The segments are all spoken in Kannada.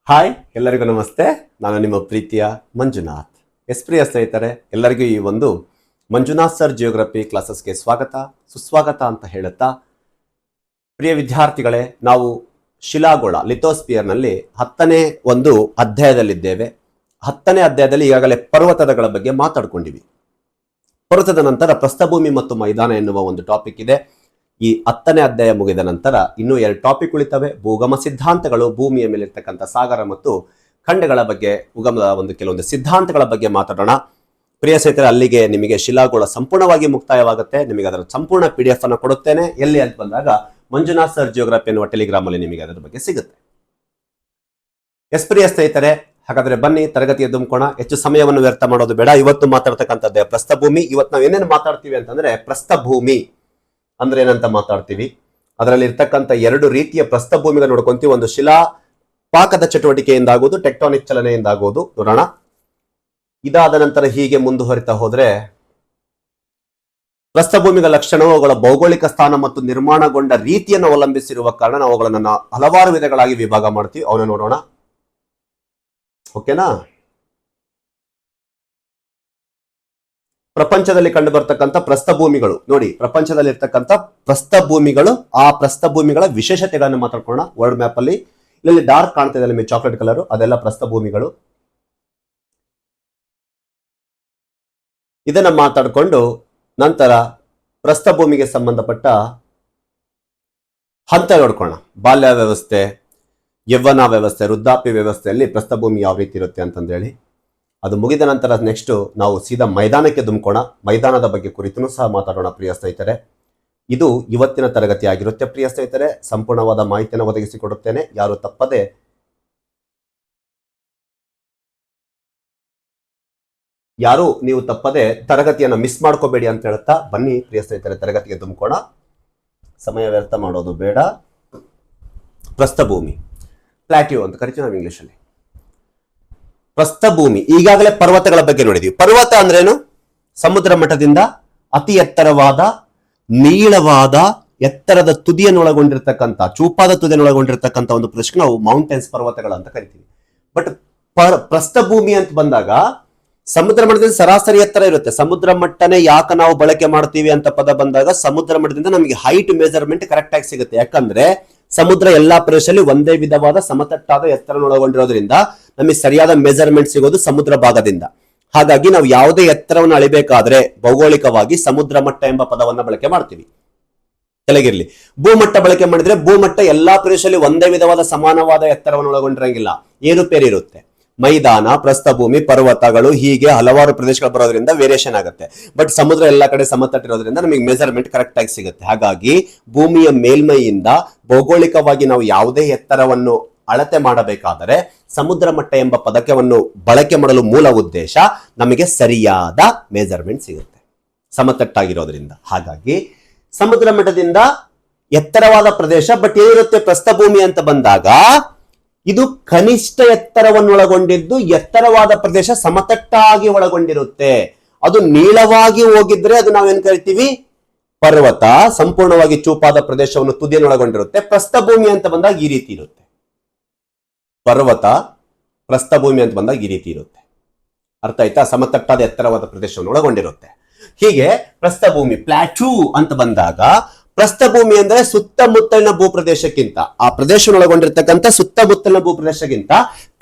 ಹಾಯ್, ಎಲ್ಲರಿಗೂ ನಮಸ್ತೆ. ನಾನು ನಿಮ್ಮ ಪ್ರೀತಿಯ ಮಂಜುನಾಥ್. ಪ್ರಿಯ ಸ್ನೇಹಿತರೆ, ಎಲ್ಲರಿಗೂ ಈ ಒಂದು ಮಂಜುನಾಥ್ ಸರ್ ಜಿಯೋಗ್ರಫಿ ಕ್ಲಾಸಸ್ಗೆ ಸ್ವಾಗತ ಸುಸ್ವಾಗತ ಅಂತ ಹೇಳುತ್ತಾ, ಪ್ರಿಯ ವಿದ್ಯಾರ್ಥಿಗಳೇ, ನಾವು ಶಿಲಾಗೋಳ ಲಿಥೋಸ್ಪಿಯರ್ನಲ್ಲಿ 10ನೇ ಒಂದು ಅಧ್ಯಾಯದಲ್ಲಿದ್ದೇವೆ. 10ನೇ ಅಧ್ಯಾಯದಲ್ಲಿ ಈಗಾಗಲೇ ಪರ್ವತಗಳ ಬಗ್ಗೆ ಮಾತಾಡ್ಕೊಂಡಿವಿ. ಪರ್ವತದ ನಂತರ ಪ್ರಸ್ಥಭೂಮಿ ಮತ್ತು ಮೈದಾನ ಎನ್ನುವ ಒಂದು ಟಾಪಿಕ್ ಇದೆ. ಈ 10ನೇ ಅಧ್ಯಾಯ ಮುಗಿದ ನಂತರ ಇನ್ನೂ 2 ಟಾಪಿಕ್ ಉಳಿತವೆ. ಭೂಗಮ ಸಿದ್ಧಾಂತಗಳು, ಭೂಮಿಯ ಮೇಲಿರ್ತಕ್ಕಂಥ ಸಾಗರ ಮತ್ತು ಖಂಡಗಳ ಬಗ್ಗೆ, ಉಗಮದ ಒಂದು ಕೆಲವೊಂದು ಸಿದ್ಧಾಂತಗಳ ಬಗ್ಗೆ ಮಾತಾಡೋಣ. ಪ್ರಿಯ ಸ್ನೇಹಿತರೆ, ಅಲ್ಲಿಗೆ ನಿಮಗೆ ಶಿಲಾಗೋಳ ಸಂಪೂರ್ಣವಾಗಿ ಮುಕ್ತಾಯವಾಗುತ್ತೆ. ನಿಮಗೆ ಅದರ ಸಂಪೂರ್ಣ PDF ಅನ್ನು ಕೊಡುತ್ತೇನೆ. ಎಲ್ಲಿ ಅಂತ ಬಂದಾಗ ಮಂಜುನಾಥ್ ಸರ್ ಜಿಯೋಗ್ರಫಿ ಎನ್ನುವ ಟೆಲಿಗ್ರಾಮ್ ಅಲ್ಲಿ ನಿಮಗೆ ಅದರ ಬಗ್ಗೆ ಸಿಗುತ್ತೆ. ಪ್ರಿಯ ಸ್ನೇಹಿತರೆ, ಹಾಗಾದ್ರೆ ಬನ್ನಿ ತರಗತಿಯ ದುಮ್ಕೋಣ. ಹೆಚ್ಚು ಸಮಯವನ್ನು ವ್ಯರ್ಥ ಮಾಡೋದು ಬೇಡ. ಇವತ್ತು ಮಾತಾಡ್ತಕ್ಕಂಥದ್ದೇ ಪ್ರಸ್ಥಭೂಮಿ. ಇವತ್ತು ನಾವು ಏನೇನು ಮಾತಾಡ್ತೀವಿ ಅಂತಂದ್ರೆ, ಪ್ರಸ್ಥಭೂಮಿ ಅಂದ್ರೆ ಏನಂತ ಮಾತಾಡ್ತೀವಿ. ಅದರಲ್ಲಿ ಇರ್ತಕ್ಕಂಥ 2 ರೀತಿಯ ಪ್ರಸ್ಥಭೂಮಿಗಳು ನೋಡ್ಕೊಂತೀವಿ. ಒಂದು ಶಿಲಾ ಪಾಕದ ಚಟುವಟಿಕೆಯಿಂದ ಆಗೋದು, ಟೆಕ್ಟಾನಿಕ್ ಚಲನೆಯಿಂದ ಆಗೋದು ನೋಡೋಣ. ಇದಾದ ನಂತರ ಹೀಗೆ ಮುಂದುವರಿತಾ ಹೋದ್ರೆ, ಪ್ರಸ್ಥಭೂಮಿಗಳ ಲಕ್ಷಣವು ಅವುಗಳ ಭೌಗೋಳಿಕ ಸ್ಥಾನ ಮತ್ತು ನಿರ್ಮಾಣಗೊಂಡ ರೀತಿಯನ್ನು ಅವಲಂಬಿಸಿರುವ ಕಾರಣ ನಾವು ಅವುಗಳನ್ನು ಹಲವಾರು ವಿಧಗಳಾಗಿ ವಿಭಾಗ ಮಾಡ್ತೀವಿ. ಅವನ್ನ ನೋಡೋಣ, ಓಕೆನಾ. ಪ್ರಪಂಚದಲ್ಲಿ ಕಂಡು ಬರ್ತಕ್ಕಂಥ ಪ್ರಸ್ಥಭೂಮಿಗಳು ನೋಡಿ, ಪ್ರಪಂಚದಲ್ಲಿ ಇರ್ತಕ್ಕಂಥ ಪ್ರಸ್ಥಭೂಮಿಗಳು, ಆ ಪ್ರಸ್ಥಭೂಮಿಗಳ ವಿಶೇಷತೆಗಳನ್ನು ಮಾತಾಡ್ಕೊಳ್ಳೋಣ. ವರ್ಲ್ಡ್ ಮ್ಯಾಪ್ ಅಲ್ಲಿ ಇಲ್ಲಿ ಡಾರ್ಕ್ ಕಾಣ್ತಾ ಇದೆ ನಿಮಗೆ, ಚಾಕ್ಲೇಟ್ ಕಲರ್, ಅದೆಲ್ಲ ಪ್ರಸ್ಥಭೂಮಿಗಳು. ಇದನ್ನ ಮಾತಾಡಿಕೊಂಡು ನಂತರ ಪ್ರಸ್ಥಭೂಮಿಗೆ ಸಂಬಂಧಪಟ್ಟ ಹಂತ ನೋಡ್ಕೊಳ್ಳೋಣ. ಬಾಲ್ಯ ವ್ಯವಸ್ಥೆ, ಯೌವನ ವ್ಯವಸ್ಥೆ, ವೃದ್ಧಾಪ್ಯ ವ್ಯವಸ್ಥೆಯಲ್ಲಿ ಪ್ರಸ್ಥಭೂಮಿ ಯಾವ ರೀತಿ ಇರುತ್ತೆ ಅಂತಂದೇಳಿ. ಅದು ಮುಗಿದ ನಂತರ ನೆಕ್ಸ್ಟ್ ನಾವು ಸೀದಾ ಮೈದಾನಕ್ಕೆ ದುಮ್ಕೋಣ. ಮೈದಾನದ ಬಗ್ಗೆ ಕುರಿತು ಸಹ ಮಾತಾಡೋಣ. ಪ್ರಿಯ ಸ್ನೇಹಿತರೆ, ಇದು ಇವತ್ತಿನ ತರಗತಿ ಆಗಿರುತ್ತೆ. ಪ್ರಿಯ ಸ್ನೇಹಿತರೆ, ಸಂಪೂರ್ಣವಾದ ಮಾಹಿತಿಯನ್ನು ಒದಗಿಸಿಕೊಡುತ್ತೇನೆ. ಯಾರು ನೀವು ತಪ್ಪದೆ ತರಗತಿಯನ್ನು ಮಿಸ್ ಮಾಡ್ಕೋಬೇಡಿ ಅಂತ ಹೇಳುತ್ತಾ, ಬನ್ನಿ ಪ್ರಿಯ ಸ್ನೇಹಿತರೆ ತರಗತಿಗೆ ದುಮ್ಕೋಣ. ಸಮಯ ವ್ಯರ್ಥ ಮಾಡೋದು ಬೇಡ. ಪ್ರಸ್ಥಭೂಮಿ, ಪ್ಲಾಟ್ಯೂ ಅಂತ ಕರಿತೀವಿ ನಾವು ಇಂಗ್ಲಿಷ್ ಅಲ್ಲಿ. ಪ್ರಸ್ಥಭೂಮಿ, ಈಗಾಗಲೇ ಪರ್ವತಗಳ ಬಗ್ಗೆ ನೋಡಿದೀವಿ. ಪರ್ವತ ಅಂದ್ರೇನು? ಸಮುದ್ರ ಮಟ್ಟದಿಂದ ಅತಿ ಎತ್ತರವಾದ, ನೀಳವಾದ, ಎತ್ತರದ ತುದಿಯನ್ನು ಒಳಗೊಂಡಿರ್ತಕ್ಕಂಥ, ಚೂಪಾದ ತುದಿಯನ್ನು ಒಳಗೊಂಡಿರ್ತಕ್ಕಂಥ ಒಂದು ಪ್ರದೇಶಕ್ಕೆ ನಾವು ಮೌಂಟೇನ್ಸ್, ಪರ್ವತಗಳ ಅಂತ ಕರಿತೀವಿ. ಬಟ್ ಪ್ರಸ್ಥಭೂಮಿ ಅಂತ ಬಂದಾಗ ಸಮುದ್ರ ಮಟ್ಟದಿಂದ ಸರಾಸರಿ ಎತ್ತರ ಇರುತ್ತೆ. ಸಮುದ್ರ ಮಟ್ಟನೇ ಯಾಕೆ ನಾವು ಬಳಕೆ ಮಾಡ್ತೀವಿ ಅಂತ ಪದ ಬಂದಾಗ, ಸಮುದ್ರ ಮಟ್ಟದಿಂದ ನಮಗೆ ಹೈಟ್ ಮೆಜರ್ಮೆಂಟ್ ಕರೆಕ್ಟ್ ಆಗಿ ಸಿಗುತ್ತೆ. ಯಾಕಂದ್ರೆ ಸಮುದ್ರ ಎಲ್ಲಾ ಪ್ರದೇಶದಲ್ಲಿ ಒಂದೇ ವಿಧವಾದ ಸಮತಟ್ಟಾದ ಎತ್ತರವನ್ನು ಒಳಗೊಂಡಿರೋದ್ರಿಂದ ನಮಗೆ ಸರಿಯಾದ ಮೆಜರ್ಮೆಂಟ್ ಸಿಗೋದು ಸಮುದ್ರ ಭಾಗದಿಂದ. ಹಾಗಾಗಿ ನಾವು ಯಾವುದೇ ಎತ್ತರವನ್ನು ಅಳಿಬೇಕಾದ್ರೆ ಭೌಗೋಳಿಕವಾಗಿ ಸಮುದ್ರ ಮಟ್ಟ ಎಂಬ ಪದವನ್ನ ಬಳಕೆ ಮಾಡ್ತೀವಿ. ಕೆಳಗಿರ್ಲಿ. ಭೂಮಟ್ಟ ಬಳಕೆ ಮಾಡಿದ್ರೆ ಭೂಮಟ್ಟ ಎಲ್ಲಾ ಪ್ರದೇಶದಲ್ಲಿ ಒಂದೇ ವಿಧವಾದ ಸಮಾನವಾದ ಎತ್ತರವನ್ನು ಒಳಗೊಂಡಿರಂಗಿಲ್ಲ, ಏರುಪೇರಿರುತ್ತೆ. ಮೈದಾನ, ಪ್ರಸ್ಥಭೂಮಿ, ಪರ್ವತಗಳು, ಹೀಗೆ ಹಲವಾರು ಪ್ರದೇಶಗಳು ಬರೋದ್ರಿಂದ ವೇರಿಯೇಷನ್ ಆಗುತ್ತೆ. ಬಟ್ ಸಮುದ್ರ ಎಲ್ಲಾ ಕಡೆ ಸಮತಟ್ಟಿರೋದ್ರಿಂದ ನಮಗೆ ಮೆಜರ್ಮೆಂಟ್ ಕರೆಕ್ಟ್ ಆಗಿ ಸಿಗುತ್ತೆ. ಹಾಗಾಗಿ ಭೂಮಿಯ ಮೇಲ್ಮೈಯಿಂದ ಭೌಗೋಳಿಕವಾಗಿ ನಾವು ಯಾವುದೇ ಎತ್ತರವನ್ನು ಅಳತೆ ಮಾಡಬೇಕಾದರೆ ಸಮುದ್ರ ಮಟ್ಟ ಎಂಬ ಪದಕವನ್ನು ಬಳಕೆ ಮಾಡಲು ಮೂಲ ಉದ್ದೇಶ ನಮಗೆ ಸರಿಯಾದ ಮೆಜರ್ಮೆಂಟ್ ಸಿಗುತ್ತೆ ಸಮತಟ್ಟಾಗಿರೋದ್ರಿಂದ. ಹಾಗಾಗಿ ಸಮುದ್ರ ಮಟ್ಟದಿಂದ ಎತ್ತರವಾದ ಪ್ರದೇಶ. ಬಟ್ ಏನಿರುತ್ತೆ ಪ್ರಸ್ಥಭೂಮಿ ಅಂತ ಬಂದಾಗ, ಇದು ಕನಿಷ್ಠ ಎತ್ತರವನ್ನು ಒಳಗೊಂಡಿದ್ದು, ಎತ್ತರವಾದ ಪ್ರದೇಶ ಸಮತಟ್ಟಾಗಿ ಒಳಗೊಂಡಿರುತ್ತೆ. ಅದು ನೀಳವಾಗಿ ಹೋಗಿದ್ರೆ ಅದು ನಾವೇನ್ ಕರಿತೀವಿ? ಪರ್ವತ. ಸಂಪೂರ್ಣವಾಗಿ ಚೂಪಾದ ಪ್ರದೇಶವನ್ನು ತುದಿಯನ್ನು ಒಳಗೊಂಡಿರುತ್ತೆ. ಪ್ರಸ್ಥಭೂಮಿ ಅಂತ ಬಂದಾಗ ಈ ರೀತಿ ಇರುತ್ತೆ. ಪರ್ವತ, ಪ್ರಸ್ಥಭೂಮಿ ಅಂತ ಬಂದಾಗ ಈ ರೀತಿ ಇರುತ್ತೆ. ಅರ್ಥ ಆಯ್ತಾ? ಸಮತಟ್ಟಾದ ಎತ್ತರವಾದ ಪ್ರದೇಶವನ್ನು ಒಳಗೊಂಡಿರುತ್ತೆ. ಹೀಗೆ ಪ್ರಸ್ಥಭೂಮಿ, ಪ್ಲಾಟ್ಯೂ ಅಂತ ಬಂದಾಗ, ಪ್ರಸ್ಥಭೂಮಿ ಅಂದ್ರೆ ಸುತ್ತಮುತ್ತಲಿನ ಭೂಪ್ರದೇಶಕ್ಕಿಂತ, ಆ ಪ್ರದೇಶ ಒಳಗೊಂಡಿರ್ತಕ್ಕಂಥ ಸುತ್ತಮುತ್ತಲಿನ ಭೂಪ್ರದೇಶಕ್ಕಿಂತ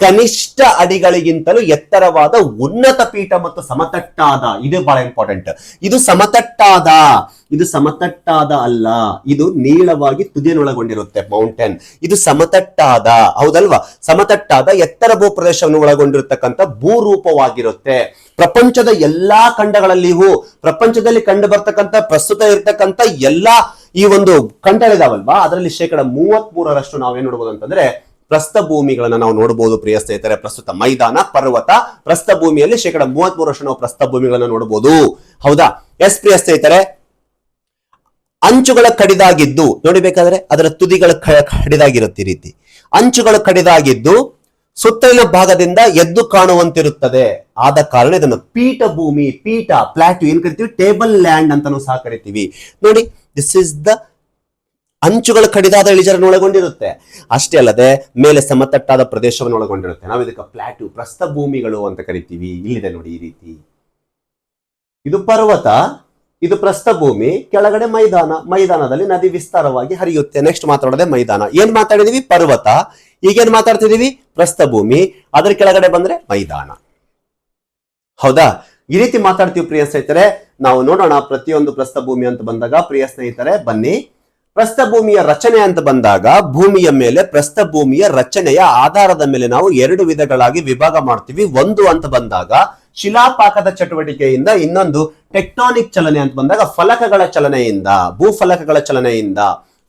ಕನಿಷ್ಠ ಅಡಿಗಳಿಗಿಂತಲೂ ಎತ್ತರವಾದ ಉನ್ನತ ಪೀಠ ಮತ್ತು ಸಮತಟ್ಟಾದ. ಇದು ಬಹಳ ಇಂಪಾರ್ಟೆಂಟ್. ಇದು ಸಮತಟ್ಟಾದ, ಇದು ಸಮತಟ್ಟಾದ ಅಲ್ಲ, ಇದು ನೀಳವಾಗಿ ತುದಿಯನ್ನು ಒಳಗೊಂಡಿರುತ್ತೆ ಮೌಂಟೇನ್. ಇದು ಸಮತಟ್ಟಾದ, ಹೌದಲ್ವಾ? ಸಮತಟ್ಟಾದ ಎತ್ತರ ಭೂಪ್ರದೇಶವನ್ನು ಒಳಗೊಂಡಿರ್ತಕ್ಕಂಥ ಭೂರೂಪವಾಗಿರುತ್ತೆ. ಪ್ರಪಂಚದ ಎಲ್ಲಾ ಖಂಡಗಳಲ್ಲಿಯೂ, ಪ್ರಪಂಚದಲ್ಲಿ ಕಂಡು ಬರ್ತಕ್ಕಂಥ ಪ್ರಸ್ತುತ ಇರ್ತಕ್ಕಂಥ ಎಲ್ಲಾ ಈ ಒಂದು ಖಂಡಗಳಿದಾವಲ್ವಾ, ಅದರಲ್ಲಿ 33% ನಾವೇನ್ ನೋಡ್ಬೋದು ಅಂತಂದ್ರೆ ಪ್ರಸ್ಥಭೂಮಿಗಳನ್ನ ನಾವು ನೋಡಬಹುದು. ಪ್ರಿಯ ಸ್ನೇಹಿತರೆ, ಪ್ರಸ್ತುತ ಮೈದಾನ, ಪರ್ವತ, ಪ್ರಸ್ಥಭೂಮಿಯಲ್ಲಿ 33% ನಾವು ಪ್ರಸ್ಥಭೂಮಿಗಳನ್ನ ನೋಡಬಹುದು. ಹೌದಾ? ಪ್ರಿಯ ಸ್ನೇಹಿತರೆ, ಅಂಚುಗಳ ಕಡಿದಾಗಿದ್ದು ನೋಡಿಬೇಕಾದ್ರೆ ಅದರ ತುದಿಗಳ ಕಡಿದಾಗಿರುತ್ತೆ. ಈ ರೀತಿ ಅಂಚುಗಳು ಕಡಿದಾಗಿದ್ದು ಸುತ್ತಲಿನ ಭಾಗದಿಂದ ಎದ್ದು ಕಾಣುವಂತಿರುತ್ತದೆ. ಆದ ಕಾರಣ ಇದನ್ನು ಪೀಠಭೂಮಿ, ಪೀಠ, ಪ್ಲಾಟ್ಯೂ ಏನ್ ಕರಿತೀವಿ? ಟೇಬಲ್ ಲ್ಯಾಂಡ್ ಅಂತಾನೂ ಸಹ ಕರಿತೀವಿ. ನೋಡಿ, ದಿಸ್ ಇಸ್ ದ ಅಂಚುಗಳು ಕಡಿದಾದ ಇಳಿಜಾರನ್ನು ಒಳಗೊಂಡಿರುತ್ತೆ. ಅಷ್ಟೇ ಅಲ್ಲದೆ ಮೇಲೆ ಸಮತಟ್ಟಾದ ಪ್ರದೇಶವನ್ನು ಒಳಗೊಂಡಿರುತ್ತೆ. ನಾವು ಇದಕ್ಕೆ ಪ್ಲಾಟ್ಯೂ ಪ್ರಸ್ಥಭೂಮಿಗಳು ಅಂತ ಕರಿತೀವಿ. ಇಲ್ಲಿದೆ ನೋಡಿ ಈ ರೀತಿ, ಇದು ಪರ್ವತ, ಇದು ಪ್ರಸ್ಥಭೂಮಿ, ಕೆಳಗಡೆ ಮೈದಾನ, ಮೈದಾನದಲ್ಲಿ ನದಿ ವಿಸ್ತಾರವಾಗಿ ಹರಿಯುತ್ತೆ. ನೆಕ್ಸ್ಟ್ ಮಾತಾಡೋದೆ ಮೈದಾನ. ಏನ್ ಮಾತಾಡಿದೀವಿ? ಪರ್ವತ. ಈಗೇನ್ ಮಾತಾಡ್ತಿದೀವಿ? ಪ್ರಸ್ಥಭೂಮಿ. ಅದ್ರ ಕೆಳಗಡೆ ಬಂದ್ರೆ ಮೈದಾನ. ಹೌದಾ? ಈ ರೀತಿ ಮಾತಾಡ್ತೀವಿ ಪ್ರಿಯ ಸ್ನೇಹಿತರೆ. ನಾವು ನೋಡೋಣ ಪ್ರತಿಯೊಂದು ಪ್ರಸ್ಥಭೂಮಿ ಅಂತ ಬಂದಾಗ. ಪ್ರಿಯ ಸ್ನೇಹಿತರೆ ಬನ್ನಿ, ಪ್ರಸ್ಥಭೂಮಿಯ ರಚನೆ ಅಂತ ಬಂದಾಗ ಭೂಮಿಯ ಮೇಲೆ ಪ್ರಸ್ಥಭೂಮಿಯ ರಚನೆಯ ಆಧಾರದ ಮೇಲೆ ನಾವು ಎರಡು ವಿಧಗಳಾಗಿ ವಿಭಾಗ ಮಾಡ್ತೀವಿ. ಒಂದು ಅಂತ ಬಂದಾಗ ಶಿಲಾಪಾಕದ ಚಟುವಟಿಕೆಯಿಂದ, ಇನ್ನೊಂದು ಟೆಕ್ಟಾನಿಕ್ ಚಲನೆ ಅಂತ ಬಂದಾಗ ಫಲಕಗಳ ಚಲನೆಯಿಂದ, ಭೂಫಲಕಗಳ ಚಲನೆಯಿಂದ.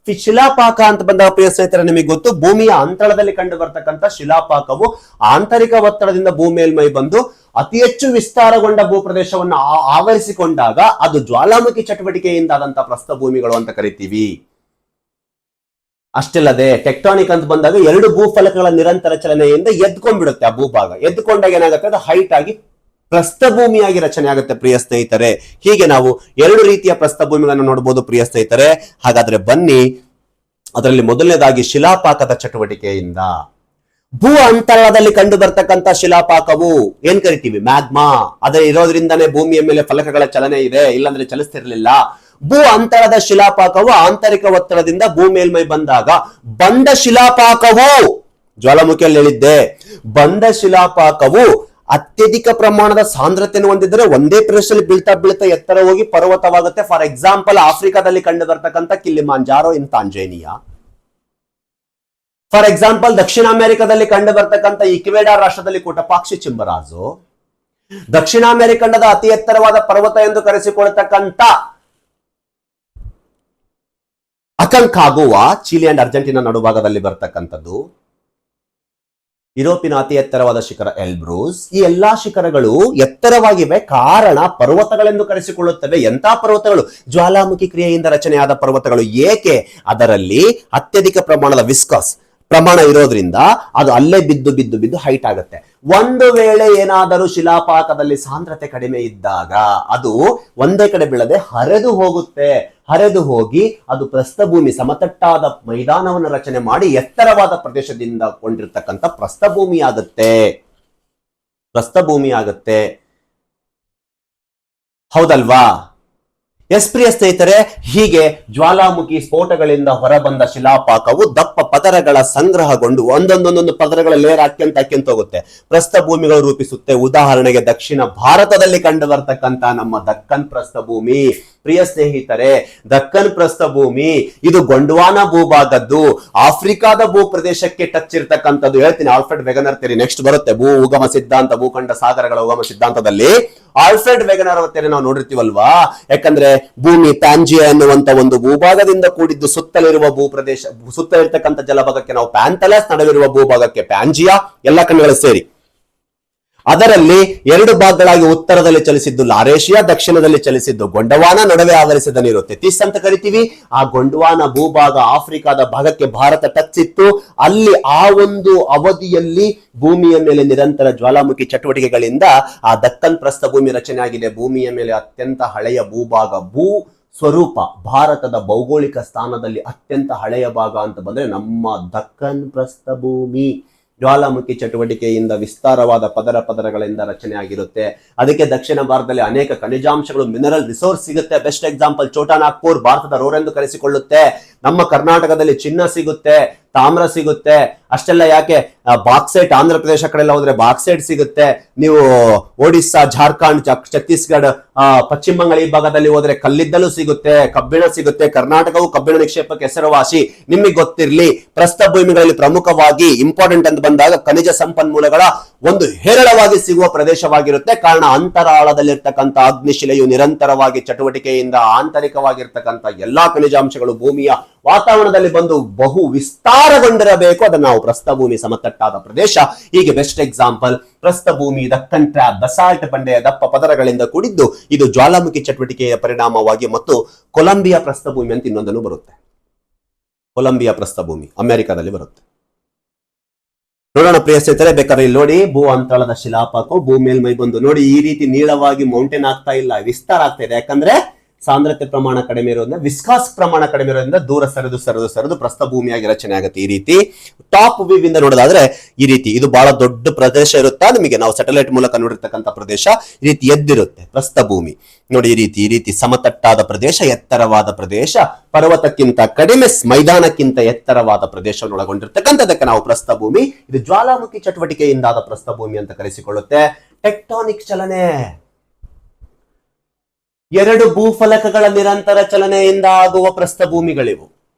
ಶಿಲಾಪಾಕ ಅಂತ ಬಂದಾಗ ಪ್ರಿಯ ಸ್ನೇಹಿತರೆ ನಿಮಗೆ ಗೊತ್ತು, ಭೂಮಿಯ ಅಂತಳದಲ್ಲಿ ಕಂಡು ಬರ್ತಕ್ಕಂಥ ಶಿಲಾಪಾಕವು ಆಂತರಿಕ ಒತ್ತಡದಿಂದ ಭೂಮೇಲ್ಮೈ ಬಂದು ಅತಿ ಹೆಚ್ಚು ವಿಸ್ತಾರಗೊಂಡ ಭೂಪ್ರದೇಶವನ್ನು ಆವರಿಸಿಕೊಂಡಾಗ ಅದು ಜ್ವಾಲಾಮುಖಿ ಚಟುವಟಿಕೆಯಿಂದ ಆದಂತಹ ಪ್ರಸ್ಥಭೂಮಿಗಳು ಅಂತ ಕರಿತೀವಿ. ಅಷ್ಟಲ್ಲದೆ ಟೆಕ್ಟಾನಿಕ್ ಅಂತ ಬಂದಾಗ ಎರಡು ಭೂಫಲಕಗಳ ನಿರಂತರ ಚಲನೆಯಿಂದ ಎದ್ಕೊಂಡ್ಬಿಡುತ್ತೆ ಆ ಭೂಭಾಗ. ಎದ್ಕೊಂಡಾಗ ಏನಾಗುತ್ತೆ? ಅದು ಹೈಟ್ ಆಗಿ ಪ್ರಸ್ಥಭೂಮಿಯಾಗಿ ರಚನೆ ಆಗುತ್ತೆ ಪ್ರಿಯ ಸ್ನೇಹಿತರೆ. ಹೀಗೆ ನಾವು ಎರಡು ರೀತಿಯ ಪ್ರಸ್ಥಭೂಮಿಗಳನ್ನು ನೋಡಬಹುದು ಪ್ರಿಯ ಸ್ನೇಹಿತರೆ. ಹಾಗಾದ್ರೆ ಬನ್ನಿ, ಅದರಲ್ಲಿ ಮೊದಲನೇದಾಗಿ ಶಿಲಾಪಾಕದ ಚಟುವಟಿಕೆಯಿಂದ. ಭೂ ಅಂತರದಲ್ಲಿ ಕಂಡು ಬರ್ತಕ್ಕಂಥ ಶಿಲಾಪಾಕವು ಏನ್ ಕರಿತೀವಿ? ಮ್ಯಾಗ್ಮಾ. ಅದೇ ಇರೋದ್ರಿಂದಾನೇ ಭೂಮಿಯ ಮೇಲೆ ಫಲಕಗಳ ಚಲನೆ ಇದೆ, ಇಲ್ಲಾಂದ್ರೆ ಚಲಿಸ್ತಿರ್ಲಿಲ್ಲ. ಭೂ ಅಂತರದ ಶಿಲಾಪಾಕವು ಆಂತರಿಕ ಒತ್ತಡದಿಂದ ಭೂ ಮೇಲ್ಮೈ ಬಂದಾಗ ಬಂಡ ಶಿಲಾಪಾಕವು, ಜ್ವಾಲಾಮುಖಿಯಲ್ಲಿ ಹೇಳಿದ್ದೆ, ಬಂಡ ಶಿಲಾಪಾಕವು ಅತ್ಯಧಿಕ ಪ್ರಮಾಣದ ಸಾಂದ್ರತೆಯನ್ನು ಹೊಂದಿದ್ರೆ ಒಂದೇ ಪ್ರದೇಶದಲ್ಲಿ ಬೀಳ್ತಾ ಬೀಳ್ತಾ ಎತ್ತರ ಹೋಗಿ ಪರ್ವತವಾಗುತ್ತೆ. ಫಾರ್ ಎಕ್ಸಾಂಪಲ್ ಆಫ್ರಿಕಾದಲ್ಲಿ ಕಂಡು ಬರ್ತಕ್ಕಂಥ ಕಿಲಿಮಾಂಜಾರೋ ಇನ್ ತಾಂಜೇನಿಯಾ. ಫಾರ್ ಎಕ್ಸಾಂಪಲ್ ದಕ್ಷಿಣ ಅಮೆರಿಕದಲ್ಲಿ ಕಂಡು ಬರ್ತಕ್ಕಂಥ ಇಕ್ವೆಡಾರ್ ರಾಷ್ಟ್ರದಲ್ಲಿ ಕೋಟಪಾಕ್ಷಿ ಚಿಂಬರಾಜು. ದಕ್ಷಿಣ ಅಮೆರಿಕಂಡದ ಅತಿ ಎತ್ತರವಾದ ಪರ್ವತ ಎಂದು ಕರೆಸಿಕೊಳ್ಳತಕ್ಕಂಥ ಅಕಂಕಾಗುವಾ ಚಿಲಿ ಅಂಡ್ ಅರ್ಜೆಂಟೀನಾ ನಡುಭಾಗದಲ್ಲಿ ಬರ್ತಕ್ಕಂಥದ್ದು. ಯುರೋಪಿನ ಅತಿ ಎತ್ತರವಾದ ಶಿಖರ ಎಲ್ಬ್ರೂಸ್. ಈ ಎಲ್ಲಾ ಶಿಖರಗಳು ಎತ್ತರವಾಗಿವೆ, ಕಾರಣ ಪರ್ವತಗಳೆಂದು ಕರೆಸಿಕೊಳ್ಳುತ್ತವೆ. ಎಂಥ ಪರ್ವತಗಳು? ಜ್ವಾಲಾಮುಖಿ ಕ್ರಿಯೆಯಿಂದ ರಚನೆಯಾದ ಪರ್ವತಗಳು. ಏಕೆ? ಅದರಲ್ಲಿ ಅತ್ಯಧಿಕ ಪ್ರಮಾಣದ ವಿಸ್ಕಸ್ ಪ್ರಮಾಣ ಇರೋದ್ರಿಂದ ಅದು ಅಲ್ಲೇ ಬಿದ್ದು ಬಿದ್ದು ಬಿದ್ದು ಹೈಟ್ ಆಗುತ್ತೆ. ಒಂದು ವೇಳೆ ಏನಾದರೂ ಶಿಲಾಪಾಕದಲ್ಲಿ ಸಾಂದ್ರತೆ ಕಡಿಮೆ ಇದ್ದಾಗ ಅದು ಒಂದೇ ಕಡೆ ಬೀಳದೆ ಹರಿದು ಹೋಗುತ್ತೆ. ಹರಿದು ಹೋಗಿ ಅದು ಪ್ರಸ್ಥಭೂಮಿ, ಸಮತಟ್ಟಾದ ಮೈದಾನವನ್ನು ರಚನೆ ಮಾಡಿ ಎತ್ತರವಾದ ಪ್ರದೇಶದಿಂದ ಕೊಂಡಿರ್ತಕ್ಕಂಥ ಪ್ರಸ್ಥಭೂಮಿ ಆಗುತ್ತೆ. ಪ್ರಸ್ಥಭೂಮಿ ಆಗುತ್ತೆ. ಹೌದಲ್ವಾ? ಎಸ್ ಪ್ರಿಯ ಸ್ನೇಹಿತರೆ, ಹೀಗೆ ಜ್ವಾಲಾಮುಖಿ ಸ್ಫೋಟಗಳಿಂದ ಹೊರಬಂದ ಶಿಲಾಪಾಕವು ದಪ್ಪ ಪದರಗಳ ಸಂಗ್ರಹಗೊಂಡು ಒಂದೊಂದೊಂದೊಂದು ಪದರಗಳ ಲೇಯರ್ ಅತ್ಯಂತ ಹೋಗುತ್ತೆ, ಪ್ರಸ್ಥಭೂಮಿಗಳು ರೂಪಿಸುತ್ತೆ. ಉದಾಹರಣೆಗೆ ದಕ್ಷಿಣ ಭಾರತದಲ್ಲಿ ಕಂಡು ಬರ್ತಕ್ಕಂಥ ನಮ್ಮ ದಕ್ಕನ್ ಪ್ರಸ್ಥಭೂಮಿ. ಪ್ರಿಯ ಸ್ನೇಹಿತರೆ, ದಕ್ಕನ್ ಪ್ರಸ್ಥಭೂಮಿ ಇದು ಗೊಂಡ್ವಾನ ಭೂಭಾಗದ್ದು, ಆಫ್ರಿಕಾದ ಭೂ ಪ್ರದೇಶಕ್ಕೆ ಟಚ್ ಇರ್ತಕ್ಕಂಥದ್ದು. ಹೇಳ್ತೀನಿ, ಆಲ್ಫ್ರೆಡ್ ವೆಗನರ್ ಥಿಯರಿ ನೆಕ್ಸ್ಟ್ ಬರುತ್ತೆ. ಭೂ ಉಗಮ ಸಿದ್ಧಾಂತ, ಭೂಖಂಡ ಸಾಗರಗಳ ಉಗಮ ಸಿದ್ಧಾಂತದಲ್ಲಿ ಆಲ್ಫ್ರೆಡ್ ವೆಗನರ್ ಅವತ್ತೇನೆ ನಾವು ನೋಡಿರ್ತೀವಲ್ವಾ. ಯಾಕಂದ್ರೆ ಭೂಮಿ ಪ್ಯಾಂಜಿಯಾ ಎನ್ನುವಂತ ಒಂದು ಭೂಭಾಗದಿಂದ ಕೂಡಿದ್ದು ಸುತ್ತಲಿರುವ ಭೂಪ್ರದೇಶ, ಸುತ್ತಲಿರ್ತಕ್ಕಂಥ ಜಲಭಾಗಕ್ಕೆ ನಾವು ಪ್ಯಾಂಥಲಸ್, ನಡುವಿರುವ ಭೂಭಾಗಕ್ಕೆ ಪ್ಯಾಂಜಿಯಾ, ಎಲ್ಲ ಕಣ್ಣುಗಳು ಸೇರಿ. ಅದರಲ್ಲಿ ಎರಡು ಭಾಗಗಳಾಗಿ ಉತ್ತರದಲ್ಲಿ ಚಲಿಸಿದ್ದು ಲಾರೇಷಿಯಾ, ದಕ್ಷಿಣದಲ್ಲಿ ಚಲಿಸಿದ್ದು ಗೊಂಡವಾನ, ನಡುವೆ ಆವರಿಸಿದ ನೀರು ತೆತಿಸ್ ಅಂತ ಕರಿತೀವಿ. ಆ ಗೊಂಡವಾನ ಭೂಭಾಗ ಆಫ್ರಿಕಾದ ಭಾಗಕ್ಕೆ ಭಾರತ ಟಚ್ ಇತ್ತು. ಅಲ್ಲಿ ಆ ಒಂದು ಅವಧಿಯಲ್ಲಿ ಭೂಮಿಯ ಮೇಲೆ ನಿರಂತರ ಜ್ವಾಲಾಮುಖಿ ಚಟುವಟಿಕೆಗಳಿಂದ ಆ ದಕ್ಕನ್ ಪ್ರಸ್ಥಭೂಮಿ ರಚನೆ ಆಗಿದೆ. ಭೂಮಿಯ ಮೇಲೆ ಅತ್ಯಂತ ಹಳೆಯ ಭೂಭಾಗ, ಭೂ ಸ್ವರೂಪ ಭಾರತದ ಭೌಗೋಳಿಕ ಸ್ಥಾನದಲ್ಲಿ ಅತ್ಯಂತ ಹಳೆಯ ಭಾಗ ಅಂತ ಬಂದ್ರೆ ನಮ್ಮ ದಕ್ಕನ್ ಪ್ರಸ್ಥಭೂಮಿ. ಜ್ವಾಲಾಮುಖಿ ಚಟುವಟಿಕೆಯಿಂದ ವಿಸ್ತಾರವಾದ ಪದರಗಳಿಂದ ರಚನೆ ಆಗಿರುತ್ತೆ. ಅದಕ್ಕೆ ದಕ್ಷಿಣ ಭಾರತದಲ್ಲಿ ಅನೇಕ ಖನಿಜಾಂಶಗಳು, ಮಿನರಲ್ ರಿಸೋರ್ಸ್ ಸಿಗುತ್ತೆ. ಬೆಸ್ಟ್ ಎಕ್ಸಾಂಪಲ್ ಛೋಟಾ ನಾಗ್ಪುರ್, ಭಾರತದ ರೋರ್ ಎಂದು ಕರೆಸಿಕೊಳ್ಳುತ್ತೆ. ನಮ್ಮ ಕರ್ನಾಟಕದಲ್ಲಿ ಚಿನ್ನ ಸಿಗುತ್ತೆ, ತಾಮ್ರ ಸಿಗುತ್ತೆ. ಅಷ್ಟೆಲ್ಲ ಯಾಕೆ, ಬಾಕ್ಸೈಟ್ ಆಂಧ್ರ ಪ್ರದೇಶ ಕಡೆಲ್ಲ ಹೋದ್ರೆ ಬಾಕ್ಸೈಟ್ ಸಿಗುತ್ತೆ. ನೀವು ಒಡಿಸ್ಸಾ, ಜಾರ್ಖಂಡ್, ಛತ್ತೀಸ್ಗಢ, ಪಶ್ಚಿಮ ಬಂಗಾಳ ಈ ಭಾಗದಲ್ಲಿ ಹೋದ್ರೆ ಕಲ್ಲಿದ್ದಲು ಸಿಗುತ್ತೆ, ಕಬ್ಬಿಣ ಸಿಗುತ್ತೆ. ಕರ್ನಾಟಕವು ಕಬ್ಬಿಣ ನಿಕ್ಷೇಪಕ್ಕೆ ಹೆಸರುವಾಸಿ. ನಿಮಗೆ ಗೊತ್ತಿರಲಿ, ಪ್ರಸ್ಥಭೂಮಿಗಳಲ್ಲಿ ಪ್ರಮುಖವಾಗಿ ಇಂಪಾರ್ಟೆಂಟ್ ಅಂತ ಬಂದಾಗ ಖನಿಜ ಸಂಪನ್ಮೂಲಗಳ ಒಂದು ಹೇರಳವಾಗಿ ಸಿಗುವ ಪ್ರದೇಶವಾಗಿರುತ್ತೆ. ಕಾರಣ ಅಂತರಾಳದಲ್ಲಿರ್ತಕ್ಕಂಥ ಅಗ್ನಿಶಿಲೆಯು ನಿರಂತರವಾಗಿ ಚಟುವಟಿಕೆಯಿಂದ ಆಂತರಿಕವಾಗಿರ್ತಕ್ಕಂಥ ಎಲ್ಲಾ ಖನಿಜಾಂಶಗಳು ಭೂಮಿಯ ವಾತಾವರಣದಲ್ಲಿ ಬಂದು ಬಹು ವಿಸ್ತಾರಗೊಂಡಿರಬೇಕು. ಅದನ್ನು ನಾವು ಪ್ರಸ್ಥಭೂಮಿ, ಸಮತಟ್ಟಾದ ಪ್ರದೇಶ. ಹೀಗೆ ಬೆಸ್ಟ್ ಎಕ್ಸಾಂಪಲ್ ಪ್ರಸ್ಥಭೂಮಿ, ದಕ್ಕನ್ ಟ್ರ್ಯಾಪ್, ಬಸಾಲ್ಟ್ ಬಂಡೆಯ ದಪ್ಪ ಪದರಗಳಿಂದ ಕೂಡಿದ್ದು. ಇದು ಜ್ವಾಲಾಮುಖಿ ಚಟುವಟಿಕೆಯ ಪರಿಣಾಮವಾಗಿ. ಮತ್ತು ಕೊಲಂಬಿಯಾ ಪ್ರಸ್ಥಭೂಮಿ ಅಂತ ಇನ್ನೊಂದನ್ನು ಬರುತ್ತೆ. ಕೊಲಂಬಿಯಾ ಪ್ರಸ್ಥಭೂಮಿ ಅಮೆರಿಕದಲ್ಲಿ ಬರುತ್ತೆ. ನೋಡೋಣ ಪ್ರಿಯ ಸ್ನೇಹಿತರೆ, ಬೇಕಾದ್ರೆ ಇಲ್ಲಿ ನೋಡಿ, ಭೂ ಅಂತಳದ ಶಿಲಾಪಾಕವು ಭೂ ಮೇಲ್ಮೈ ಬಂದು ನೋಡಿ ಈ ರೀತಿ ನೀಳವಾಗಿ ಮೌಂಟೇನ್ ಆಗ್ತಾ ಇಲ್ಲ, ವಿಸ್ತಾರ ಆಗ್ತಾ ಇದೆ. ಯಾಕಂದ್ರೆ ಸಾಂದ್ರತೆ ಪ್ರಮಾಣ ಕಡಿಮೆ ಇರೋದ್ರಿಂದ, ವಿಸ್ಕಾಸ್ ಪ್ರಮಾಣ ಕಡಿಮೆ ಇರೋದ್ರಿಂದ ದೂರ ಸರಿದು ಪ್ರಸ್ಥಭೂಮಿಯಾಗಿ ರಚನೆ ಆಗುತ್ತೆ. ಈ ರೀತಿ ಟಾಪ್ ವ್ಯೂ ಇಂದ ನೋಡೋದಾದ್ರೆ ಈ ರೀತಿ ಇದು ಬಹಳ ದೊಡ್ಡ ಪ್ರದೇಶ ಇರುತ್ತಾ, ನಿಮಗೆ ನಾವು ಸ್ಯಾಟಲೈಟ್ ಮೂಲಕ ನೋಡಿರ್ತಕ್ಕಂಥ ಪ್ರದೇಶ ಈ ರೀತಿ ಎದ್ದಿರುತ್ತೆ ಪ್ರಸ್ಥಭೂಮಿ. ನೋಡಿ ಈ ರೀತಿ ಸಮತಟ್ಟಾದ ಪ್ರದೇಶ, ಎತ್ತರವಾದ ಪ್ರದೇಶ, ಪರ್ವತಕ್ಕಿಂತ ಕಡಿಮೆ ಮೈದಾನಕ್ಕಿಂತ ಎತ್ತರವಾದ ಪ್ರದೇಶವನ್ನು ಒಳಗೊಂಡಿರ್ತಕ್ಕಂಥದಕ್ಕೆ ನಾವು ಪ್ರಸ್ಥಭೂಮಿ, ಇದು ಜ್ವಾಲಾಮುಖಿ ಚಟುವಟಿಕೆಯಿಂದಾದ ಪ್ರಸ್ಥಭೂಮಿ ಅಂತ ಕರೆಸಿಕೊಳ್ಳುತ್ತೆ. ಟೆಕ್ಟಾನಿಕ್ ಚಲನೆ, ಎರಡು ಭೂಫಲಕಗಳ ನಿರಂತರ ಚಲನೆಯಿಂದ ಆಗುವ ಪ್ರಸ್ಥಭೂಮಿಗಳಿವು.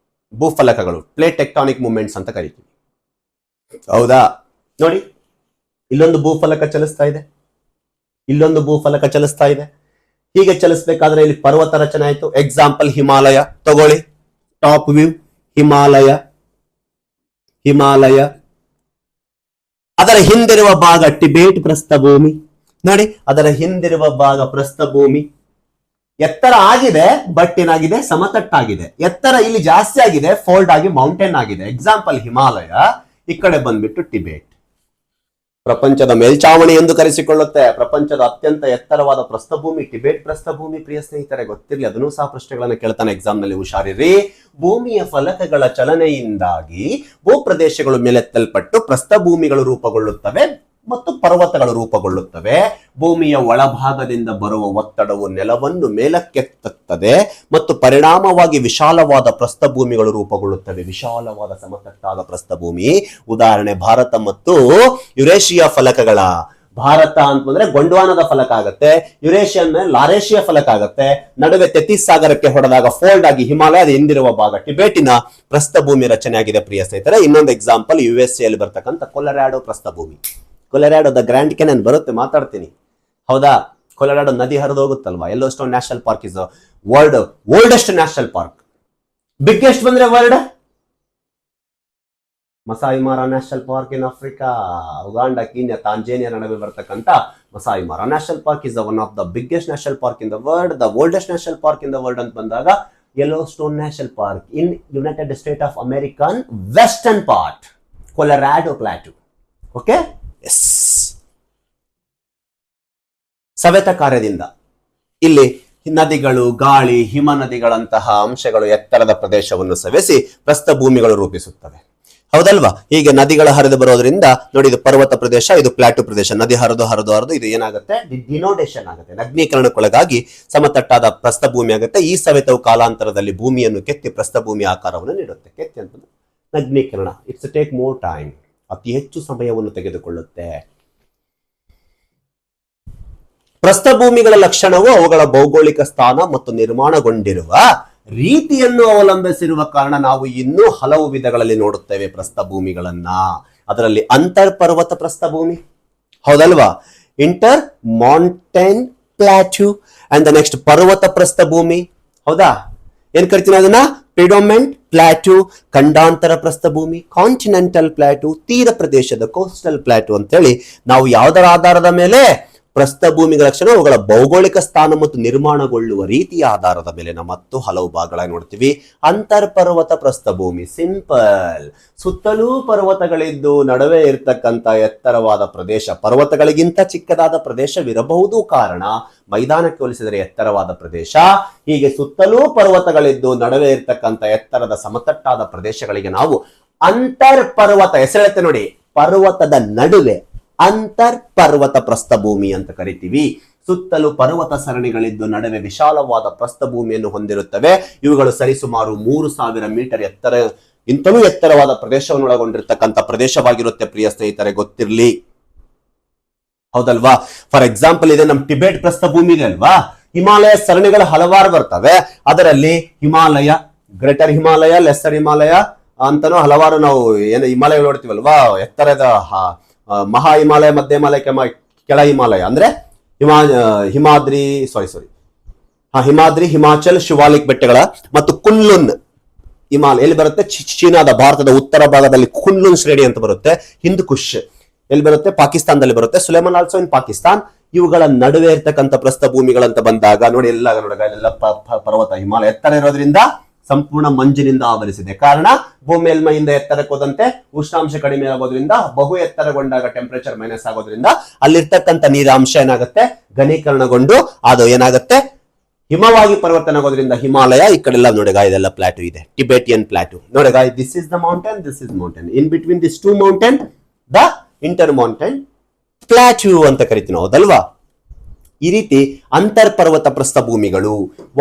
ಭೂಫಲಕಗಳು ಪ್ಲೇಟ್ ಟೆಕ್ಟಾನಿಕ್ ಮೂವ್ಮೆಂಟ್ಸ್ ಅಂತ ಕರಿತೀವಿ. ಹೌದಾ? ನೋಡಿ, ಇಲ್ಲೊಂದು ಭೂಫಲಕ ಚಲಿಸ್ತಾ ಇದೆ, ಇಲ್ಲೊಂದು ಭೂಫಲಕ ಚಲಿಸ್ತಾ ಇದೆ. ಹೀಗೆ ಚಲಿಸಬೇಕಾದ್ರೆ ಇಲ್ಲಿ ಪರ್ವತ ರಚನೆ ಆಯ್ತು. ಎಕ್ಸಾಂಪಲ್ ಹಿಮಾಲಯ ತಗೊಳ್ಳಿ, ಟಾಪ್ ವ್ಯೂ ಹಿಮಾಲಯ. ಅದರ ಹಿಂದಿರುವ ಭಾಗ ಟಿಬೇಟ್ ಪ್ರಸ್ಥಭೂಮಿ. ನೋಡಿ, ಅದರ ಹಿಂದಿರುವ ಭಾಗ ಪ್ರಸ್ಥಭೂಮಿ. ಎತ್ತರ ಆಗಿದೆ, ಬಟ್ ಏನಾಗಿದೆ, ಸಮತಟ್ಟಾಗಿದೆ. ಎತ್ತರ ಇಲ್ಲಿ ಜಾಸ್ತಿ ಆಗಿದೆ, ಫೋಲ್ಡ್ ಆಗಿ ಮೌಂಟೇನ್ ಆಗಿದೆ. ಎಕ್ಸಾಂಪಲ್ ಹಿಮಾಲಯ, ಈ ಕಡೆ ಬಂದ್ಬಿಟ್ಟು ಟಿಬೇಟ್. ಪ್ರಪಂಚದ ಮೇಲ್ಚಾವಣಿ ಎಂದು ಕರೆಸಿಕೊಳ್ಳುತ್ತೆ. ಪ್ರಪಂಚದ ಅತ್ಯಂತ ಎತ್ತರವಾದ ಪ್ರಸ್ಥಭೂಮಿ ಟಿಬೇಟ್ ಪ್ರಸ್ಥಭೂಮಿ. ಪ್ರಿಯ ಸ್ನೇಹಿತರೆ, ಗೊತ್ತಿರಲಿ, ಅದನ್ನು ಸಹ ಪ್ರಶ್ನೆಗಳನ್ನ ಕೇಳ್ತಾನೆ ಎಕ್ಸಾಮ್ ನಲ್ಲಿ, ಹುಷಾರಿರಿ. ಭೂಮಿಯ ಫಲಕಗಳ ಚಲನೆಯಿಂದಾಗಿ ಭೂಪ್ರದೇಶಗಳು ಮೇಲೆತ್ತಲ್ಪಟ್ಟು ಪ್ರಸ್ಥಭೂಮಿಗಳು ರೂಪುಗೊಳ್ಳುತ್ತವೆ ಮತ್ತು ಪರ್ವತಗಳು ರೂಪುಗೊಳ್ಳುತ್ತವೆ. ಭೂಮಿಯ ಒಳಭಾಗದಿಂದ ಬರುವ ಒತ್ತಡವು ನೆಲವನ್ನು ಮೇಲಕ್ಕೆತ್ತುತ್ತದೆ ಮತ್ತು ಪರಿಣಾಮವಾಗಿ ವಿಶಾಲವಾದ ಪ್ರಸ್ಥಭೂಮಿಗಳು ರೂಪುಗೊಳ್ಳುತ್ತವೆ. ವಿಶಾಲವಾದ ಸಮತಟ್ಟಾದ ಪ್ರಸ್ಥಭೂಮಿ. ಉದಾಹರಣೆ ಭಾರತ ಮತ್ತು ಯುರೇಷಿಯಾ ಫಲಕಗಳ. ಭಾರತ ಅಂತಂದ್ರೆ ಗೊಂಡ್ವಾನದ ಫಲಕ ಆಗುತ್ತೆ, ಯುರೇಷಿಯನ್ ಮೇಲೆ ಲಾರೇಷಿಯಾ ಫಲಕ ಆಗುತ್ತೆ. ನಡುವೆ ತೆತಿಸ್ ಸಾಗರಕ್ಕೆ ಹೊಡೆದಾಗ ಫೋಲ್ಡ್ ಆಗಿ ಹಿಮಾಲಯದ ಹಿಂದಿರುವ ಭಾಗ ಟಿಬೇಟಿನ ಪ್ರಸ್ಥಭೂಮಿ ರಚನೆ ಆಗಿದೆ. ಪ್ರಿಯ ಸ್ನೇಹಿತರೆ, ಇನ್ನೊಂದು ಎಕ್ಸಾಂಪಲ್ USA ಅಲ್ಲಿ ಬರ್ತಕ್ಕಂಥ ಕೊಲರಾಡೋ ಪ್ರಸ್ಥಭೂಮಿ. ಕೊಲರಾಡೋ ದ ಗ್ರ್ಯಾಂಡ್ ಕೆನನ್ ಬರುತ್ತೆ, ಮಾತಾಡ್ತೀನಿ. ಹೌದಾ? ಕೊಲರಾಡೋ ನದಿ ಹರಿದು ಹೋಗುತ್ತಲ್ವಾ. Yellowstone national park is world oldest national park. Biggest ಬಂದ್ರೆ world Masai Mara national park in Africa. Uganda, Kenya, Tanzania ನಡುವೆ ಬರ್ತಕ್ಕಂಥ Masai Mara national park is one of the biggest national park in the world. The oldest national park in the world ಅಂತ ಬಂದಾಗ Yellowstone national park in United State of American western part, Colorado plateau. Okay, yes. ಸವೆತ ಕಾರ್ಯದಿಂದ ಇಲ್ಲಿ ನದಿಗಳು, ಗಾಳಿ, ಹಿಮ ನದಿಗಳಂತಹ ಅಂಶಗಳು ಎತ್ತರದ ಪ್ರದೇಶವನ್ನು ಸವೆಸಿ ಪ್ರಸ್ಥಭೂಮಿಗಳು ರೂಪಿಸುತ್ತವೆ. ಹೌದಲ್ವಾ? ಹೀಗೆ ನದಿಗಳು ಹರಿದು ಬರೋದ್ರಿಂದ ನೋಡಿ, ಇದು ಪರ್ವತ ಪ್ರದೇಶ, ಇದು ಪ್ಲಾಟು ಪ್ರದೇಶ. ನದಿ ಹರಿದು ಇದು ಏನಾಗುತ್ತೆ, ಡಿನೋಡೇಷನ್ ಆಗುತ್ತೆ, ನಗ್ನೀಕರಣಕ್ಕೊಳಗಾಗಿ ಸಮತಟ್ಟಾದ ಪ್ರಸ್ಥಭೂಮಿ ಆಗುತ್ತೆ. ಈ ಸವೆತವು ಕಾಲಾಂತರದಲ್ಲಿ ಭೂಮಿಯನ್ನು ಕೆತ್ತಿ ಪ್ರಸ್ಥಭೂಮಿ ಆಕಾರವನ್ನು ನೀಡುತ್ತೆ. ಕೆತ್ತಿ ಅಂತ ನಗ್ನೀಕರಣ. ಇಟ್ಸ್ ಟೇಕ್ ಮೋರ್ ಟೈಮ್, ಅತಿ ಹೆಚ್ಚು ಸಮಯವನ್ನು ತೆಗೆದುಕೊಳ್ಳುತ್ತೆ. ಪ್ರಸ್ಥಭೂಮಿಗಳ ಲಕ್ಷಣವು ಅವುಗಳ ಭೌಗೋಳಿಕ ಸ್ಥಾನ ಮತ್ತು ನಿರ್ಮಾಣಗೊಂಡಿರುವ ರೀತಿಯನ್ನು ಅವಲಂಬಿಸಿರುವ ಕಾರಣ ನಾವು ಇನ್ನೂ ಹಲವು ವಿಧಗಳಲ್ಲಿ ನೋಡುತ್ತೇವೆ ಪ್ರಸ್ಥಭೂಮಿಗಳನ್ನ. ಅದರಲ್ಲಿ ಅಂತರ್ ಪರ್ವತ ಪ್ರಸ್ಥಭೂಮಿ, ಹೌದಲ್ವಾ? Inter mountain plateau and the next ಪರ್ವತ ಪ್ರಸ್ಥಭೂಮಿ. ಹೌದಾ? ಏನ್ ಕರಿತೀನಿ ಅದನ್ನ? ಪ್ರಿಡೊಮೆಂಟ್ ಪ್ಲಾಟ್ಯೂ, ಖಂಡಾಂತರ ಪ್ರಸ್ಥಭೂಮಿ, ಕಾಂಟಿನೆಂಟಲ್ ಪ್ಲಾಟ್ಯೂ, ತೀರ ಪ್ರದೇಶದ ಕೋಸ್ಟಲ್ ಪ್ಲಾಟ್ಯೂ ಅಂತೇಳಿ ನಾವು ಯಾವುದರ ಆಧಾರದ ಮೇಲೆ ಪ್ರಸ್ಥಭೂಮಿಗಳ ಲಕ್ಷಣ ಅವುಗಳ ಭೌಗೋಳಿಕ ಸ್ಥಾನ ಮತ್ತು ನಿರ್ಮಾಣಗೊಳ್ಳುವ ರೀತಿಯ ಆಧಾರದ ಮೇಲೆ ನಾವು ಮತ್ತು ಹಲವು ಭಾಗಗಳಾಗಿ ನೋಡ್ತೀವಿ. ಅಂತರ್ಪರ್ವತ ಪ್ರಸ್ಥಭೂಮಿ ಸಿಂಪಲ್, ಸುತ್ತಲೂ ಪರ್ವತಗಳಿದ್ದು ನಡುವೆ ಇರತಕ್ಕಂತ ಎತ್ತರವಾದ ಪ್ರದೇಶ, ಪರ್ವತಗಳಿಗಿಂತ ಚಿಕ್ಕದಾದ ಪ್ರದೇಶವಿರಬಹುದು, ಕಾರಣ ಮೈದಾನಕ್ಕೆ ಹೋಲಿಸಿದರೆ ಎತ್ತರವಾದ ಪ್ರದೇಶ. ಹೀಗೆ ಸುತ್ತಲೂ ಪರ್ವತಗಳಿದ್ದು ನಡುವೆ ಇರತಕ್ಕಂತ ಎತ್ತರದ ಸಮತಟ್ಟಾದ ಪ್ರದೇಶಗಳಿಗೆ ನಾವು ಅಂತರ್ಪರ್ವತ, ಹೆಸರೇಳುತ್ತೆ ನೋಡಿ, ಪರ್ವತದ ನಡುವೆ ಅಂತರ್ ಪರ್ವತ ಪ್ರಸ್ಥಭೂಮಿ ಅಂತ ಕರಿತೀವಿ. ಸುತ್ತಲೂ ಪರ್ವತ ಸರಣಿಗಳಿದ್ದು ನಡುವೆ ವಿಶಾಲವಾದ ಪ್ರಸ್ಥಭೂಮಿಯನ್ನು ಹೊಂದಿರುತ್ತವೆ. ಇವುಗಳು ಸರಿಸುಮಾರು 3000 ಮೀಟರ್ ಎತ್ತರ, ಇಂತಲೂ ಎತ್ತರವಾದ ಪ್ರದೇಶವನ್ನು ಒಳಗೊಂಡಿರ್ತಕ್ಕಂಥ ಪ್ರದೇಶವಾಗಿರುತ್ತೆ. ಪ್ರಿಯ ಸ್ನೇಹಿತರೆ, ಗೊತ್ತಿರ್ಲಿ, ಹೌದಲ್ವಾ? ಫಾರ್ ಎಕ್ಸಾಂಪಲ್ ಇದೆ ನಮ್ಮ ಟಿಬೇಟ್ ಪ್ರಸ್ಥಭೂಮಿ ಇದೆ ಅಲ್ವಾ, ಹಿಮಾಲಯ ಸರಣಿಗಳು ಹಲವಾರು ಬರ್ತವೆ. ಅದರಲ್ಲಿ ಹಿಮಾಲಯ, ಗ್ರೇಟರ್ ಹಿಮಾಲಯ, ಲೆಸ್ಸರ್ ಹಿಮಾಲಯ ಅಂತಾನು ಹಲವಾರು ನಾವು ಏನು ಹಿಮಾಲಯ ನೋಡ್ತೀವಲ್ವಾ, ಎತ್ತರದ ಮಹಾ ಹಿಮಾಲಯ, ಮಧ್ಯ ಹಿಮಾಲಯ, ಕೆಳ ಹಿಮಾಲಯ ಅಂದ್ರೆ ಹಿಮಾದ್ರಿ, ಹಿಮಾದ್ರಿ, ಹಿಮಾಚಲ್, ಶಿವಾಲಿಕ್ ಬೆಟ್ಟಗಳ ಮತ್ತು ಕುನ್ಲುನ್ ಹಿಮಾಲಯ ಎಲ್ಲಿ ಬರುತ್ತೆ? ಚೀನಾದ, ಭಾರತದ ಉತ್ತರ ಭಾಗದಲ್ಲಿ ಕುನ್ಲುನ್ ಶ್ರೇಣಿ ಅಂತ ಬರುತ್ತೆ. ಹಿಂದ್ ಕುಶ್ ಎಲ್ಲಿ ಬರುತ್ತೆ? ಪಾಕಿಸ್ತಾನದಲ್ಲಿ ಬರುತ್ತೆ. Sulaiman also in Pakistan. ಇವುಗಳ ನಡುವೆ ಇರ್ತಕ್ಕಂಥ ಪ್ರಸ್ಥಭೂಮಿಗಳಂತ ಬಂದಾಗ ನೋಡಿ, ಎಲ್ಲ ಪರ್ವತ, ಹಿಮಾಲಯ ಎತ್ತರ ಇರೋದ್ರಿಂದ ಸಂಪೂರ್ಣ ಮಂಜಿನಿಂದ ಆವರಿಸಿದೆ. ಕಾರಣ ಭೂಮಿ ಮೇಲ್ಮೈಯಿಂದ ಎತ್ತರಕ್ಕೆ ಹೋದಂತೆ ಉಷ್ಣಾಂಶ ಕಡಿಮೆ ಆಗೋದ್ರಿಂದ, ಬಹು ಎತ್ತರಗೊಂಡಾಗ ಟೆಂಪರೇಚರ್ ಮೈನಸ್ ಆಗೋದ್ರಿಂದ ಅಲ್ಲಿರ್ತಕ್ಕಂಥ ನೀರಾಂಶ ಏನಾಗುತ್ತೆ? ಘನೀಕರಣಗೊಂಡು ಅದು ಏನಾಗುತ್ತೆ? ಹಿಮವಾಗಿ ಪರಿವರ್ತನೆ ಆಗೋದ್ರಿಂದ ಹಿಮಾಲಯ, ಈ ಕಡೆ ಎಲ್ಲ ನೋಡಿಗ ಇದೆಲ್ಲ ಪ್ಲಾಟು ಇದೆ, ಟಿಬೆಟಿಯನ್ ಪ್ಲಾಟು ನೋಡಿಗ. This is the mountain, this is mountain, in between this two mountain the inter mountain plateau ಅಂತ ಕರಿತೀವಿ ನಾವು, ಹೌದಲ್ವಾ. ಈ ರೀತಿ ಅಂತರ್ಪರ್ವತ ಪ್ರಸ್ಥಭೂಮಿಗಳು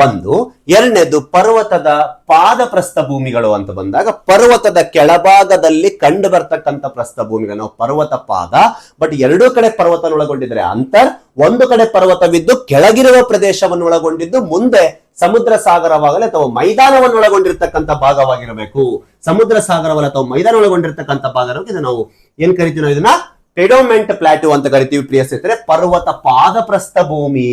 ಒಂದು. ಎರಡನೇದು ಪರ್ವತದ ಪಾದ ಪ್ರಸ್ಥಭೂಮಿಗಳು ಅಂತ ಬಂದಾಗ ಪರ್ವತದ ಕೆಳಭಾಗದಲ್ಲಿ ಕಂಡು ಬರ್ತಕ್ಕಂಥ ಪ್ರಸ್ಥಭೂಮಿಗಳು. ನಾವು ಪರ್ವತ ಪಾದ, ಬಟ್ ಎರಡೂ ಕಡೆ ಪರ್ವತ ಒಳಗೊಂಡಿದ್ರೆ ಅಂತರ್, ಒಂದು ಕಡೆ ಪರ್ವತವಿದ್ದು ಕೆಳಗಿರುವ ಪ್ರದೇಶವನ್ನು ಒಳಗೊಂಡಿದ್ದು ಮುಂದೆ ಸಮುದ್ರ ಸಾಗರವಾಗಲಿ ಅಥವಾ ಮೈದಾನವನ್ನು ಒಳಗೊಂಡಿರ್ತಕ್ಕಂಥ ಭಾಗವಾಗಿರಬೇಕು. ಸಮುದ್ರ ಸಾಗರವಲ್ಲ ಅಥವಾ ಮೈದಾನ ಒಳಗೊಂಡಿರ್ತಕ್ಕಂಥ ಭಾಗ ಇದು ನಾವು ಏನ್ ಕರಿತೀವಿ ನಾವು ಇದನ್ನ ಪೆಡೋಮೆಂಟ್ ಪ್ಲಾಟ್ಯೂ ಅಂತ ಕರಿತೀವಿ ಪ್ರಿಯ ಸ್ನೇಹಿತರೆ. ಪರ್ವತ ಪಾದ ಪ್ರಸ್ಥಭೂಮಿ,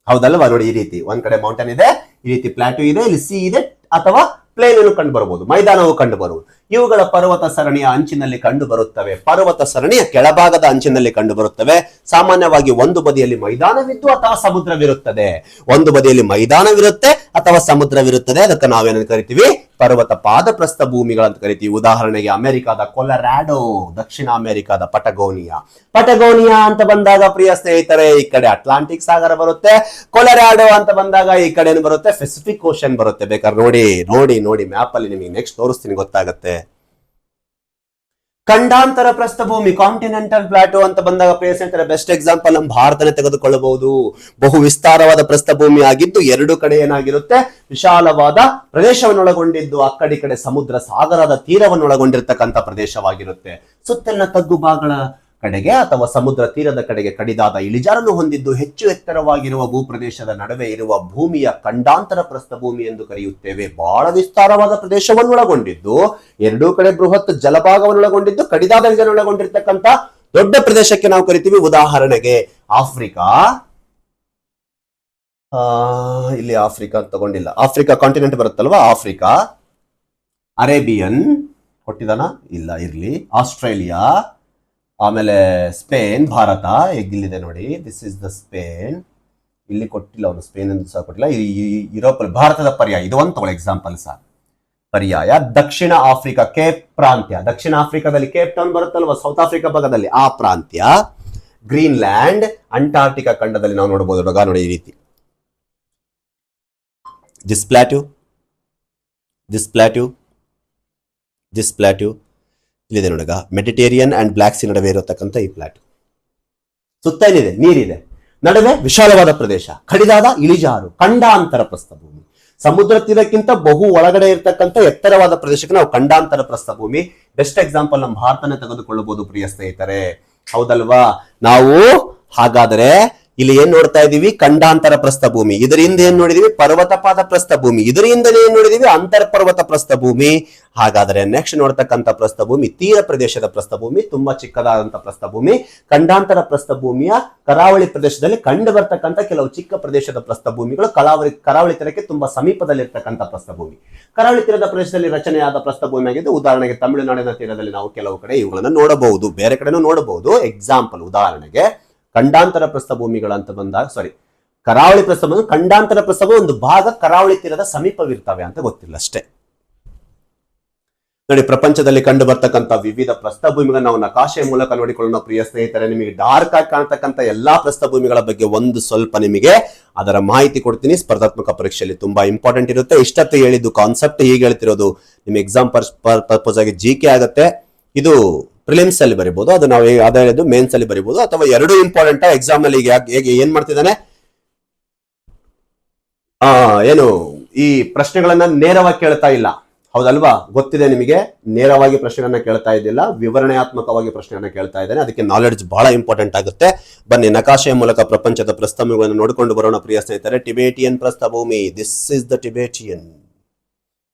ಹೌದಲ್ವಾ. ನೋಡಿ ಈ ರೀತಿ ಒಂದ್ ಕಡೆ ಮೌಂಟೇನ್ ಇದೆ, ಈ ರೀತಿ ಪ್ಲಾಟ್ಯೂ ಇದೆ, ಇಲ್ಲಿ ಸಿ ಇದೆ ಅಥವಾ ಪ್ಲೇನ್ ಅನ್ನು ಕಂಡು ಬರಬಹುದು, ಮೈದಾನವು ಕಂಡು ಬರುವುದು. ಇವುಗಳ ಪರ್ವತ ಸರಣಿಯ ಅಂಚಿನಲ್ಲಿ ಕಂಡು ಬರುತ್ತವೆ, ಪರ್ವತ ಸರಣಿಯ ಕೆಳಭಾಗದ ಅಂಚಿನಲ್ಲಿ ಕಂಡು ಬರುತ್ತವೆ. ಸಾಮಾನ್ಯವಾಗಿ ಒಂದು ಬದಿಯಲ್ಲಿ ಮೈದಾನವಿದ್ದು ಅಥವಾ ಸಮುದ್ರವಿರುತ್ತದೆ, ಒಂದು ಬದಿಯಲ್ಲಿ ಮೈದಾನವಿರುತ್ತೆ ಅಥವಾ ಸಮುದ್ರವಿರುತ್ತದೆ. ಅದಕ್ಕೆ ನಾವೇನಂತ ಕರಿತೀವಿ, ಪರ್ವತ ಪಾದ ಪ್ರಸ್ಥಭೂಮಿಗಳಂತ ಕರಿತೀವಿ. ಉದಾಹರಣೆಗೆ ಅಮೆರಿಕಾದ ಕೊಲರಾಡೋ, ದಕ್ಷಿಣ ಅಮೆರಿಕಾದ ಪಟಗೋನಿಯಾ. ಪಟಗೋನಿಯಾ ಅಂತ ಬಂದಾಗ ಪ್ರಿಯ ಸ್ನೇಹಿತರೆ ಈ ಕಡೆ ಅಟ್ಲಾಂಟಿಕ್ ಸಾಗರ ಬರುತ್ತೆ, ಕೊಲರಾಡೋ ಅಂತ ಬಂದಾಗ ಈ ಕಡೆ ಬರುತ್ತೆ ಪೆಸಿಫಿಕ್ ಓಷನ್ ಬರುತ್ತೆ. ಬೇಕಾದ್ರೆ ನೋಡಿ ನೋಡಿ ನೋಡಿ ಮ್ಯಾಪ್ ಅಲ್ಲಿ ನಿಮಗೆ ನೆಕ್ಸ್ಟ್ ತೋರಿಸ್ತೀನಿ, ಗೊತ್ತಾಗುತ್ತೆ. ಖಂಡಾಂತರ ಪ್ರಸ್ಥಭೂಮಿ ಕಾಂಟಿನೆಂಟಲ್ ಪ್ಲಾಟೋ ಅಂತ ಬಂದಾಗ ಪ್ರಿಯ ಸ್ನೇಹಿತರೆ ಬೆಸ್ಟ್ ಎಕ್ಸಾಂಪಲ್ ನಮ್ಮ ಭಾರತನೇ ತೆಗೆದುಕೊಳ್ಳಬಹುದು. ಬಹು ವಿಸ್ತಾರವಾದ ಪ್ರಸ್ಥಭೂಮಿ ಆಗಿದ್ದು ಎರಡು ಕಡೆ ಏನಾಗಿರುತ್ತೆ, ವಿಶಾಲವಾದ ಪ್ರದೇಶವನ್ನು ಒಳಗೊಂಡಿದ್ದು, ಆ ಕಡೆ ಸಮುದ್ರ ಸಾಗರದ ತೀರವನ್ನು ಒಳಗೊಂಡಿರ್ತಕ್ಕಂಥ ಪ್ರದೇಶವಾಗಿರುತ್ತೆ. ಸುತ್ತಲಿನ ತಗ್ಗು ಭಾಗಗಳ ಕಡೆಗೆ ಅಥವಾ ಸಮುದ್ರ ತೀರದ ಕಡೆಗೆ ಕಡಿದಾದ ಇಳಿಜಾರನ್ನು ಹೊಂದಿದ್ದು ಹೆಚ್ಚು ಎತ್ತರವಾಗಿರುವ ಭೂಪ್ರದೇಶದ ನಡುವೆ ಇರುವ ಭೂಮಿಯ ಖಂಡಾಂತರ ಪ್ರಸ್ಥಭೂಮಿ ಎಂದು ಕರೆಯುತ್ತೇವೆ. ಬಹಳ ವಿಸ್ತಾರವಾದ ಪ್ರದೇಶವನ್ನು ಒಳಗೊಂಡಿದ್ದು, ಎರಡೂ ಕಡೆ ಬೃಹತ್ ಜಲಭಾಗವನ್ನು ಒಳಗೊಂಡಿದ್ದು, ಕಡಿದಾದ ಇಳಿಜಾರನ್ನು ಒಳಗೊಂಡಿರ್ತಕ್ಕಂಥ ದೊಡ್ಡ ಪ್ರದೇಶಕ್ಕೆ ನಾವು ಕರಿತೀವಿ. ಉದಾಹರಣೆಗೆ ಆಫ್ರಿಕಾ, ಇಲ್ಲಿ ಆಫ್ರಿಕಾ ತಗೊಂಡಿಲ್ಲ, ಆಫ್ರಿಕಾ ಕಾಂಟಿನೆಂಟ್ ಬರುತ್ತಲ್ವಾ, ಆಫ್ರಿಕಾ, ಅರೇಬಿಯನ್ ಕೊಟ್ಟಿದಾನ ಇಲ್ಲ, ಇರ್ಲಿ, ಆಸ್ಟ್ರೇಲಿಯಾ, ಆಮೇಲೆ ಸ್ಪೇನ್, ಭಾರತ ಇಲ್ಲಿದೆ ನೋಡಿ, ದಿಸ್ ಇಸ್ ದ ಸ್ಪೇನ್, ಇಲ್ಲಿ ಕೊಟ್ಟಿಲ್ಲ ಅವನು, ಸ್ಪೇನ್ ಎಂದು ಸಹ ಕೊಟ್ಟಿಲ್ಲ. ಯುರೋಪ್ ಭಾರತದ ಪರ್ಯಾಯ ಇದು ಒಂದು ತಗೊಳ್ಳಿ ಎಕ್ಸಾಂಪಲ್ ಸಹ ಪರ್ಯಾಯ. ದಕ್ಷಿಣ ಆಫ್ರಿಕಾ ಕೇಪ್ ಪ್ರಾಂತ್ಯ, ದಕ್ಷಿಣ ಆಫ್ರಿಕಾದಲ್ಲಿ ಕೇಪ್ ಟೌನ್ ಬರುತ್ತಲ್ವಾ, ಸೌತ್ ಆಫ್ರಿಕಾ ಭಾಗದಲ್ಲಿ ಆ ಪ್ರಾಂತ್ಯ. ಗ್ರೀನ್ಲ್ಯಾಂಡ್, ಅಂಟಾರ್ಟಿಕಾ ಖಂಡದಲ್ಲಿ ನಾವು ನೋಡಬಹುದು. ನೋಡಿ ಈ ರೀತಿ this plateau, this plateau, this plateau ಇಲ್ಲಿದೆ ನೋಡಗ. ಮೆಡಿಟೇರಿಯನ್ ಅಂಡ್ ಬ್ಲಾಕ್ ಸಿ ನಡುವೆ ಇರತಕ್ಕಂಥ ಈ ಪ್ಲಾಟ್, ಸುತ್ತ ಏನಿದೆ, ನೀರಿದೆ, ನಡುವೆ ವಿಶಾಲವಾದ ಪ್ರದೇಶ, ಕಡಿದಾದ ಇಳಿಜಾರು, ಖಂಡಾಂತರ ಪ್ರಸ್ಥಭೂಮಿ. ಸಮುದ್ರ ತೀರಕ್ಕಿಂತ ಬಹು ಒಳಗಡೆ ಇರತಕ್ಕಂಥ ಎತ್ತರವಾದ ಪ್ರದೇಶಕ್ಕೆ ನಾವು ಖಂಡಾಂತರ ಪ್ರಸ್ಥಭೂಮಿ. ಬೆಸ್ಟ್ ಎಕ್ಸಾಂಪಲ್ ನಮ್ಮ ಭಾರತನೇ ತೆಗೆದುಕೊಳ್ಳಬಹುದು ಪ್ರಿಯ ಸ್ನೇಹಿತರೆ, ಹೌದಲ್ವಾ. ನಾವು ಹಾಗಾದರೆ ಇಲ್ಲಿ ಏನ್ ನೋಡ್ತಾ ಇದೀವಿ, ಖಂಡಾಂತರ ಪ್ರಸ್ಥಭೂಮಿ. ಇದರಿಂದ ಏನ್ ನೋಡಿದೀವಿ, ಪರ್ವತ ಪಾದ ಪ್ರಸ್ಥಭೂಮಿ. ಇದರಿಂದ ಏನ್ ನೋಡಿದೀವಿ, ಅಂತರ್ಪರ್ವತ ಪ್ರಸ್ಥಭೂಮಿ. ಹಾಗಾದ್ರೆ ನೆಕ್ಸ್ಟ್ ನೋಡ್ತಕ್ಕಂಥ ಪ್ರಸ್ಥಭೂಮಿ ತೀರ ಪ್ರದೇಶದ ಪ್ರಸ್ಥಭೂಮಿ, ತುಂಬಾ ಚಿಕ್ಕದಾದಂತಹ ಪ್ರಸ್ಥಭೂಮಿ. ಖಂಡಾಂತರ ಪ್ರಸ್ಥಭೂಮಿಯ ಕರಾವಳಿ ಪ್ರದೇಶದಲ್ಲಿ ಕಂಡು ಬರ್ತಕ್ಕಂಥ ಕೆಲವು ಚಿಕ್ಕ ಪ್ರದೇಶದ ಪ್ರಸ್ಥಭೂಮಿಗಳು ಕರಾವಳಿ ತೀರಕ್ಕೆ ತುಂಬಾ ಸಮೀಪದಲ್ಲಿರ್ತಕ್ಕಂಥ ಪ್ರಸ್ಥಭೂಮಿ. ಕರಾವಳಿ ತೀರದ ಪ್ರದೇಶದಲ್ಲಿ ರಚನೆಯಾದ ಪ್ರಸ್ಥಭೂಮಿ ಆಗಿದೆ. ಉದಾಹರಣೆಗೆ ತಮಿಳುನಾಡಿನ ತೀರದಲ್ಲಿ ನಾವು ಕೆಲವು ಕಡೆ ಇವುಗಳನ್ನ ನೋಡಬಹುದು, ಬೇರೆ ಕಡೆನೂ ನೋಡಬಹುದು. ಎಕ್ಸಾಂಪಲ್ ಉದಾಹರಣೆಗೆ ಖಂಡಾಂತರ ಪ್ರಸ್ಥಭೂಮಿಗಳಂತ ಬಂದಾಗ, ಕರಾವಳಿ ಪ್ರಸ್ಥಭೂಮಿ, ಖಂಡಾಂತರ ಪ್ರಸ್ಥಭೂಮಿ ಒಂದು ಭಾಗ ಕರಾವಳಿ ತೀರದ ಸಮೀಪವಿರ್ತವೆ ಅಂತ ಗೊತ್ತಿಲ್ಲ ಅಷ್ಟೇ. ನೋಡಿ, ಪ್ರಪಂಚದಲ್ಲಿ ಕಂಡು ಬರ್ತಕ್ಕಂಥ ವಿವಿಧ ಪ್ರಸ್ಥಭೂಮಿಗಳನ್ನು ನಾವು ನಕಾಶೆಯ ಮೂಲಕ ನೋಡಿಕೊಳ್ಳೋಣ ಪ್ರಿಯ ಸ್ನೇಹಿತರೆ. ನಿಮಗೆ ಡಾರ್ಕ್ ಆಗಿ ಕಾಣ್ತಕ್ಕಂಥ ಎಲ್ಲಾ ಪ್ರಸ್ಥಭೂಮಿಗಳ ಬಗ್ಗೆ ಒಂದು ಸ್ವಲ್ಪ ನಿಮಗೆ ಅದರ ಮಾಹಿತಿ ಕೊಡ್ತೀನಿ. ಸ್ಪರ್ಧಾತ್ಮಕ ಪರೀಕ್ಷೆಯಲ್ಲಿ ತುಂಬಾ ಇಂಪಾರ್ಟೆಂಟ್ ಇರುತ್ತೆ. ಇಷ್ಟೊತ್ತು ಹೇಳಿದ್ದು ಕಾನ್ಸೆಪ್ಟ್ ಹೀಗೆ ಹೇಳ್ತಿರೋದು, ನಿಮ್ ಎಕ್ಸಾಮ್ ಪರ್ಪಸ್ ಆಗಿ GK ಆಗುತ್ತೆ. ಇದು ಪ್ರಿಲಿಮ್ಸ್ ಅಲ್ಲಿ ಬರೀಬಹುದು, ಅದು ನಾವು ಅದೇ ಹೇಳಿದ್ದು ಮೇನ್ಸ್ ಅಲ್ಲಿ ಬರೀಬಹುದು, ಅಥವಾ ಎರಡು ಇಂಪಾರ್ಟೆಂಟ್ ಎಕ್ಸಾಮ್ ನಲ್ಲಿ. ಹೇಗೆ ಏನ್ ಮಾಡ್ತಿದ್ದಾನೆ, ಏನು ಈ ಪ್ರಶ್ನೆಗಳನ್ನ ನೇರವಾಗಿ ಕೇಳ್ತಾ ಇಲ್ಲ, ಹೌದಲ್ವಾ, ಗೊತ್ತಿದೆ ನಿಮಗೆ. ನೇರವಾಗಿ ಪ್ರಶ್ನೆಗಳನ್ನ ಕೇಳ್ತಾ ಇದ್ದಿಲ್ಲ, ವಿವರಣಾತ್ಮಕವಾಗಿ ಪ್ರಶ್ನೆಗಳನ್ನ ಕೇಳ್ತಾ ಇದ್ದಾನೆ. ಅದಕ್ಕೆ ನಾಲೆಡ್ಜ್ ಬಹಳ ಇಂಪಾರ್ಟೆಂಟ್ ಆಗುತ್ತೆ. ಬನ್ನಿ ನಕಾಶೆಯ ಮೂಲಕ ಪ್ರಪಂಚದ ಪ್ರಸ್ಥಭೂಮಿಗಳನ್ನು ನೋಡಿಕೊಂಡು ಬರೋಣ ಪ್ರಿಯ ಸ್ನೇಹಿತರೆ. ಟಿಬೇಟಿಯನ್ ಪ್ರಸ್ಥಭೂಮಿ, ದಿಸ್ ಇಸ್ ದ ಟಿಬೇಟಿಯನ್.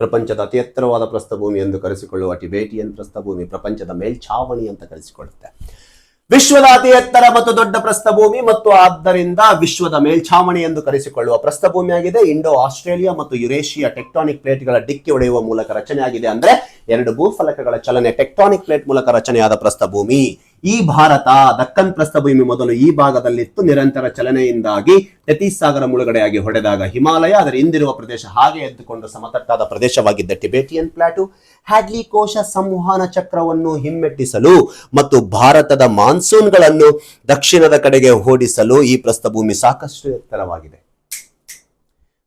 ಪ್ರಪಂಚದ ಅತಿ ಎತ್ತರವಾದ ಪ್ರಸ್ಥಭೂಮಿ ಎಂದು ಕರೆಸಿಕೊಳ್ಳುವ ಟಿಬೇಟಿಯನ್ ಪ್ರಸ್ಥಭೂಮಿ ಪ್ರಪಂಚದ ಮೇಲ್ಛಾವಣಿ ಅಂತ ಕರೆಸಿಕೊಳ್ಳುತ್ತೆ. ವಿಶ್ವದ ಅತಿ ಎತ್ತರ ಮತ್ತು ದೊಡ್ಡ ಪ್ರಸ್ಥಭೂಮಿ ಮತ್ತು ಆದ್ದರಿಂದ ವಿಶ್ವದ ಮೇಲ್ಛಾವಣಿ ಎಂದು ಕರೆಸಿಕೊಳ್ಳುವ ಪ್ರಸ್ಥಭೂಮಿಯಾಗಿದೆ. ಇಂಡೋ ಆಸ್ಟ್ರೇಲಿಯಾ ಮತ್ತು ಯುರೇಷಿಯಾ ಟೆಕ್ಟಾನಿಕ್ ಪ್ಲೇಟ್ಗಳ ಡಿಕ್ಕಿ ಹೊಡೆಯುವ ಮೂಲಕ ರಚನೆಯಾಗಿದೆ. ಅಂದ್ರೆ ಎರಡು ಭೂಫಲಕಗಳ ಚಲನೆ ಟೆಕ್ಟಾನಿಕ್ ಪ್ಲೇಟ್ ಮೂಲಕ ರಚನೆಯಾದ ಪ್ರಸ್ಥಭೂಮಿ. ಈ ಭಾರತ ದಕ್ಕನ್ ಪ್ರಸ್ಥಭೂಮಿ ಮೊದಲು ಈ ಭಾಗದಲ್ಲಿತ್ತು. ನಿರಂತರ ಚಲನೆಯಿಂದಾಗಿ ಟೆಥೀಸ್ ಸಾಗರ ಮುಳುಗಡೆಯಾಗಿ ಹೊಡೆದಾಗ ಹಿಮಾಲಯ ಅದರ ಹಿಂದಿರುವ ಪ್ರದೇಶ ಹಾಗೆ ಎದ್ದುಕೊಂಡು ಸಮತಟ್ಟಾದ ಪ್ರದೇಶವಾಗಿದ್ದ ಟಿಬೇಟಿಯನ್ ಪ್ಲಾಟು ಹ್ಯಾಡ್ಲಿ ಕೋಶ ಸಂವಹನ ಚಕ್ರವನ್ನು ಹಿಮ್ಮೆಟ್ಟಿಸಲು ಮತ್ತು ಭಾರತದ ಮಾನ್ಸೂನ್ಗಳನ್ನು ದಕ್ಷಿಣದ ಕಡೆಗೆ ಓಡಿಸಲು ಈ ಪ್ರಸ್ಥಭೂಮಿ ಸಾಕಷ್ಟು ಎತ್ತರವಾಗಿದೆ.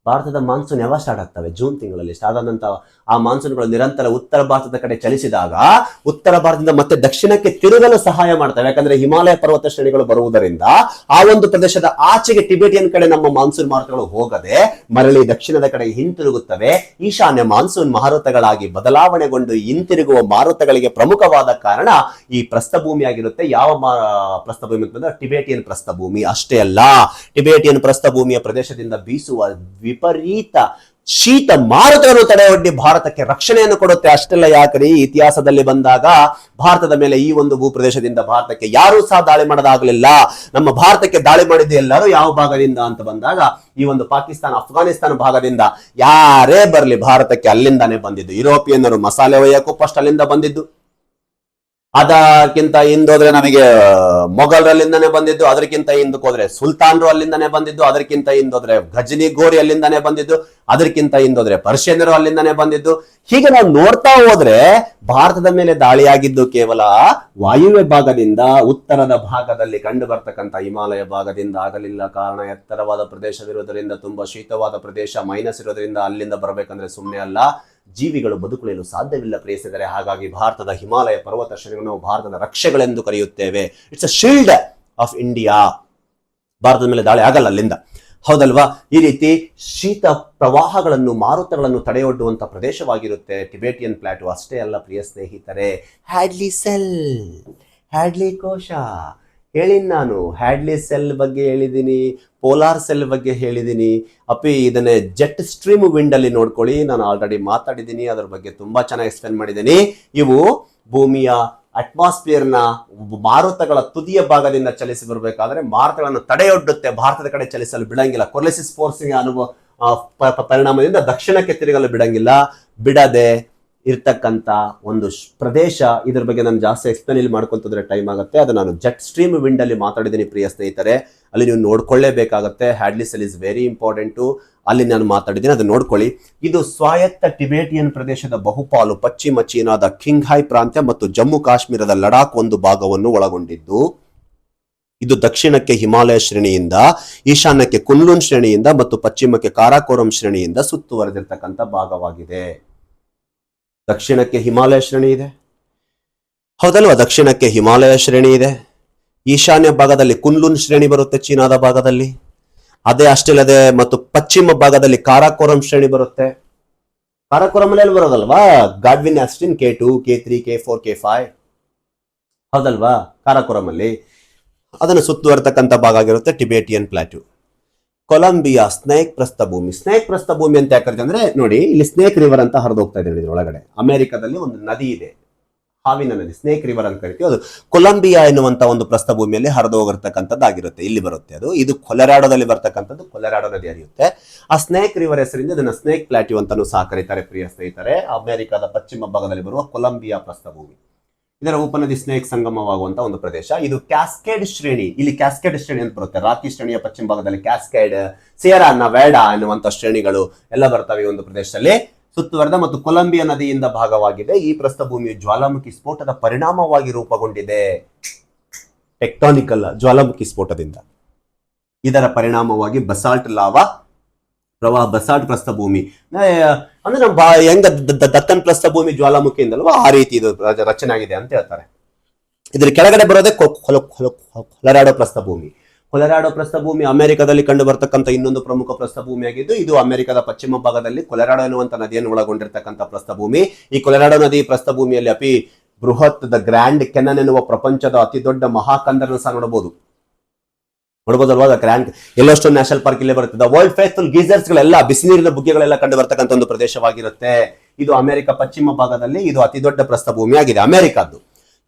ಭಾರತದ ಮಾನ್ಸೂನ್ ಯಾವಾಗ ಸ್ಟಾರ್ಟ್ ಆಗ್ತವೆ? ಜೂನ್ ತಿಂಗಳಲ್ಲಿ ಸ್ಟಾರ್ಟ್ ಆದಂತ ಆ ಮಾನ್ಸೂನ್ಗಳು ನಿರಂತರ ಉತ್ತರ ಭಾರತದ ಕಡೆ ಚಲಿಸಿದಾಗ ಉತ್ತರ ಭಾರತದಿಂದ ಮತ್ತೆ ದಕ್ಷಿಣಕ್ಕೆ ತಿರುಗಲು ಸಹಾಯ ಮಾಡ್ತವೆ. ಯಾಕಂದ್ರೆ ಹಿಮಾಲಯ ಪರ್ವತ ಶ್ರೇಣಿಗಳು ಬರುವುದರಿಂದ ಆ ಒಂದು ಪ್ರದೇಶದ ಆಚೆಗೆ ಟಿಬೆಟಿಯನ್ ಕಡೆ ನಮ್ಮ ಮಾನ್ಸೂನ್ ಮಾರುತಗಳು ಹೋಗದೆ ಮರಳಿ ದಕ್ಷಿಣದ ಕಡೆ ಹಿಂತಿರುಗುತ್ತವೆ. ಈಶಾನ್ಯ ಮಾನ್ಸೂನ್ ಮಾರುತಗಳಾಗಿ ಬದಲಾವಣೆಗೊಂಡು ಹಿಂತಿರುಗುವ ಮಾರುತಗಳಿಗೆ ಪ್ರಮುಖವಾದ ಕಾರಣ ಈ ಪ್ರಸ್ಥಭೂಮಿ ಆಗಿರುತ್ತೆ. ಯಾವ ಪ್ರಸ್ಥಭೂಮಿ ಅಂತಂದ್ರೆ ಟಿಬೆಟಿಯನ್ ಪ್ರಸ್ಥಭೂಮಿ. ಅಷ್ಟೇ ಅಲ್ಲ, ಟಿಬೆಟಿಯನ್ ಪ್ರಸ್ಥಭೂಮಿಯ ಪ್ರದೇಶದಿಂದ ಬೀಸುವ ವಿಪರೀತ ಶೀತ ಮಾರುತವನ್ನು ತಡೆಯೊಡ್ಡಿ ಭಾರತಕ್ಕೆ ರಕ್ಷಣೆಯನ್ನು ಕೊಡುತ್ತೆ. ಅಷ್ಟೆಲ್ಲ ಯಾಕ್ರಿ, ಇತಿಹಾಸದಲ್ಲಿ ಬಂದಾಗ ಭಾರತದ ಮೇಲೆ ಈ ಒಂದು ಭೂಪ್ರದೇಶದಿಂದ ಭಾರತಕ್ಕೆ ಯಾರೂ ಸಹ ದಾಳಿ ಮಾಡೋದಾಗಲಿಲ್ಲ. ನಮ್ಮ ಭಾರತಕ್ಕೆ ದಾಳಿ ಮಾಡಿದ್ದು ಎಲ್ಲರೂ ಯಾವ ಭಾಗದಿಂದ ಅಂತ ಬಂದಾಗ ಈ ಒಂದು ಪಾಕಿಸ್ತಾನ ಅಫ್ಘಾನಿಸ್ತಾನ ಭಾಗದಿಂದ ಯಾರೇ ಬರಲಿ ಭಾರತಕ್ಕೆ ಅಲ್ಲಿಂದಾನೇ ಬಂದಿದ್ದು. ಯುರೋಪಿಯನ್ನರು ಮಸಾಲೆ ಒಯ್ಯಕ್ಕೂ ಫಸ್ಟ್ ಅಲ್ಲಿಂದ ಬಂದಿದ್ದು. ಅದಕ್ಕಿಂತ ಹಿಂದೋದ್ರೆ ನಮಗೆ ಮೊಘಲರಲ್ಲಿಂದನೇ ಬಂದಿದ್ದು, ಅದಕ್ಕಿಂತ ಹಿಂದಕ್ಕೆ ಹೋದ್ರೆ ಸುಲ್ತಾನ್ರು ಅಲ್ಲಿಂದನೇ ಬಂದಿದ್ದು, ಅದಕ್ಕಿಂತ ಹಿಂದೋದ್ರೆ ಗಜನಿ ಗೋರಿ ಅಲ್ಲಿಂದಾನೇ ಬಂದಿದ್ದು, ಅದಕ್ಕಿಂತ ಹಿಂದೋದ್ರೆ ಪರ್ಷಿಯನ್ನರು ಅಲ್ಲಿಂದಾನೇ ಬಂದಿದ್ದು. ಹೀಗೆ ನಾವು ನೋಡ್ತಾ ಹೋದ್ರೆ ಭಾರತದ ಮೇಲೆ ದಾಳಿಯಾಗಿದ್ದು ಕೇವಲ ವಾಯುವ್ಯ ಭಾಗದಿಂದ, ಉತ್ತರದ ಭಾಗದಲ್ಲಿ ಕಂಡು ಬರ್ತಕ್ಕಂಥ ಹಿಮಾಲಯ ಭಾಗದಿಂದ ಆಗಲಿಲ್ಲ. ಕಾರಣ ಎತ್ತರವಾದ ಪ್ರದೇಶವಿರೋದ್ರಿಂದ, ತುಂಬಾ ಶೀತವಾದ ಪ್ರದೇಶ, ಮೈನಸ್ ಇರೋದ್ರಿಂದ ಅಲ್ಲಿಂದ ಬರ್ಬೇಕಂದ್ರೆ ಸುಮ್ಮನೆ ಅಲ್ಲ, ಜೀವಿಗಳು ಬದುಕುಳಿಯಲು ಸಾಧ್ಯವಿಲ್ಲ ಪ್ರಿಯಸಿದರೆ. ಹಾಗಾಗಿ ಭಾರತದ ಹಿಮಾಲಯ ಪರ್ವತ ಶ್ರೇಣಿಗಳನ್ನು ನಾವು ಭಾರತದ ರಕ್ಷೆಗಳೆಂದು ಕರೆಯುತ್ತೇವೆ. It's a shield of India. ಭಾರತದ ಮೇಲೆ ದಾಳಿ ಆಗಲ್ಲ ಅಲ್ಲಿಂದ, ಹೌದಲ್ವಾ? ಈ ರೀತಿ ಶೀತ ಪ್ರವಾಹಗಳನ್ನು, ಮಾರುತಗಳನ್ನು ತಡೆಯೊಡ್ಡುವಂತ ಪ್ರದೇಶವಾಗಿರುತ್ತೆ ಟಿಬೆಟಿಯನ್ ಪ್ಲಾಟು. ಅಷ್ಟೇ ಅಲ್ಲ ಪ್ರಿಯ ಸ್ನೇಹಿತರೆ, ಹ್ಯಾಡ್ಲಿ ಸೆಲ್, ಹ್ಯಾಡ್ಲಿ ಕೋಶ ಹೇಳಿನಿ ನಾನು. ಹ್ಯಾಡ್ಲಿ ಸೆಲ್ ಬಗ್ಗೆ ಹೇಳಿದ್ದೀನಿ, ಪೋಲಾರ್ ಸೆಲ್ ಬಗ್ಗೆ ಹೇಳಿದ್ದೀನಿ. ಇದನ್ನೇ ಜೆಟ್ ಸ್ಟ್ರೀಮ್ ವಿಂಡ್ ಅಲ್ಲಿ ನೋಡ್ಕೊಳ್ಳಿ, ನಾನು ಆಲ್ರೆಡಿ ಮಾತಾಡಿದ್ದೀನಿ, ಅದ್ರ ಬಗ್ಗೆ ತುಂಬಾ ಚೆನ್ನಾಗಿ ಎಕ್ಸ್ಪ್ಲೇನ್ ಮಾಡಿದ್ದೀನಿ. ಇವು ಭೂಮಿಯ ಅಟ್ಮಾಸ್ಫಿಯರ್ನ ಮಾರುತಗಳ ತುದಿಯ ಭಾಗದಿಂದ ಚಲಿಸಿ ಬರಬೇಕಾದ್ರೆ ಮಾರುತಗಳನ್ನು ತಡೆಯೊಡ್ಡುತ್ತೆ, ಭಾರತದ ಕಡೆ ಚಲಿಸಲು ಬಿಡಂಗಿಲ್ಲ. ಕೊರ್ಲಿಸಿಸ್ ಫೋರ್ಸಿಂಗ್ ಪರಿಣಾಮದಿಂದ ದಕ್ಷಿಣಕ್ಕೆ ತಿರುಗಲು ಬಿಡಂಗಿಲ್ಲ. ಬಿಡದೆ ಇರ್ತಕ್ಕಂಥ ಒಂದು ಪ್ರದೇಶ. ಇದ್ರ ಬಗ್ಗೆ ನಾನು ಜಾಸ್ತಿ ಎಕ್ಸ್ಪ್ಲೇನ್ ಇಲ್ಲಿ ಮಾಡ್ಕೊಂತಂದ್ರೆ ಟೈಮ್ ಆಗುತ್ತೆ. ಅದು ನಾನು ಜೆಟ್ ಸ್ಟ್ರೀಮ್ ವಿಂಡ್ ಅಲ್ಲಿ ಮಾತಾಡಿದ್ದೀನಿ ಪ್ರಿಯ ಸ್ನೇಹಿತರೆ, ಅಲ್ಲಿ ನೀವು ನೋಡ್ಕೊಳ್ಳೇಬೇಕಾಗತ್ತೆ. Hadley cell is very important, ಅಲ್ಲಿ ನಾನು ಮಾತಾಡಿದ್ದೀನಿ, ಅದನ್ನ ನೋಡ್ಕೊಳ್ಳಿ. ಇದು ಸ್ವಾಯತ್ತ ಟಿಬೆಟಿಯನ್ ಪ್ರದೇಶದ ಬಹುಪಾಲು ಪಶ್ಚಿಮ ಚೀನಾದ ಕಿಂಗ್ಹಾಯ್ ಪ್ರಾಂತ್ಯ ಮತ್ತು ಜಮ್ಮು ಕಾಶ್ಮೀರದ ಲಡಾಖ್ ಒಂದು ಭಾಗವನ್ನು ಒಳಗೊಂಡಿದ್ದು, ಇದು ದಕ್ಷಿಣಕ್ಕೆ ಹಿಮಾಲಯ ಶ್ರೇಣಿಯಿಂದ, ಈಶಾನ್ಯಕ್ಕೆ ಕುನ್ಲುನ್ ಶ್ರೇಣಿಯಿಂದ ಮತ್ತು ಪಶ್ಚಿಮಕ್ಕೆ ಕಾರಾಕೋರಂ ಶ್ರೇಣಿಯಿಂದ ಸುತ್ತುವರೆದಿರ್ತಕ್ಕಂಥ ಭಾಗವಾಗಿದೆ. ದಕ್ಷಿಣಕ್ಕೆ ಹಿಮಾಲಯ ಶ್ರೇಣಿ ಇದೆ, ಹೌದಲ್ವಾ? ದಕ್ಷಿಣಕ್ಕೆ ಹಿಮಾಲಯ ಶ್ರೇಣಿ ಇದೆ. ಈಶಾನ್ಯ ಭಾಗದಲ್ಲಿ ಕುನ್ಲುನ್ ಶ್ರೇಣಿ ಬರುತ್ತೆ ಚೀನಾದ ಭಾಗದಲ್ಲಿ. ಅದೇ ಅಷ್ಟಿಲ್ಲದೆ ಮತ್ತು ಪಶ್ಚಿಮ ಭಾಗದಲ್ಲಿ ಕಾರಾಕೋರಂ ಶ್ರೇಣಿ ಬರುತ್ತೆ. ಕಾರಾಕೋರಂ ಅಲ್ಲಿ ಬರೋದಲ್ವಾ Godwin Austin K2, K3, K4, K5, ಹೌದಲ್ವಾ? ಕಾರಾಕೋರಂ ಅಲ್ಲಿ ಅದನ್ನು ಸುತ್ತುವರ್ತಕ್ಕಂಥ ಭಾಗ ಆಗಿರುತ್ತೆ ಟಿಬೆಟಿಯನ್ ಪ್ಲಾಟ್ಯೂ. ಕೊಲಂಬಿಯಾ ಸ್ನೇಕ್ ಪ್ರಸ್ಥಭೂಮಿ. ಸ್ನೇಕ್ ಪ್ರಸ್ಥಭೂಮಿ ಅಂತ ಯಾಕಂದ್ರೆ ಅಂದ್ರೆ ನೋಡಿ, ಇಲ್ಲಿ ಸ್ನೇಕ್ ರಿವರ್ ಅಂತ ಹರಿದು ಹೋಗ್ತಾ ಇದೆ ಒಳಗಡೆ. ಅಮೆರಿಕದಲ್ಲಿ ಒಂದು ನದಿ ಇದೆ, ಹಾವಿನ ನದಿ, ಸ್ನೇಕ್ ರಿವರ್ ಅಂತ ಕರಿತೀವಿ. ಅದು ಕೊಲಂಬಿಯಾ ಎನ್ನುವಂತ ಒಂದು ಪ್ರಸ್ಥಭೂಮಿಯಲ್ಲಿ ಹರಿದು ಹೋಗಿರ್ತಕ್ಕಂಥದ್ದಾಗಿರುತ್ತೆ. ಇಲ್ಲಿ ಬರುತ್ತೆ ಅದು. ಇದು ಕೊಲರಾಡೋದಲ್ಲಿ ಬರ್ತಕ್ಕಂಥದ್ದು, ಕೊಲರಾಡೋ ನದಿ ಹರಿಯುತ್ತೆ. ಆ ಸ್ನೇಕ್ ರಿವರ್ ಹೆಸರಿಂದ ಇದನ್ನ ಸ್ನೇಕ್ ಪ್ಲಾಟ್ಯೂ ಅಂತಾನೂ ಸಹ ಕರೀತಾರೆ ಪ್ರಿಯ ಸ್ನೇಹಿತರೆ. ಅಮೆರಿಕದ ಪಶ್ಚಿಮ ಭಾಗದಲ್ಲಿ ಬರುವ ಕೊಲಂಬಿಯಾ ಪ್ರಸ್ಥಭೂಮಿ, ಇದರ ಉಪನದಿ ಸ್ನೇಕ್ ಸಂಗಮವಾಗುವಂತ ಒಂದು ಪ್ರದೇಶ. ಇದು ಕ್ಯಾಸ್ಕೇಡ್ ಶ್ರೇಣಿ, ಇಲ್ಲಿ ಕ್ಯಾಸ್ಕೇಡ್ ಶ್ರೇಣಿ ಅಂತ ಬರುತ್ತೆ. ರಾಕಿ ಶ್ರೇಣಿಯ ಪಶ್ಚಿಮ ಭಾಗದಲ್ಲಿ ಕ್ಯಾಸ್ಕೇಡ್, ಸಿಯರಾ, ನವೇಡಾ ಎನ್ನುವಂತ ಶ್ರೇಣಿಗಳು ಎಲ್ಲ ಬರ್ತವೆ ಈ ಒಂದು ಪ್ರದೇಶದಲ್ಲಿ ಸುತ್ತುವರೆದ. ಮತ್ತು ಕೊಲಂಬಿಯಾ ನದಿಯಿಂದ ಭಾಗವಾಗಿದೆ. ಈ ಪ್ರಸ್ಥಭೂಮಿಯು ಜ್ವಾಲಾಮುಖಿ ಸ್ಫೋಟದ ಪರಿಣಾಮವಾಗಿ ರೂಪುಗೊಂಡಿದೆ. ಟೆಕ್ಟಾನಿಕಲ್ ಜ್ವಾಲಾಮುಖಿ ಸ್ಫೋಟದಿಂದ ಇದರ ಪರಿಣಾಮವಾಗಿ ಬಸಾಲ್ಟ್ ಲಾವಾ ಪ್ರವಾಹ, ಬಸಾಲ್ಟ್ ಪ್ರಸ್ಥಭೂಮಿ ಅಂದ್ರೆ ನಮ್ಮ ಹೆಂಗ ದತ್ತನ್ ಪ್ರಸ್ಥಭೂಮಿ ಜ್ವಾಲಾಮುಖಿಯಿಂದಲ್ವಾ ಆ ರೀತಿ ಇದು ರಚನೆ ಆಗಿದೆ ಅಂತ ಹೇಳ್ತಾರೆ. ಇದ್ರ ಕೆಳಗಡೆ ಬರೋದೇ ಕೊಲರಾಡೋ ಪ್ರಸ್ಥಭೂಮಿ. ಕೊಲರಾಡೋ ಪ್ರಸ್ಥಭೂಮಿ ಅಮೆರಿಕದಲ್ಲಿ ಕಂಡು ಬರ್ತಕ್ಕಂಥ ಇನ್ನೊಂದು ಪ್ರಮುಖ ಪ್ರಸ್ಥಭೂಮಿ ಆಗಿದ್ದು, ಇದು ಅಮೆರಿಕದ ಪಶ್ಚಿಮ ಭಾಗದಲ್ಲಿ ಕೊಲರಾಡೋ ಎನ್ನುವಂತ ನದಿಯನ್ನು ಒಳಗೊಂಡಿರ್ತಕ್ಕಂಥ ಪ್ರಸ್ಥಭೂಮಿ. ಈ ಕೊಲರಾಡೋ ನದಿ ಪ್ರಸ್ಥಭೂಮಿಯಲ್ಲಿ ಅತಿ ಬೃಹತ್ ದ ಗ್ರ್ಯಾಂಡ್ ಕೆನನ್ ಎನ್ನುವ ಪ್ರಪಂಚದ ಅತಿ ದೊಡ್ಡ ಮಹಾಕಂದರನ್ನು ಸಹ ನೋಡಬಹುದಲ್ವಾ? ಗ್ರ್ಯಾಂಡ್ ಯೆಲ್ಲೋಸ್ಟೋನ್ ನ್ಯಾಷನಲ್ ಪಾರ್ಕ್ ಇಲ್ಲೇ ಬರುತ್ತೆ. ವರ್ಲ್ಡ್ ಫೇತ್ಫುಲ್ ಗೀಸರ್ಸ್ ಗಳೆಲ್ಲ, ಬಿಸಿನೀರಿನ ಬುಗ್ಗೆಗಳೆಲ್ಲ ಕಂಡು ಬರ್ತಕ್ಕಂಥ ಒಂದು ಪ್ರದೇಶವಾಗಿರುತ್ತೆ. ಇದು ಅಮೆರಿಕ ಪಶ್ಚಿಮ ಭಾಗದಲ್ಲಿ ಇದು ಅತಿ ದೊಡ್ಡ ಪ್ರಸ್ಥಭೂಮಿ ಆಗಿದೆ ಅಮೆರಿಕದ್ದು.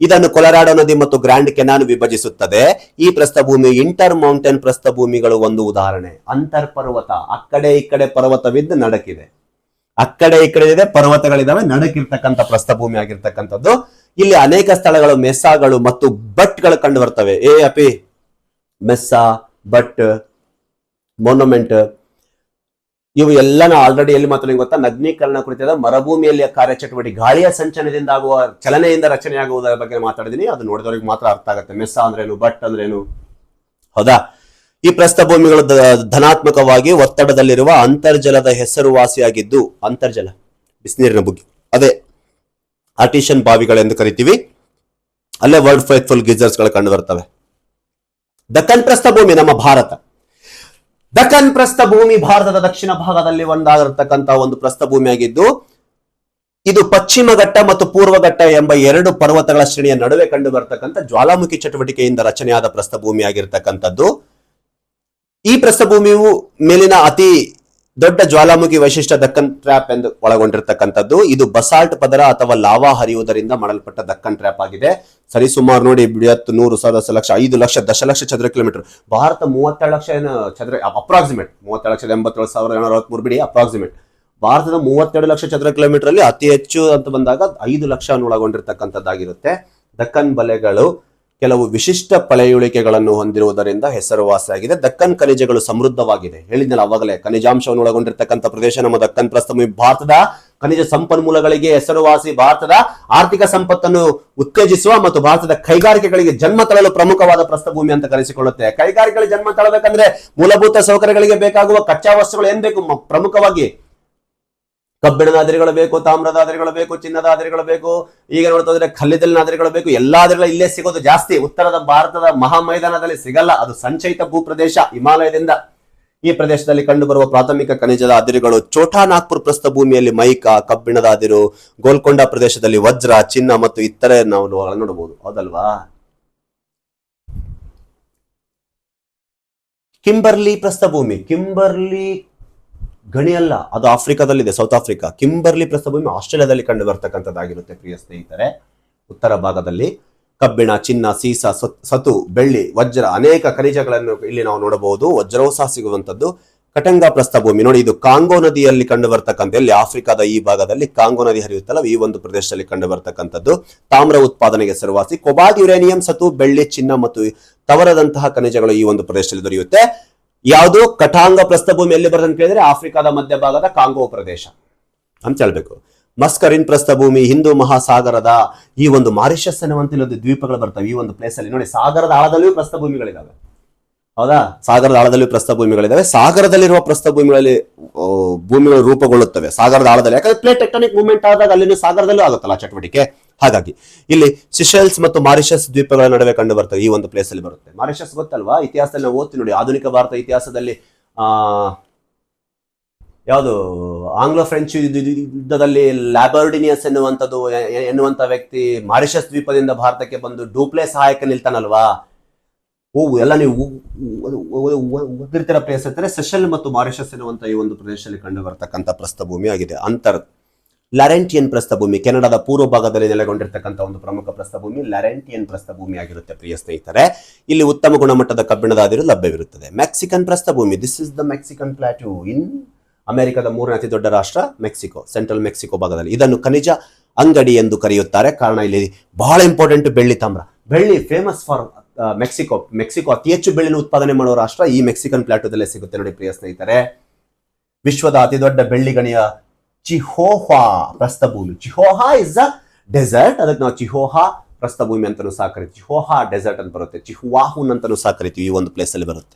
ಇದನ್ನು ಕೊಲರಾಡೋ ನದಿ ಮತ್ತು ಗ್ರ್ಯಾಂಡ್ ಕೆನಾನ್ ವಿಭಜಿಸುತ್ತದೆ. ಈ ಪ್ರಸ್ಥಭೂಮಿ ಇಂಟರ್ ಮೌಂಟೇನ್ ಪ್ರಸ್ಥಭೂಮಿಗಳು ಒಂದು ಉದಾಹರಣೆ. ಅಂತರ್ ಪರ್ವತ, ಅಕ್ಕಡೆ ಈ ಕಡೆ ಪರ್ವತವಿದ್ದು ನಡಕಿದೆ, ಅಕ್ಕಡೆ ಈ ಕಡೆ ಇದೆ ಪರ್ವತಗಳಿದಾವೆ, ನಡಕಿರ್ತಕ್ಕಂಥ ಪ್ರಸ್ಥಭೂಮಿ ಆಗಿರ್ತಕ್ಕಂಥದ್ದು. ಇಲ್ಲಿ ಅನೇಕ ಸ್ಥಳಗಳು, ಮೆಸ್ಸಾಗಳು ಮತ್ತು ಬಟ್ಗಳು ಕಂಡು ಬರ್ತವೆ. ಮೆಸ್ಸಾ, ಬಟ್, ಮೊನೊಮೆಂಟ್, ಇವು ಎಲ್ಲ ಆಲ್ರೆಡಿ ಎಲ್ಲಿ ಮಾತಾಡಿ ಗೊತ್ತಾ? ನಗ್ನೀಕರಣ ಕುರಿತಾದ ಮರುಭೂಮಿಯಲ್ಲಿ ಕಾರ್ಯಚಟುವಟಿಕೆ, ಗಾಳಿಯ ಸಂಚಲನದಿಂದ ಆಗುವ ಚಲನೆಯಿಂದ ರಚನೆಯಾಗುವುದರ ಬಗ್ಗೆ ಮಾತಾಡಿದೀನಿ. ಅದು ನೋಡಿದವರಿಗೆ ಮಾತ್ರ ಅರ್ಥ ಆಗುತ್ತೆ. ಮೆಸ್ಸಾ ಅಂದ್ರೇನು, ಬಟ್ ಅಂದ್ರೇನು, ಹೌದಾ? ಈ ಪ್ರಸ್ಥಭೂಮಿಗಳು ಧನಾತ್ಮಕವಾಗಿ ಒತ್ತಡದಲ್ಲಿರುವ ಅಂತರ್ಜಲದ ಹೆಸರುವಾಸಿಯಾಗಿದ್ದು, ಅಂತರ್ಜಲ ಬಿಸಿನೀರಿನ ಬುಗ್ಗೆ, ಅದೇ ಆರ್ಟಿಷಿಯನ್ ಬಾವಿಗಳೆಂದು ಕರಿತೀವಿ. ಅಲ್ಲೇ ವರ್ಲ್ಡ್ ಫೇತ್ಫುಲ್ ಗಿಜರ್ಸ್ ಗಳು ಕಂಡು ಬರ್ತವೆ. ದಕ್ಕನ್ ಪ್ರಸ್ಥಭೂಮಿ ನಮ್ಮ ಭಾರತ. ದಕ್ಕನ್ ಪ್ರಸ್ಥಭೂಮಿ ಭಾರತದ ದಕ್ಷಿಣ ಭಾಗದಲ್ಲಿ ಒಂದಾಗಿರತಕ್ಕಂತಹ ಒಂದು ಪ್ರಸ್ಥಭೂಮಿ ಆಗಿದ್ದು, ಇದು ಪಶ್ಚಿಮ ಘಟ್ಟ ಮತ್ತು ಪೂರ್ವ ಘಟ್ಟ ಎಂಬ ಎರಡು ಪರ್ವತಗಳ ಶ್ರೇಣಿಯ ನಡುವೆ ಕಂಡು ಬರ್ತಕ್ಕಂಥ ಜ್ವಾಲಾಮುಖಿ ಚಟುವಟಿಕೆಯಿಂದ ರಚನೆಯಾದ ಪ್ರಸ್ಥಭೂಮಿ ಆಗಿರ್ತಕ್ಕಂಥದ್ದು. ಈ ಪ್ರಸ್ಥಭೂಮಿಯು ಮೇಲಿನ ಅತಿ ದೊಡ್ಡ ಜ್ವಾಲಾಮುಖಿ ವೈಶಿಷ್ಟ್ಯ ದಕ್ಕನ್ ಟ್ರ್ಯಾಪ್ ಎಂದು ಒಳಗೊಂಡಿರ್ತಕ್ಕಂಥದ್ದು. ಇದು ಬಸಾಲ್ಟ್ ಪದರ ಅಥವಾ ಲಾವಾ ಹರಿಯುವುದರಿಂದ ಮಾಡಲ್ಪಟ್ಟ ದಕ್ಕನ್ ಟ್ರ್ಯಾಪ್ ಆಗಿದೆ. ಸರಿಸುಮಾರು ನೋಡಿ 70, 100, 1000, ಲಕ್ಷ, 5 ಲಕ್ಷ, ದಶಲಕ್ಷ ಚದರ ಕಿಲೋಮೀಟರ್. ಭಾರತ 37 ಲಕ್ಷ ಚದರ, ಅಪ್ರಾಕ್ಸಿಮೇಟ್ 37,87,763 ಬಿಡಿ, ಅಪ್ರಾಕ್ಸಿಮೇಟ್. ಭಾರತದ 32 ಲಕ್ಷ ಚದರ ಕಿಲೋಮೀಟರ್ ಅಲ್ಲಿ ಅತಿ ಹೆಚ್ಚು ಅಂತ ಬಂದಾಗ 5 ಲಕ್ಷ ಒಳಗೊಂಡಿರ್ತಕ್ಕಂಥದ್ದಾಗಿರುತ್ತೆ. ದಕ್ಕನ್ ಬಲೆಗಳು ಕೆಲವು ವಿಶಿಷ್ಟ ಪಳೆಯುಳಿಕೆಗಳನ್ನು ಹೊಂದಿರುವುದರಿಂದ ಹೆಸರುವಾಸಿಯಾಗಿದೆ. ದಕ್ಕನ್ ಖನಿಜಗಳು ಸಮೃದ್ಧವಾಗಿದೆ. ಹೇಳಿದ್ನಲ್ಲ ಅವಾಗಲೇ, ಖನಿಜಾಂಶವನ್ನು ಒಳಗೊಂಡಿರ್ತಕ್ಕಂಥ ಪ್ರದೇಶ ನಮ್ಮ ದಕ್ಕನ್ ಪ್ರಸ್ಥಭೂಮಿ. ಭಾರತದ ಖನಿಜ ಸಂಪನ್ಮೂಲಗಳಿಗೆ ಹೆಸರುವಾಸಿ, ಭಾರತದ ಆರ್ಥಿಕ ಸಂಪತ್ತನ್ನು ಉತ್ತೇಜಿಸುವ ಮತ್ತು ಭಾರತದ ಕೈಗಾರಿಕೆಗಳಿಗೆ ಜನ್ಮ ತಳಲು ಪ್ರಮುಖವಾದ ಪ್ರಸ್ಥಭೂಮಿ ಅಂತ ಕರೆಸಿಕೊಳ್ಳುತ್ತೆ. ಕೈಗಾರಿಕೆಗಳಿಗೆ ಜನ್ಮ ತಳಬೇಕಂದ್ರೆ ಮೂಲಭೂತ ಸೌಕರ್ಯಗಳಿಗೆ ಬೇಕಾಗುವ ಕಚ್ಚಾ ವಸ್ತುಗಳು ಏನ್ ಬೇಕು? ಪ್ರಮುಖವಾಗಿ ಕಬ್ಬಿಣದ ಆದರಿಗಳು ಬೇಕು, ತಾಮ್ರದ ಆದರಿಗಳು ಬೇಕು, ಚಿನ್ನದ ಆದರಿಗಳು ಬೇಕು. ಈಗ ನೋಡ್ತಾ ಇದ್ರೆ ಕಲ್ಲಿದ್ದಲಿನ ಆದರಿಗಳು ಬೇಕು. ಎಲ್ಲಾ ಆದರಿಗಳು ಇಲ್ಲೇ ಸಿಗೋದು ಜಾಸ್ತಿ. ಉತ್ತರದ ಭಾರತದ ಮಹಾ ಮೈದಾನದಲ್ಲಿ ಸಿಗಲ್ಲ. ಅದು ಸಂಚಯಿತ ಭೂಪ್ರದೇಶ ಹಿಮಾಲಯದಿಂದ. ಈ ಪ್ರದೇಶದಲ್ಲಿ ಕಂಡುಬರುವ ಪ್ರಾಥಮಿಕ ಖನಿಜದ ಅದಿರುಗಳು ಛೋಟಾ ನಾಗ್ಪುರ್ ಪ್ರಸ್ಥಭೂಮಿಯಲ್ಲಿ ಮೈಕಾ, ಕಬ್ಬಿಣದ ಅದಿರು, ಗೋಲ್ಕೊಂಡ ಪ್ರದೇಶದಲ್ಲಿ ವಜ್ರ, ಚಿನ್ನ ಮತ್ತು ಇತರೆ ನಾವು ನೋಡಬಹುದು. ಹೌದಲ್ವಾ? ಕಿಂಬರ್ಲಿ ಪ್ರಸ್ಥಭೂಮಿ. ಕಿಂಬರ್ಲಿ ಗಣಿ ಅಲ್ಲ, ಅದು ಆಫ್ರಿಕಾದಲ್ಲಿದೆ, ಸೌತ್ ಆಫ್ರಿಕಾ. ಕಿಂಬರ್ಲಿ ಪ್ರಸ್ಥಭೂಮಿ ಆಸ್ಟ್ರೇಲಿಯಾದಲ್ಲಿ ಕಂಡು ಬರ್ತಕ್ಕಂಥದ್ದಾಗಿರುತ್ತೆ ಪ್ರಿಯ ಸ್ನೇಹಿತರೆ. ಉತ್ತರ ಭಾಗದಲ್ಲಿ ಕಬ್ಬಿಣ, ಚಿನ್ನ, ಸೀಸ, ಸತು, ಬೆಳ್ಳಿ, ವಜ್ರ, ಅನೇಕ ಖನಿಜಗಳನ್ನು ಇಲ್ಲಿ ನಾವು ನೋಡಬಹುದು. ವಜ್ರವೂ ಸಹ ಸಿಗುವಂತದ್ದು. ಕಟಂಗ ಪ್ರಸ್ಥಭೂಮಿ ನೋಡಿ, ಇದು ಕಾಂಗೋ ನದಿಯಲ್ಲಿ ಕಂಡು ಬರ್ತಕ್ಕಂಥ, ಇಲ್ಲಿ ಆಫ್ರಿಕಾದ ಈ ಭಾಗದಲ್ಲಿ ಕಾಂಗೋ ನದಿ ಹರಿಯುತ್ತಲ್ಲ, ಈ ಒಂದು ಪ್ರದೇಶದಲ್ಲಿ ಕಂಡು ಬರ್ತಕ್ಕಂಥದ್ದು. ತಾಮ್ರ ಉತ್ಪಾದನೆಗೆ ಹೆಸರುವಾಸಿ. ಕೊಬಾಲ್ಟ್, ಯುರೇನಿಯಂ, ಸತು, ಬೆಳ್ಳಿ, ಚಿನ್ನ ಮತ್ತು ತವರದಂತಹ ಖನಿಜಗಳು ಈ ಒಂದು ಪ್ರದೇಶದಲ್ಲಿ ದೊರೆಯುತ್ತೆ. ಯಾವುದು ಕಟಾಂಗ ಪ್ರಸ್ಥಭೂಮಿ ಎಲ್ಲಿ ಬರುತ್ತೆ ಅಂತ ಕೇಳಿದ್ರೆ ಆಫ್ರಿಕಾದ ಮಧ್ಯಭಾಗದ ಕಾಂಗೋ ಪ್ರದೇಶ ಅಂತ ಹೇಳ್ಬೇಕು. ಮಸ್ಕರಿನ್ ಪ್ರಸ್ಥಭೂಮಿ ಹಿಂದೂ ಮಹಾಸಾಗರದ ಈ ಒಂದು ಮಾರಿಷಸ್ ಅನ್ನುವಂತ ಇಲ್ಲೊಂದು ದ್ವೀಪಗಳು ಬರ್ತವೆ ಈ ಒಂದು ಪ್ಲೇಸ್ ಅಲ್ಲಿ. ನೋಡಿ, ಸಾಗರದ ಆಳದಲ್ಲಿಯೂ ಪ್ರಸ್ಥಭೂಮಿಗಳಿದಾವೆ. ಹೌದಾ? ಸಾಗರದ ಆಳದಲ್ಲಿಯೂ ಪ್ರಸ್ಥಭೂಮಿಗಳಿದಾವೆ. ಸಾಗರದಲ್ಲಿರುವ ಪ್ರಸ್ಥಭೂಮಿಗಳಲ್ಲಿ ಭೂಮಿಗಳು ರೂಪುಗೊಳ್ಳುತ್ತವೆ ಸಾಗರದ ಆಳದಲ್ಲಿ. ಯಾಕಂದ್ರೆ ಪ್ಲೇಟ್ ಟೆಕ್ಟಾನಿಕ್ ಮೂವ್ಮೆಂಟ್ ಆದಾಗ ಅಲ್ಲಿ ಸಾಗರದಲ್ಲೂ ಆಗುತ್ತಲ್ಲ ಚಟುವಟಿಕೆ. ಹಾಗಾಗಿ ಇಲ್ಲಿ ಸಿಶೆಲ್ಸ್ ಮತ್ತು ಮಾರಿಷಸ್ ದ್ವೀಪಗಳ ನಡುವೆ ಕಂಡು ಬರ್ತವೆ ಈ ಒಂದು ಪ್ಲೇಸ್ ಅಲ್ಲಿ ಬರುತ್ತೆ. ಮಾರಿಷಸ್ ಗೊತ್ತಲ್ವಾ? ಇತಿಹಾಸದಲ್ಲಿ ನಾವು ಓದ್ತೀವಿ ನೋಡಿ, ಆಧುನಿಕ ಭಾರತ ಇತಿಹಾಸದಲ್ಲಿ ಯಾವುದು ಆಂಗ್ಲೋ ಫ್ರೆಂಚ್ ಯುದ್ಧದಲ್ಲಿ ಲ್ಯಾಬರ್ಡಿನಿಯಸ್ ಎನ್ನುವಂತ ವ್ಯಕ್ತಿ ಮಾರಿಷಸ್ ದ್ವೀಪದಿಂದ ಭಾರತಕ್ಕೆ ಬಂದು ಡೂಪ್ಲೆ ಸಹಾಯಕ ನಿಲ್ತಾನಲ್ವಾ? ಎಲ್ಲ ನೀವು ಓದಿರ್ತಿರೋ ಪ್ಲೇಸ್ ಇರ್ತಾರೆ. ಸೆಷಲ್ ಮತ್ತು ಮಾರಿಷಸ್ ಎನ್ನುವಂತ ಈ ಒಂದು ಪ್ರದೇಶದಲ್ಲಿ ಕಂಡು ಬರ್ತಕ್ಕಂಥ ಪ್ರಸ್ಥಭೂಮಿ ಆಗಿದೆ. ಲ್ಯಾರೆಂಟಿಯನ್ ಪ್ರಸ್ಥಭೂಮಿ ಕೆನಡಾದ ಪೂರ್ವ ಭಾಗದಲ್ಲಿ ನೆಲೆಗೊಂಡಿರ್ತಕ್ಕಂಥ ಒಂದು ಪ್ರಮುಖ ಪ್ರಸ್ಥಭೂಮಿ ಲ್ಯಾರೆಂಟಿಯನ್ ಪ್ರಸ್ಥಭೂಮಿ ಆಗಿರುತ್ತೆ ಪ್ರಿಯ ಸ್ನೇಹಿತರೆ. ಇಲ್ಲಿ ಉತ್ತಮ ಗುಣಮಟ್ಟದ ಕಬ್ಬಿಣದ ಅದಿರು ಲಭ್ಯವಿರುತ್ತದೆ. ಮೆಕ್ಸಿಕನ್ ಪ್ರಸ್ಥಭೂಮಿ. This is the Mexican plateau in ಅಮೆರಿಕದ 3ನೇ ಅತಿ ದೊಡ್ಡ ರಾಷ್ಟ್ರ ಮೆಕ್ಸಿಕೋ, ಸೆಂಟ್ರಲ್ ಮೆಕ್ಸಿಕೋ ಭಾಗದಲ್ಲಿ. ಇದನ್ನು ಖನಿಜ ಅಂಗಡಿ ಎಂದು ಕರೆಯುತ್ತಾರೆ. ಕಾರಣ ಇಲ್ಲಿ ಬಹಳ ಇಂಪಾರ್ಟೆಂಟ್ ಬೆಳ್ಳಿ, ತಾಮ್ರ. ಬೆಳ್ಳಿ ಫೇಮಸ್ ಫಾರ್ ಮೆಕ್ಸಿಕೋ ಅತಿ ಹೆಚ್ಚು ಬೆಳ್ಳಿನ ಉತ್ಪಾದನೆ ಮಾಡುವ ರಾಷ್ಟ್ರ ಈ ಮೆಕ್ಸಿಕನ್ ಪ್ಲಾಟ್ಯೂದಲ್ಲೇ ಸಿಗುತ್ತೆ ನೋಡಿ ಪ್ರಿಯ ಸ್ನೇಹಿತರೆ. ವಿಶ್ವದ ಅತಿ ದೊಡ್ಡ ಬೆಳ್ಳಿ ಗಣಿಯ ಚಿಹೋಹಾ ಪ್ರಸ್ಥಭೂಮಿ. ಚಿಹೋಹಾ ಇಸ್ ಅ ಡೆಸರ್ಟ್. ಅದಕ್ಕೆ ನಾವು ಚಿಹೋಹಾ ಪ್ರಸ್ಥಭೂಮಿ ಅಂತಾನೂ ಸಹ ಕರಿತೀವಿ. ಚಿಹೋಹಾ ಡೆಸರ್ಟ್ ಅಂತ ಬರುತ್ತೆ. ಚಿಹುವಾಹುನ್ ಅಂತಾನೂ ಸಹ ಕರಿತೀವಿ. ಈ ಒಂದು ಪ್ಲೇಸ್ ಅಲ್ಲಿ ಬರುತ್ತೆ.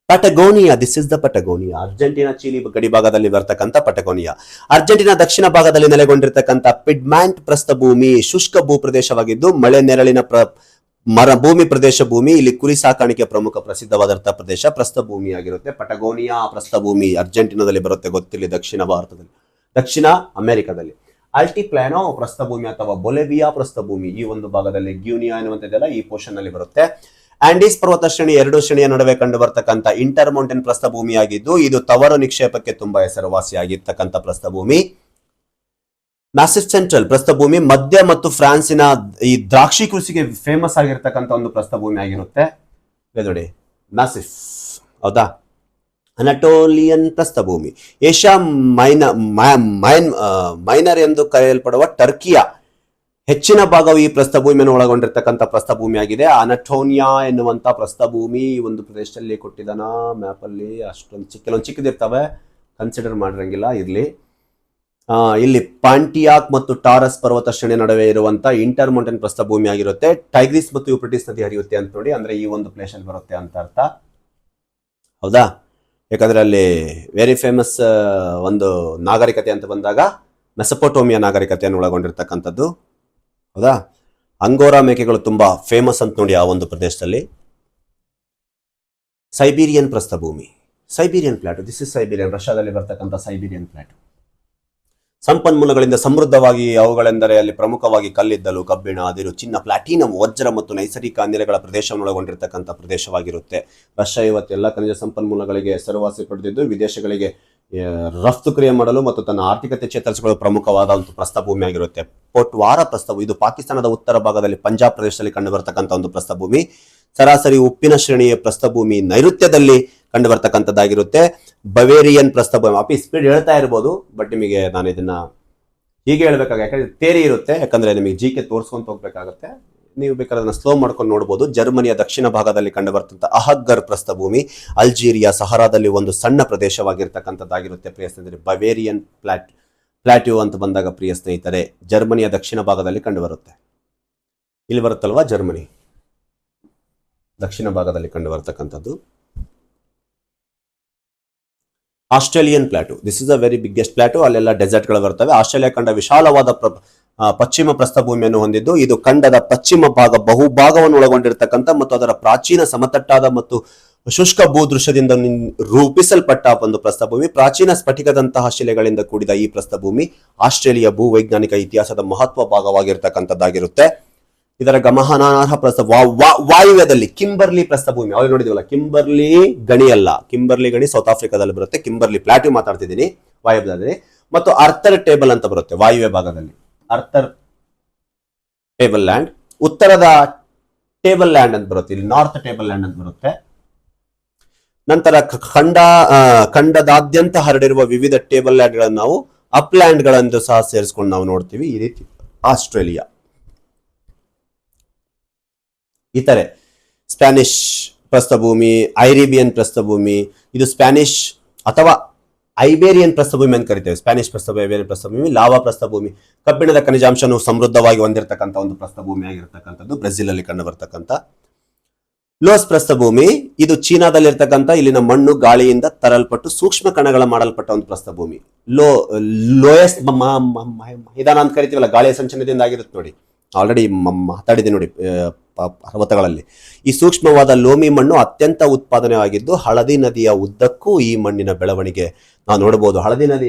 Patagonia. This is the Patagonia. Argentina Chile ಗಡಿ ಭಾಗದಲ್ಲಿ ಬರ್ತಕ್ಕಂಥ ಪಟಗೋನಿಯಾ. ಅರ್ಜೆಂಟೀನಾ ದಕ್ಷಿಣ ಭಾಗದಲ್ಲಿ ನೆಲೆಗೊಂಡಿರ್ತಕ್ಕಂಥ ಪಿಡ್ಮ್ಯಾಂಟ್ ಪ್ರಸ್ಥಭೂಮಿ ಶುಷ್ಕ ಭೂಪ್ರದೇಶವಾಗಿದ್ದು ಮಳೆ ನೆರಳಿನ ಭೂಮಿ ಪ್ರದೇಶ ಭೂಮಿ. ಇಲ್ಲಿ ಕುರಿ ಸಾಕಾಣಿಕೆ ಪ್ರಮುಖ ಪ್ರಸಿದ್ಧವಾದಂತಹ ಪ್ರದೇಶ ಪ್ರಸ್ಥಭೂಮಿ ಆಗಿರುತ್ತೆ. ಪಟಗೋನಿಯಾ ಪ್ರಸ್ಥಭೂಮಿ ಅರ್ಜೆಂಟೀನಾದಲ್ಲಿ ಬರುತ್ತೆ, ಗೊತ್ತಿಲ್ಲ. ದಕ್ಷಿಣ ಭಾರತದಲ್ಲಿ, ದಕ್ಷಿಣ ಅಮೆರಿಕದಲ್ಲಿ. ಅಲ್ಟಿಪ್ಲಾನೋ ಪ್ರಸ್ಥಭೂಮಿ ಅಥವಾ ಬೊಲೆವಿಯಾ ಪ್ರಸ್ಥಭೂಮಿ ಈ ಒಂದು ಭಾಗದಲ್ಲಿ, ಗ್ಯೂನಿಯಾ ಎನ್ನುವಂಥದ್ದೆಲ್ಲ ಈ ಪೋರ್ಷನ್ ಅಲ್ಲಿ ಬರುತ್ತೆ. ಆಂಡೀಸ್ ಪರ್ವತ ಶ್ರೇಣಿ 2 ಶ್ರೇಣಿಯ ನಡುವೆ ಕಂಡು ಬರ್ತಕ್ಕಂಥ ಇಂಟರ್ ಮೌಂಟೇನ್ ಪ್ರಸ್ಥಭೂಮಿ ಆಗಿದ್ದು ಇದು ತವರು ನಿಕ್ಷೇಪಕ್ಕೆ ತುಂಬಾ ಹೆಸರುವಾಸಿಯಾಗಿರ್ತಕ್ಕಂಥ ಪ್ರಸ್ಥಭೂಮಿ. ಮ್ಯಾಸಿಫ್ ಸೆಂಟ್ರಲ್ ಪ್ರಸ್ಥಭೂಮಿ ಮಧ್ಯ ಮತ್ತು ಫ್ರಾನ್ಸಿನ ಈ ದ್ರಾಕ್ಷಿ ಕೃಷಿಗೆ ಫೇಮಸ್ ಆಗಿರ್ತಕ್ಕಂಥ ಒಂದು ಪ್ರಸ್ಥಭೂಮಿ ಆಗಿರುತ್ತೆ. ನೋಡಿ ಮ್ಯಾಸಿಫ್, ಹೌದಾ? ಅನಟೋಲಿಯನ್ ಪ್ರಸ್ಥಭೂಮಿ. ಏಷ್ಯಾ ಮೈನರ್ ಎಂದು ಕರೆಯಲ್ಪಡುವ ಟರ್ಕಿಯ ಹೆಚ್ಚಿನ ಭಾಗವು ಈ ಪ್ರಸ್ಥಭೂಮಿಯನ್ನು ಒಳಗೊಂಡಿರ್ತಕ್ಕಂಥ ಪ್ರಸ್ಥಭೂಮಿ ಆಗಿದೆ. ಅನಟೋನಿಯಾ ಎನ್ನುವಂತ ಪ್ರಸ್ಥಭೂಮಿ ಈ ಒಂದು ಪ್ರದೇಶದಲ್ಲಿ ಕೊಟ್ಟಿದ್ದಾನ ಮ್ಯಾಪ್ ಅಲ್ಲಿ. ಅಷ್ಟೊಂದು ಕೆಲವೊಂದು ಚಿಕ್ಕದಿರ್ತವೆ, ಕನ್ಸಿಡರ್ ಮಾಡಿರಂಗಿಲ್ಲ, ಇರ್ಲಿ. ಇಲ್ಲಿ ಪಾಂಟಿಯಾಕ್ ಮತ್ತು ಟಾರಸ್ ಪರ್ವತ ಶ್ರೇಣಿ ನಡುವೆ ಇರುವಂತ ಇಂಟರ್ ಮೌಂಟೇನ್ ಪ್ರಸ್ಥಭೂಮಿ ಆಗಿರುತ್ತೆ. ಟೈಗ್ರಿಸ್ ಮತ್ತು ಯೂಫ್ರಟಿಸ್ ನದಿ ಹರಿಯುತ್ತೆ ಅಂತ ನೋಡಿ, ಅಂದ್ರೆ ಈ ಒಂದು ಪ್ಲೇಸ್ ಅಲ್ಲಿ ಬರುತ್ತೆ ಅಂತ ಅರ್ಥ. ಹೌದಾ? ಯಾಕಂದ್ರೆ ಅಲ್ಲಿ ವೆರಿ ಫೇಮಸ್ ಒಂದು ನಾಗರಿಕತೆ ಅಂತ ಬಂದಾಗ ಮೆಸೊಪೊಟೋಮಿಯಾ ನಾಗರಿಕತೆಯನ್ನು ಒಳಗೊಂಡಿರ್ತಕ್ಕಂಥದ್ದು. ಹೌದಾ? ಅಂಗೋರಾ ಮೇಕೆಗಳು ತುಂಬಾ ಫೇಮಸ್ ಅಂತ ನೋಡಿ ಆ ಒಂದು ಪ್ರದೇಶದಲ್ಲಿ. ಸೈಬೀರಿಯನ್ ಪ್ರಸ್ಥಭೂಮಿ, Siberian plot, this is Siberian, ರಷ್ಯಾದಲ್ಲಿ ಬರ್ತಕ್ಕಂಥ ಸೈಬೀರಿಯನ್ ಪ್ಲಾಟು. ಸಂಪನ್ಮೂಲಗಳಿಂದ ಸಮೃದ್ಧವಾಗಿ ಅವುಗಳೆಂದರೆ ಅಲ್ಲಿ ಪ್ರಮುಖವಾಗಿ ಕಲ್ಲಿದ್ದಲು, ಕಬ್ಬಿಣ, ಅದಿರು, ಚಿನ್ನ, ಪ್ಲಾಟಿನಂ, ವಜ್ರ ಮತ್ತು ನೈಸರ್ಗಿಕ ಅನಿಲಗಳ ಪ್ರದೇಶವನ್ನು ಒಳಗೊಂಡಿರ್ತಕ್ಕಂಥ ಪ್ರದೇಶವಾಗಿರುತ್ತೆ. ರಷ್ಯಾ ಇವತ್ತು ಎಲ್ಲ ಖನಿಜ ಸಂಪನ್ಮೂಲಗಳಿಗೆ ಹೆಸರುವಾಸಿ ಪಡೆದಿದ್ದು ವಿದೇಶಗಳಿಗೆ ರಫ್ತು ಕ್ರಿಯೆ ಮಾಡಲು ಮತ್ತು ತನ್ನ ಆರ್ಥಿಕತೆ ಚೇತರಿಸಿಕೊಳ್ಳಲು ಪ್ರಮುಖವಾದ ಒಂದು ಪ್ರಸ್ಥಭೂಮಿ ಆಗಿರುತ್ತೆ. ಪೊಟ್ವಾರ ಪ್ರಸ್ಥಭೂಮಿ, ಇದು ಪಾಕಿಸ್ತಾನದ ಉತ್ತರ ಭಾಗದಲ್ಲಿ ಪಂಜಾಬ್ ಪ್ರದೇಶದಲ್ಲಿ ಕಂಡು ಬರ್ತಕ್ಕಂಥ ಒಂದು ಪ್ರಸ್ಥಭೂಮಿ. ಸರಾಸರಿ ಉಪ್ಪಿನ ಶ್ರೇಣಿಯ ಪ್ರಸ್ಥಭೂಮಿ ನೈಋತ್ಯದಲ್ಲಿ ಕಂಡು ಬರ್ತಕ್ಕಂಥದ್ದಾಗಿರುತ್ತೆ. ಬವೇರಿಯನ್ ಪ್ರಸ್ಥಭೂಮಿ, ಅಪಿ ಸ್ಪೀಡ್ ಹೇಳ್ತಾ ಇರ್ಬೋದು, ಬಟ್ ನಿಮಗೆ ನಾನು ಇದನ್ನ ಹೀಗೆ ಹೇಳ್ಬೇಕಾಗ, ಯಾಕಂದ್ರೆ ತೇರಿ ಇರುತ್ತೆ, ಯಾಕಂದ್ರೆ ನಿಮಗೆ ಜಿಕೆ ತೋರಿಸ್ಕೊಂತ ಹೋಗ್ಬೇಕಾಗುತ್ತೆ. ನೀವು ಬೇಕಾದ್ರೆ ಅದನ್ನ ಸ್ಲೋ ಮಾಡ್ಕೊಂಡು ನೋಡ್ಬೋದು. ಜರ್ಮನಿಯ ದಕ್ಷಿಣ ಭಾಗದಲ್ಲಿ ಕಂಡು ಬರ್ತಕ್ಕಂಥ ಅಹಗ್ಗರ್ ಪ್ರಸ್ಥಭೂಮಿ ಅಲ್ಜೀರಿಯಾ ಸಹರಾದಲ್ಲಿ ಒಂದು ಸಣ್ಣ ಪ್ರದೇಶವಾಗಿರ್ತಕ್ಕಂಥದ್ದಾಗಿರುತ್ತೆ ಪ್ರಿಯ ಸ್ನೇಹಿತರೆ. ಬವೇರಿಯನ್ ಪ್ಲಾಟ್ಯೂ ಅಂತ ಬಂದಾಗ ಪ್ರಿಯ ಸ್ನೇಹಿತರೆ ಜರ್ಮನಿಯ ದಕ್ಷಿಣ ಭಾಗದಲ್ಲಿ ಕಂಡು ಬರುತ್ತೆ. ಇಲ್ಲಿ ಬರುತ್ತಲ್ವಾ ಜರ್ಮನಿ, ದಕ್ಷಿಣ ಭಾಗದಲ್ಲಿ ಕಂಡು ಬರ್ತಕ್ಕಂಥದ್ದು. Australian plot, this is a very biggest plot. ಅಲ್ಲೆಲ್ಲ ಡೆಸರ್ಟ್ಗಳು ಬರ್ತವೆ. ಆಸ್ಟ್ರೇಲಿಯಾ ಖಂಡ ವಿಶಾಲವಾದ ಪಶ್ಚಿಮ ಪ್ರಸ್ಥಭೂಮಿಯನ್ನು ಹೊಂದಿದ್ದು ಇದು ಖಂಡದ ಪಶ್ಚಿಮ ಭಾಗ ಬಹುಭಾಗವನ್ನು ಒಳಗೊಂಡಿರ್ತಕ್ಕಂಥ ಮತ್ತು ಅದರ ಪ್ರಾಚೀನ ಸಮತಟ್ಟಾದ ಮತ್ತು ಶುಷ್ಕ ಭೂದೃಶ್ಯದಿಂದ ರೂಪಿಸಲ್ಪಟ್ಟ ಒಂದು ಪ್ರಸ್ಥಭೂಮಿ. ಪ್ರಾಚೀನ ಸ್ಫಟಿಕದಂತಹ ಶಿಲೆಗಳಿಂದ ಕೂಡಿದ ಈ ಪ್ರಸ್ಥಭೂಮಿ ಆಸ್ಟ್ರೇಲಿಯಾ ಭೂವೈಜ್ಞಾನಿಕ ಇತಿಹಾಸದ ಮಹತ್ವ ಭಾಗವಾಗಿರ್ತಕ್ಕಂಥದ್ದಾಗಿರುತ್ತೆ. ಇದರ ಗಮನಾರ್ಹ ವಾಯುವ್ಯದಲ್ಲಿ ಕಿಂಬರ್ಲಿ ಪ್ರಸ್ಥಭೂಮಿ, ಅವ್ರು ನೋಡಿದ್ವಲ್ಲ, ಕಿಂಬರ್ಲಿ ಗಣಿ ಅಲ್ಲ, ಕಿಂಬರ್ಲಿ ಗಣಿ ಸೌತ್ ಆಫ್ರಿಕಾದಲ್ಲಿ ಬರುತ್ತೆ. ಕಿಂಬರ್ಲಿ ಪ್ಲಾಟ್ಯೂ ಮಾತಾಡ್ತಿದ್ದೀನಿ ವಾಯುವ್ಯದಲ್ಲಿ. ಮತ್ತು ಅರ್ಥರ್ ಟೇಬಲ್ ಅಂತ ಬರುತ್ತೆ ವಾಯುವ್ಯ ಭಾಗದಲ್ಲಿ, ಅರ್ಥರ್ ಟೇಬಲ್ ಲ್ಯಾಂಡ್. ಉತ್ತರದ ಟೇಬಲ್ ಲ್ಯಾಂಡ್ ಅಂತ ಬರುತ್ತೆ, ಇಲ್ಲಿ ನಾರ್ತ್ ಟೇಬಲ್ ಲ್ಯಾಂಡ್ ಅಂತ ಬರುತ್ತೆ. ನಂತರ ಖಂಡದಾದ್ಯಂತ ಹರಡಿರುವ ವಿವಿಧ ಟೇಬಲ್ ಲ್ಯಾಂಡ್ ಗಳನ್ನು ನಾವು ಅಪ್ಲ್ಯಾಂಡ್ ಗಳನ್ನು ಸಹ ಸೇರಿಸ್ಕೊಂಡು ನಾವು ನೋಡ್ತೀವಿ. ಈ ರೀತಿ ಆಸ್ಟ್ರೇಲಿಯಾ. ಇತರೆ ಸ್ಪ್ಯಾನಿಷ್ ಪ್ರಸ್ಥಭೂಮಿ, ಐರಿಬಿಯನ್ ಪ್ರಸ್ಥಭೂಮಿ, ಇದು ಸ್ಪ್ಯಾನಿಷ್ ಅಥವಾ ಐಬೇರಿಯನ್ ಪ್ರಸ್ಥಭೂಮಿ ಅಂತ ಕರಿತೇವೆ. ಸ್ಪ್ಯಾನಿಷ್ ಪ್ರಸ್ಥಭೂಮಿ, ಐಬೇರಿಯನ್ ಪ್ರಸ್ಥಭೂಮಿ, ಲಾವಾ ಪ್ರಸ್ಥಭೂಮಿ, ಕಬ್ಬಿಣದ ಖನಿಜಾಂಶನು ಸಮೃದ್ಧವಾಗಿ ಹೊಂದಿರತಕ್ಕಂಥ ಒಂದು ಪ್ರಸ್ಥಭೂಮಿ ಆಗಿರತಕ್ಕಂಥದ್ದು ಬ್ರೆಜಿಲ್ ಅಲ್ಲಿ ಕಂಡು ಬರ್ತಕ್ಕಂಥ. ಲೋಸ್ ಪ್ರಸ್ಥಭೂಮಿ, ಇದು ಚೀನಾದಲ್ಲಿರ್ತಕ್ಕಂಥ ಇಲ್ಲಿನ ಮಣ್ಣು ಗಾಳಿಯಿಂದ ತರಲ್ಪಟ್ಟು ಸೂಕ್ಷ್ಮ ಕಣಗಳ ಮಾಡಲ್ಪಟ್ಟ ಒಂದು ಪ್ರಸ್ಥಭೂಮಿ. ಲೋಯೆಸ್ಟ್ ಮೈದಾನ ಅಂತ ಕರಿತೀವಲ್ಲ, ಗಾಳಿಯ ಸಂಚಲನದಿಂದ ಆಗಿರುತ್ತೆ ನೋಡಿ, ಆಲ್ರೆಡಿ ಮಾತಾಡಿದೆ ನೋಡಿ ಪರ್ವತಗಳಲ್ಲಿ. ಈ ಸೂಕ್ಷ್ಮವಾದ ಲೋಮಿ ಮಣ್ಣು ಅತ್ಯಂತ ಉತ್ಪಾದನೆಯಾಗಿದ್ದು ಹಳದಿ ನದಿಯ ಉದ್ದಕ್ಕೂ ಈ ಮಣ್ಣಿನ ಬೆಳವಣಿಗೆ ನಾವು ನೋಡಬಹುದು. ಹಳದಿ ನದಿ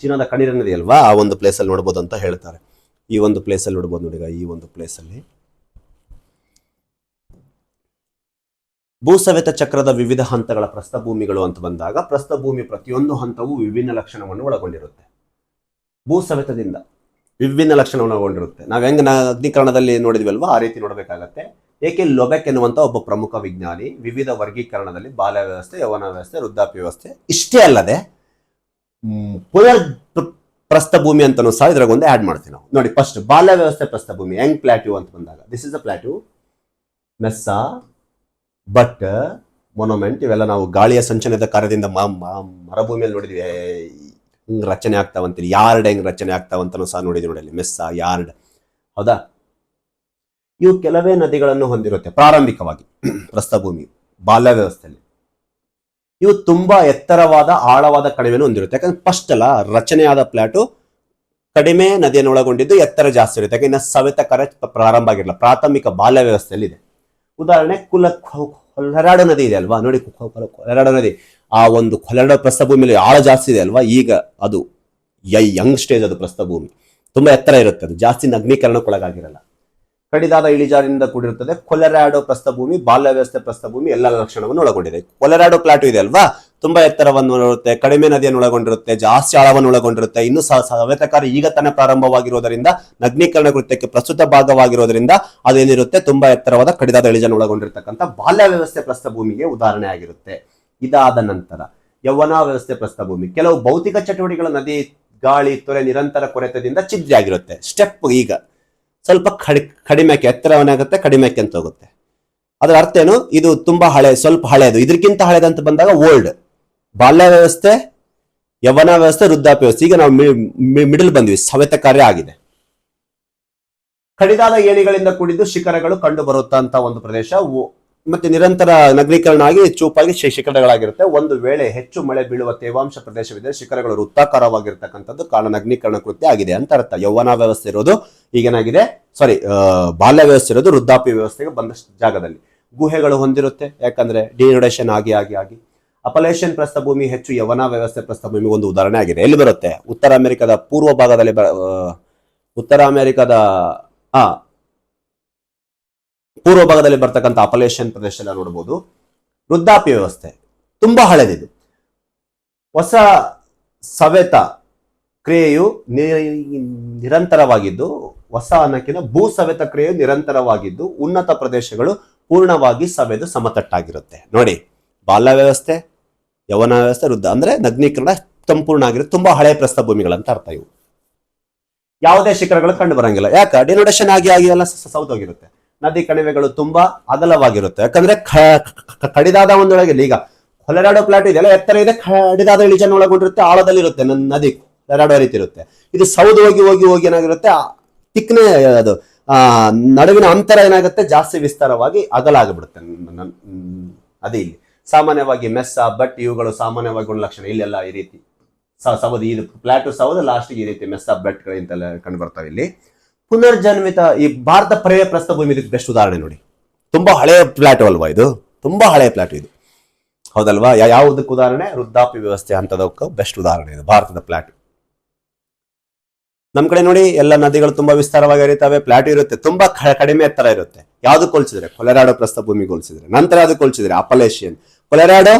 ಚೀನಾದ ಕಣ್ಣೀರ ನದಿ ಅಲ್ವಾ, ಆ ಒಂದು ಪ್ಲೇಸ್ ಅಲ್ಲಿ ನೋಡಬಹುದು ಅಂತ ಹೇಳ್ತಾರೆ. ಈ ಒಂದು ಪ್ಲೇಸ್ ಅಲ್ಲಿ ನೋಡಬಹುದು ನೋಡಿ, ಈ ಒಂದು ಪ್ಲೇಸ್ ಅಲ್ಲಿ ಭೂಸವೆತ ಚಕ್ರದ ವಿವಿಧ ಹಂತಗಳ ಪ್ರಸ್ಥಭೂಮಿಗಳು ಅಂತ ಬಂದಾಗ ಪ್ರಸ್ಥಭೂಮಿ ಪ್ರತಿಯೊಂದು ಹಂತವು ವಿಭಿನ್ನ ಲಕ್ಷಣವನ್ನು ಒಳಗೊಂಡಿರುತ್ತೆ. ಭೂಸವೆತದಿಂದ ವಿಭಿನ್ನ ಲಕ್ಷಣವನ್ನು ಒಳಗೊಂಡಿರುತ್ತೆ. ನಾವು ಹೆಂಗ್ ಅಗ್ನಿಕರಣದಲ್ಲಿ ನೋಡಿದ್ವಲ್ವಾ, ಆ ರೀತಿ ನೋಡಬೇಕಾಗತ್ತೆ. ಏಕೆ ಲೊಬೆಕ್ ಎನ್ನುವಂತ ಒಬ್ಬ ಪ್ರಮುಖ ವಿಜ್ಞಾನಿ ವಿವಿಧ ವರ್ಗೀಕರಣದಲ್ಲಿ ಬಾಲ್ಯ ವ್ಯವಸ್ಥೆ, ಯೌವನ ವ್ಯವಸ್ಥೆ, ವೃದ್ಧಾಪ್ಯ ವ್ಯವಸ್ಥೆ, ಇಷ್ಟೇ ಅಲ್ಲದೆ ಪುನರ್ ಪ್ರಸ್ಥಭೂಮಿ ಅಂತನೂ ಸಹ ಇದ್ರಾಗೊಂದು ಆಡ್ ಮಾಡ್ತೀವಿ ನಾವು ನೋಡಿ. ಫಸ್ಟ್ ಬಾಲ್ಯ ವ್ಯವಸ್ಥೆ ಪ್ರಸ್ಥಭೂಮಿ, ಯಂಗ್ ಪ್ಲಾಟ್ಯೂ ಅಂತ ಬಂದಾಗ this is a plateau. Mesa, butte, monument, ಇವೆಲ್ಲ ನಾವು ಗಾಳಿಯ ಸಂಚಲನದ ಕಾರ್ಯದಿಂದ ಮರುಭೂಮಿಯಲ್ಲಿ ನೋಡಿದ್ವಿ ಹೆಂಗ್ ರಚನೆ ಆಗ್ತಾವಂತೀರಿ, ಯಾರ್ಡ್ ಹೆಂಗ್ ರಚನೆ ಆಗ್ತಾವಂತನೂ ಸಹ ನೋಡಿದ್ವಿ ನೋಡಿ ಅಲ್ಲಿ, ಮೆಸ್ಸಾ, ಯಾರ್ಡ್. ಹೌದಾ? ಇವು ಕೆಲವೇ ನದಿಗಳನ್ನು ಹೊಂದಿರುತ್ತೆ ಪ್ರಾರಂಭಿಕವಾಗಿ ಪ್ರಸ್ಥಭೂಮಿ ಬಾಲ್ಯ ವ್ಯವಸ್ಥೆಯಲ್ಲಿ. ಇವು ತುಂಬಾ ಎತ್ತರವಾದ ಆಳವಾದ ಕಣಿವೆಯನ್ನು ಹೊಂದಿರುತ್ತೆ. ಯಾಕಂದ್ರೆ ಫಸ್ಟ್ ಅಲ್ಲ ರಚನೆಯಾದ ಪ್ಲಾಟು ಕಡಿಮೆ ನದಿಯನ್ನು ಒಳಗೊಂಡಿದ್ದು ಎತ್ತರ ಜಾಸ್ತಿ ಇರುತ್ತೆ. ಯಾಕಂದ್ರೆ ಸವೆತ ಕಾರ್ಯ ಪ್ರಾರಂಭ ಆಗಿರಲ್ಲ, ಪ್ರಾಥಮಿಕ ಬಾಲ್ಯ ವ್ಯವಸ್ಥೆಯಲ್ಲಿ ಇದೆ. ಉದಾಹರಣೆ ಕೊಲರಾಡೋ ನದಿ ಇದೆ ಅಲ್ವಾ ನೋಡಿ, ಕೊಲರಾಡೋ ನದಿ, ಆ ಒಂದು ಕೊಲರಾಡೋ ಪ್ರಸ್ಥಭೂಮಿಯಲ್ಲಿ ಆಳ ಜಾಸ್ತಿ ಇದೆ ಅಲ್ವಾ, ಈಗ ಅದು ಯಂಗ್ ಸ್ಟೇಜ್, ಅದು ಪ್ರಸ್ಥಭೂಮಿ ತುಂಬಾ ಎತ್ತರ ಇರುತ್ತೆ, ಅದು ಜಾಸ್ತಿ ನಗ್ನೀಕರಣಕ್ಕೊಳಗಾಗಿರಲ್ಲ, ಕಡಿದಾದ ಇಳಿಜಾರಿನಿಂದ ಕೂಡಿರುತ್ತದೆ. ಕೊಲರಾಡೋ ಪ್ರಸ್ಥಭೂಮಿ ಬಾಲ್ಯ ವ್ಯವಸ್ಥೆ ಪ್ರಸ್ಥಭೂಮಿ ಎಲ್ಲ ಲಕ್ಷಣವನ್ನು ಒಳಗೊಂಡಿದೆ. ಕೊಲರಾಡೋ ಪ್ಲಾಟು ಇದೆ ಅಲ್ವಾ, ತುಂಬಾ ಎತ್ತರವನ್ನು ಒಳಗೊಂಡಿರುತ್ತೆ, ಕಡಿಮೆ ನದಿಯನ್ನು ಒಳಗೊಂಡಿರುತ್ತೆ, ಜಾಸ್ತಿ ಆಳವನ್ನು ಒಳಗೊಂಡಿರುತ್ತೆ. ಇನ್ನು ಸವೆತ ಕಾರ್ಯ ಈಗ ತಾನೇ ಪ್ರಾರಂಭವಾಗಿರೋದರಿಂದ ನಗ್ನೀಕರಣ ಕೃತ್ಯಕ್ಕೆ ಪ್ರಸ್ತುತ ಭಾಗವಾಗಿರೋದ್ರಿಂದ ಅದೇನಿರುತ್ತೆ ತುಂಬಾ ಎತ್ತರವಾದ ಕಡಿದಾದ ಇಳಿಜಾರನ್ನು ಒಳಗೊಂಡಿರ್ತಕ್ಕಂಥ ಬಾಲ್ಯ ವ್ಯವಸ್ಥೆ ಪ್ರಸ್ಥಭೂಮಿಗೆ ಉದಾಹರಣೆ ಆಗಿರುತ್ತೆ. ಇದಾದ ನಂತರ ಯೌವನ ವ್ಯವಸ್ಥೆ ಪ್ರಸ್ಥಭೂಮಿ ಕೆಲವು ಭೌತಿಕ ಚಟುವಟಿಕೆಗಳ ನದಿ, ಗಾಳಿ, ತೊರೆ, ನಿರಂತರ ಕೊರೆತದಿಂದ ಛಿದ್ರ ಆಗಿರುತ್ತೆ. ಸ್ಟೆಪ್ ಈಗ ಸ್ವಲ್ಪ ಕಡಿಮೆಕ್ಕೆ ಎತ್ತರವನ್ನಾಗುತ್ತೆ, ಕಡಿಮೆಕ್ಕೆ ಅಂತ ಹೋಗುತ್ತೆ. ಅದರ ಅರ್ಥ ಏನು, ಇದು ತುಂಬಾ ಹಳೆ, ಸ್ವಲ್ಪ ಹಳೆಯದು, ಇದಕ್ಕಿಂತ ಹಳೆದಂತ ಬಂದಾಗ ಓಲ್ಡ್. ಬಾಲ್ಯ ವ್ಯವಸ್ಥೆ ಯವನ ವ್ಯವಸ್ಥೆ, ವೃದ್ಧಾಪ್ಯ ವ್ಯವಸ್ಥೆ. ಈಗ ನಾವು ಮಿಡಲ್ ಬಂದ್ವಿ, ಸವೆತ ಕಾರ್ಯ ಆಗಿದೆ. ಕಡಿದಾದ ಏಣಿಗಳಿಂದ ಕೂಡಿದ್ದು ಶಿಖರಗಳು ಕಂಡು ಬರುತ್ತಂತ ಒಂದು ಪ್ರದೇಶ. ಮತ್ತೆ ನಿರಂತರ ನಗರೀಕರಣ ಆಗಿ ಚೂಪಾಗಿ ಶಿಖರಗಳಾಗಿರುತ್ತೆ. ಒಂದು ವೇಳೆ ಹೆಚ್ಚು ಮಳೆ ಬೀಳುವ ತೇವಾಂಶ ಪ್ರದೇಶವಿದೆ, ಶಿಖರಗಳು ವೃತ್ತಾಕಾರವಾಗಿರ್ತಕ್ಕಂಥದ್ದು ಕಾರಣ ನಗರೀಕರಣ ಕೃತ್ಯ ಆಗಿದೆ ಅಂತ ಅರ್ಥ. ಯೌವನ ವ್ಯವಸ್ಥೆ ಇರೋದು ಈಗೇನಾಗಿದೆ, ಬಾಲ್ಯ ವ್ಯವಸ್ಥೆ ಇರೋದು ವೃದ್ಧಾಪ್ಯ ವ್ಯವಸ್ಥೆಗೆ ಬಂದ ಜಾಗದಲ್ಲಿ. ಗುಹೆಗಳು ಹೊಂದಿರುತ್ತೆ, ಯಾಕಂದ್ರೆ ಡಿನೋಡೇಷನ್ ಆಗಿ ಆಗಿ ಆಗಿ. ಅಪಲೇಷನ್ ಪ್ರಸ್ಥಭೂಮಿ ಹೆಚ್ಚು ಯವನ ವ್ಯವಸ್ಥೆ ಪ್ರಸ್ಥಭೂಮಿ ಒಂದು ಉದಾಹರಣೆ ಆಗಿದೆ. ಎಲ್ಲಿ ಬರುತ್ತೆ? ಉತ್ತರ ಅಮೆರಿಕದ ಪೂರ್ವ ಭಾಗದಲ್ಲಿ ಪೂರ್ವ ಭಾಗದಲ್ಲಿ ಬರ್ತಕ್ಕಂಥ ಅಪಲೇಷನ್ ಪ್ರದೇಶ ಎಲ್ಲ ನೋಡಬಹುದು. ವೃದ್ಧಾಪ್ಯ ವ್ಯವಸ್ಥೆ ತುಂಬಾ ಹಳೆದಿದು. ಹೊಸ ಸವೆತ ಕ್ರಿಯೆಯು ನಿರಂತರವಾಗಿದ್ದು, ಹೊಸ ಅನ್ನಕ್ಕಿಂತ ಭೂ ಸವೆತ ಕ್ರಿಯೆಯು ನಿರಂತರವಾಗಿದ್ದು, ಉನ್ನತ ಪ್ರದೇಶಗಳು ಪೂರ್ಣವಾಗಿ ಸವೆದು ಸಮತಟ್ಟಾಗಿರುತ್ತೆ. ನೋಡಿ, ಬಾಲ್ಯ ವ್ಯವಸ್ಥೆ, ಯವನ ವ್ಯವಸ್ಥೆ, ವೃದ್ಧ ಅಂದ್ರೆ ನಗ್ನೀಕರಣ ಸಂಪೂರ್ಣ ಆಗಿರುತ್ತೆ. ತುಂಬಾ ಹಳೆಯ ಪ್ರಸ್ಥಭೂಮಿಗಳಂತ ಅರ್ಥ ಇವು. ಯಾವುದೇ ಶಿಖರಗಳು ಕಂಡು ಬರಂಗಿಲ್ಲ. ಯಾಕೆ? ಡಿನೋಡೇಷನ್ ಆಗಿ ಆಗಿ ಎಲ್ಲ ಸೌದೋಗಿರುತ್ತೆ. ನದಿ ಕಣಿವೆಗಳು ತುಂಬಾ ಅಗಲವಾಗಿರುತ್ತೆ, ಯಾಕಂದ್ರೆ ಕಡಿದಾದ ಒಂದೊಳಗೆ. ಈಗ ಕೊಲೆರಾಡೋ ಪ್ಲಾಟ್ ಇದೆಯಲ್ಲ, ಎತ್ತರ ಇದೆ, ಕಡಿದಾದ ಇಳಿಜನ್ನು ಒಳಗೊಂಡಿರುತ್ತೆ, ಆಳದಲ್ಲಿರುತ್ತೆ ನದಿ, ಕೊಲೆರಾಡೋ ರೀತಿ ಇರುತ್ತೆ. ಇದು ಸೌದು ಹೋಗಿ ಹೋಗಿ ಹೋಗಿ ಏನಾಗಿರುತ್ತೆ, ತಿಕ್ನೆ ಅದು ನಡುವಿನ ಅಂತರ ಏನಾಗುತ್ತೆ, ಜಾಸ್ತಿ ವಿಸ್ತಾರವಾಗಿ ಅಗಲ ಆಗಿಬಿಡುತ್ತೆ ಅದೇ. ಇಲ್ಲಿ ಸಾಮಾನ್ಯವಾಗಿ ಮೆಸ್ಸ, ಬಟ್ ಇವುಗಳು ಸಾಮಾನ್ಯವಾಗಿ ಒಂದು ಲಕ್ಷಣ. ಇಲ್ಲೆಲ್ಲ ಈ ರೀತಿ ಸೌದು, ಇದು ಪ್ಲಾಟು ಸೌದು, ಲಾಸ್ಟ್ ಈ ರೀತಿ ಮೆಸ್ಸ ಬೆಟ್ಗಳಿಂತೆಲ್ಲ ಕಂಡು ಬರ್ತಾವೆ ಇಲ್ಲಿ. ಪುನರ್ಜನ್ಮಿತ ಈ ಭಾರತ ಪರ್ಯಾಯ ಪ್ರಸ್ಥಭೂಮಿ ಇದಕ್ಕೆ ಬೆಸ್ಟ್ ಉದಾಹರಣೆ ನೋಡಿ. ತುಂಬಾ ಹಳೆಯ ಪ್ಲಾಟು ಅಲ್ವಾ ಇದು? ತುಂಬಾ ಹಳೆಯ ಪ್ಲಾಟು ಇದು, ಹೌದಲ್ವಾ? ಯಾವುದಕ್ಕೆ ಉದಾಹರಣೆ? ವೃದ್ಧಾಪ್ಯ ವ್ಯವಸ್ಥೆ ಅಂತದಕ್ಕೆ ಬೆಸ್ಟ್ ಉದಾಹರಣೆ ಇದು ಭಾರತದ ಪ್ಲಾಟ್. ನಮ್ ಕಡೆ ನೋಡಿ, ಎಲ್ಲ ನದಿಗಳು ತುಂಬಾ ವಿಸ್ತಾರವಾಗಿ ಹರಿತಾವೆ, ಪ್ಲಾಟ್ ಇರುತ್ತೆ, ತುಂಬಾ ಕಡಿಮೆ ಎತ್ತರ ಇರುತ್ತೆ. ಯಾವ್ದಕ್ಕೆ ಹೋಲಿಸಿದ್ರೆ? ಕೊಲೆರಾಡೋ ಪ್ರಸ್ಥಭೂಮಿಗೆ ಹೋಲಿಸಿದ್ರೆ. ನಂತರ ಅದಕ್ಕೆ ಹೋಲಿಸಿದ್ರೆ ಅಪಲೇಷಿಯನ್. ಕೊಲೆರಾಡೋ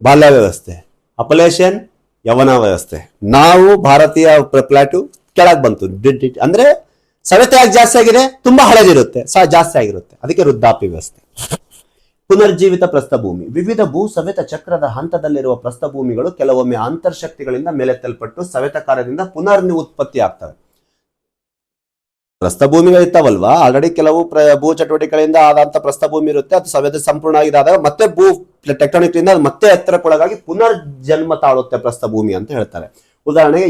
ಬಾಲ್ಯ ವ್ಯವಸ್ಥೆ, ಅಪಲೇಷಿಯನ್ ಯವನ ವ್ಯವಸ್ಥೆ. ನಾವು ಭಾರತೀಯ ಪ್ಲಾಟು ಕೆಳಗೆ ಬಂತು. ಅಂದ್ರೆ ಸವೆತೆಯಾಗಿ ಜಾಸ್ತಿ ಆಗಿದೆ, ತುಂಬಾ ಹಳೆದಿರುತ್ತೆ, ಜಾಸ್ತಿ ಆಗಿರುತ್ತೆ, ಅದಕ್ಕೆ ವೃದ್ಧಾಪ್ಯ ವ್ಯವಸ್ಥೆ. ಪುನರ್ಜೀವಿತ ಪ್ರಸ್ಥಭೂಮಿ. ವಿವಿಧ ಭೂ ಸವೆತ ಚಕ್ರದ ಹಂತದಲ್ಲಿರುವ ಪ್ರಸ್ಥಭೂಮಿಗಳು ಕೆಲವೊಮ್ಮೆ ಅಂತರ್ಶಕ್ತಿಗಳಿಂದ ಮೇಲೆತ್ತಲ್ಪಟ್ಟು ಸವೆತ ಕಾರ್ಯದಿಂದ ಪುನರ್ ಉತ್ಪತ್ತಿ ಆಗ್ತವೆ. ಪ್ರಸ್ಥಭೂಮಿಗಳಿರ್ತಾವಲ್ವಾ, ಆಲ್ರೆಡಿ ಕೆಲವು ಭೂ ಚಟುವಟಿಕೆಗಳಿಂದ ಆದಂತ ಪ್ರಸ್ಥಭೂಮಿ ಇರುತ್ತೆ, ಅದು ಸವೆತ ಸಂಪೂರ್ಣ ಆಗಿದಾದಾಗ ಮತ್ತೆ ಭೂ ಟೆಕ್ಟಾನಿಕ್ ಇಂದ ಮತ್ತೆ ಎತ್ತರಕ್ಕೊಳಗಾಗಿ ಪುನರ್ ಜನ್ಮ ತಾಳುತ್ತೆ ಪ್ರಸ್ಥಭೂಮಿ ಅಂತ ಹೇಳ್ತಾರೆ. ಉದಾಹರಣೆಗೆ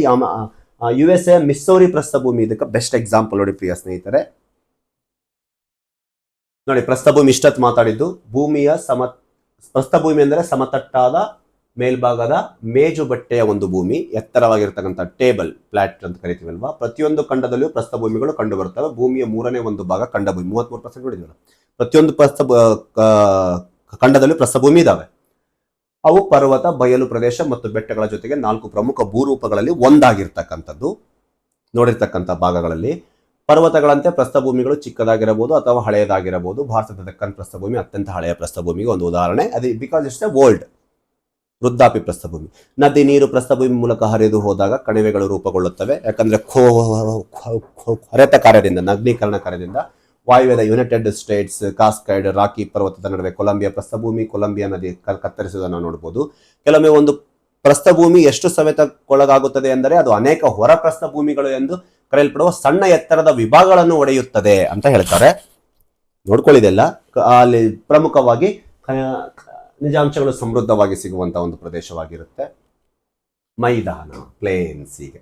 USA ಮಿಸ್ಸೌರಿ ಪ್ರಸ್ಥಭೂಮಿ ಇದಕ್ಕೆ ಬೆಸ್ಟ್ ಎಕ್ಸಾಂಪಲ್ ನೋಡಿ ಪ್ರಿಯ ಸ್ನೇಹಿತರೆ. ನೋಡಿ, ಪ್ರಸ್ಥಭೂಮಿ ಇಷ್ಟತ್ ಮಾತಾಡಿದ್ದು. ಪ್ರಸ್ಥಭೂಮಿ ಅಂದರೆ ಸಮತಟ್ಟಾದ ಮೇಲ್ಭಾಗದ ಮೇಜು ಬಟ್ಟೆಯ ಒಂದು ಭೂಮಿ, ಎತ್ತರವಾಗಿರ್ತಕ್ಕಂಥ ಟೇಬಲ್ ಫ್ಲಾಟ್ ಅಂತ ಕರಿತೀವಲ್ವಾ. ಪ್ರತಿಯೊಂದು ಖಂಡದಲ್ಲಿಯೂ ಪ್ರಸ್ಥಭೂಮಿಗಳು ಕಂಡು ಬರ್ತವೆ. ಭೂಮಿಯ 1/3 ಭಾಗ ಖಂಡಭೂಮಿ, 33% ನೋಡಿದ್ವಿ. ಪ್ರತಿಯೊಂದು ಖಂಡದಲ್ಲಿ ಪ್ರಸ್ಥಭೂಮಿ ಇದಾವೆ. ಅವು ಪರ್ವತ, ಬಯಲು ಪ್ರದೇಶ ಮತ್ತು ಬೆಟ್ಟಗಳ ಜೊತೆಗೆ 4 ಪ್ರಮುಖ ಭೂರೂಪಗಳಲ್ಲಿ ಒಂದಾಗಿರ್ತಕ್ಕಂಥದ್ದು. ನೋಡಿರ್ತಕ್ಕಂಥ ಭಾಗಗಳಲ್ಲಿ ಪರ್ವತಗಳಂತೆ ಪ್ರಸ್ಥಭೂಮಿಗಳು ಚಿಕ್ಕದಾಗಿರಬಹುದು ಅಥವಾ ಹಳೆಯದಾಗಿರಬಹುದು. ಭಾರತದ ದಕ್ಕನ್ ಪ್ರಸ್ಥಭೂಮಿ ಅತ್ಯಂತ ಹಳೆಯ ಪ್ರಸ್ಥಭೂಮಿಗೆ ಒಂದು ಉದಾಹರಣೆ. ಅದು ಬಿಕಾಸ್ ಇಟ್ಸ್ ಎ ಓಲ್ಡ್. ವೃದ್ಧಾಪ್ಯ ಪ್ರಸ್ಥಭೂಮಿ. ನದಿ ನೀರು ಪ್ರಸ್ಥಭೂಮಿ ಮೂಲಕ ಹರಿದು ಹೋದಾಗ ಕಣಿವೆಗಳು ರೂಪುಗೊಳ್ಳುತ್ತವೆ, ಯಾಕಂದ್ರೆ ಹರೆತ ಕಾರ್ಯದಿಂದ, ನಗ್ನೀಕರಣ ಕಾರ್ಯದಿಂದ. ವಾಯುವ್ಯದ ಯುನೈಟೆಡ್ ಸ್ಟೇಟ್ಸ್, ಕಾಸ್ಕೈಡ್, ರಾಕಿ ಪರ್ವತದ ನಡುವೆ ಕೊಲಂಬಿಯಾ ಪ್ರಸ್ಥಭೂಮಿ, ಕೊಲಂಬಿಯಾ ನದಿ ಕತ್ತರಿಸುವುದನ್ನು ನೋಡಬಹುದು. ಕೆಲವೊಮ್ಮೆ ಒಂದು ಪ್ರಸ್ಥಭೂಮಿ ಎಷ್ಟು ಸವೆತಕ್ಕೊಳಗಾಗುತ್ತದೆ ಎಂದರೆ ಅದು ಅನೇಕ ಹೊರ ಪ್ರಸ್ಥಭೂಮಿಗಳು ಎಂದು ಕರೆಯಲ್ಪಡುವ ಸಣ್ಣ ಎತ್ತರದ ವಿಭಾಗಗಳನ್ನು ಒಡೆಯುತ್ತದೆ ಅಂತ ಹೇಳ್ತಾರೆ. ನೋಡ್ಕೊಳ್ಳಿದೆಲ್ಲ ಅಲ್ಲಿ ಪ್ರಮುಖವಾಗಿ ನಿಜಾಂಶಗಳು ಸಮೃದ್ಧವಾಗಿ ಸಿಗುವಂತಹ ಒಂದು ಪ್ರದೇಶವಾಗಿರುತ್ತೆ. ಮೈದಾನ, ಪ್ಲೇನ್ಸ್. ಹೀಗೆ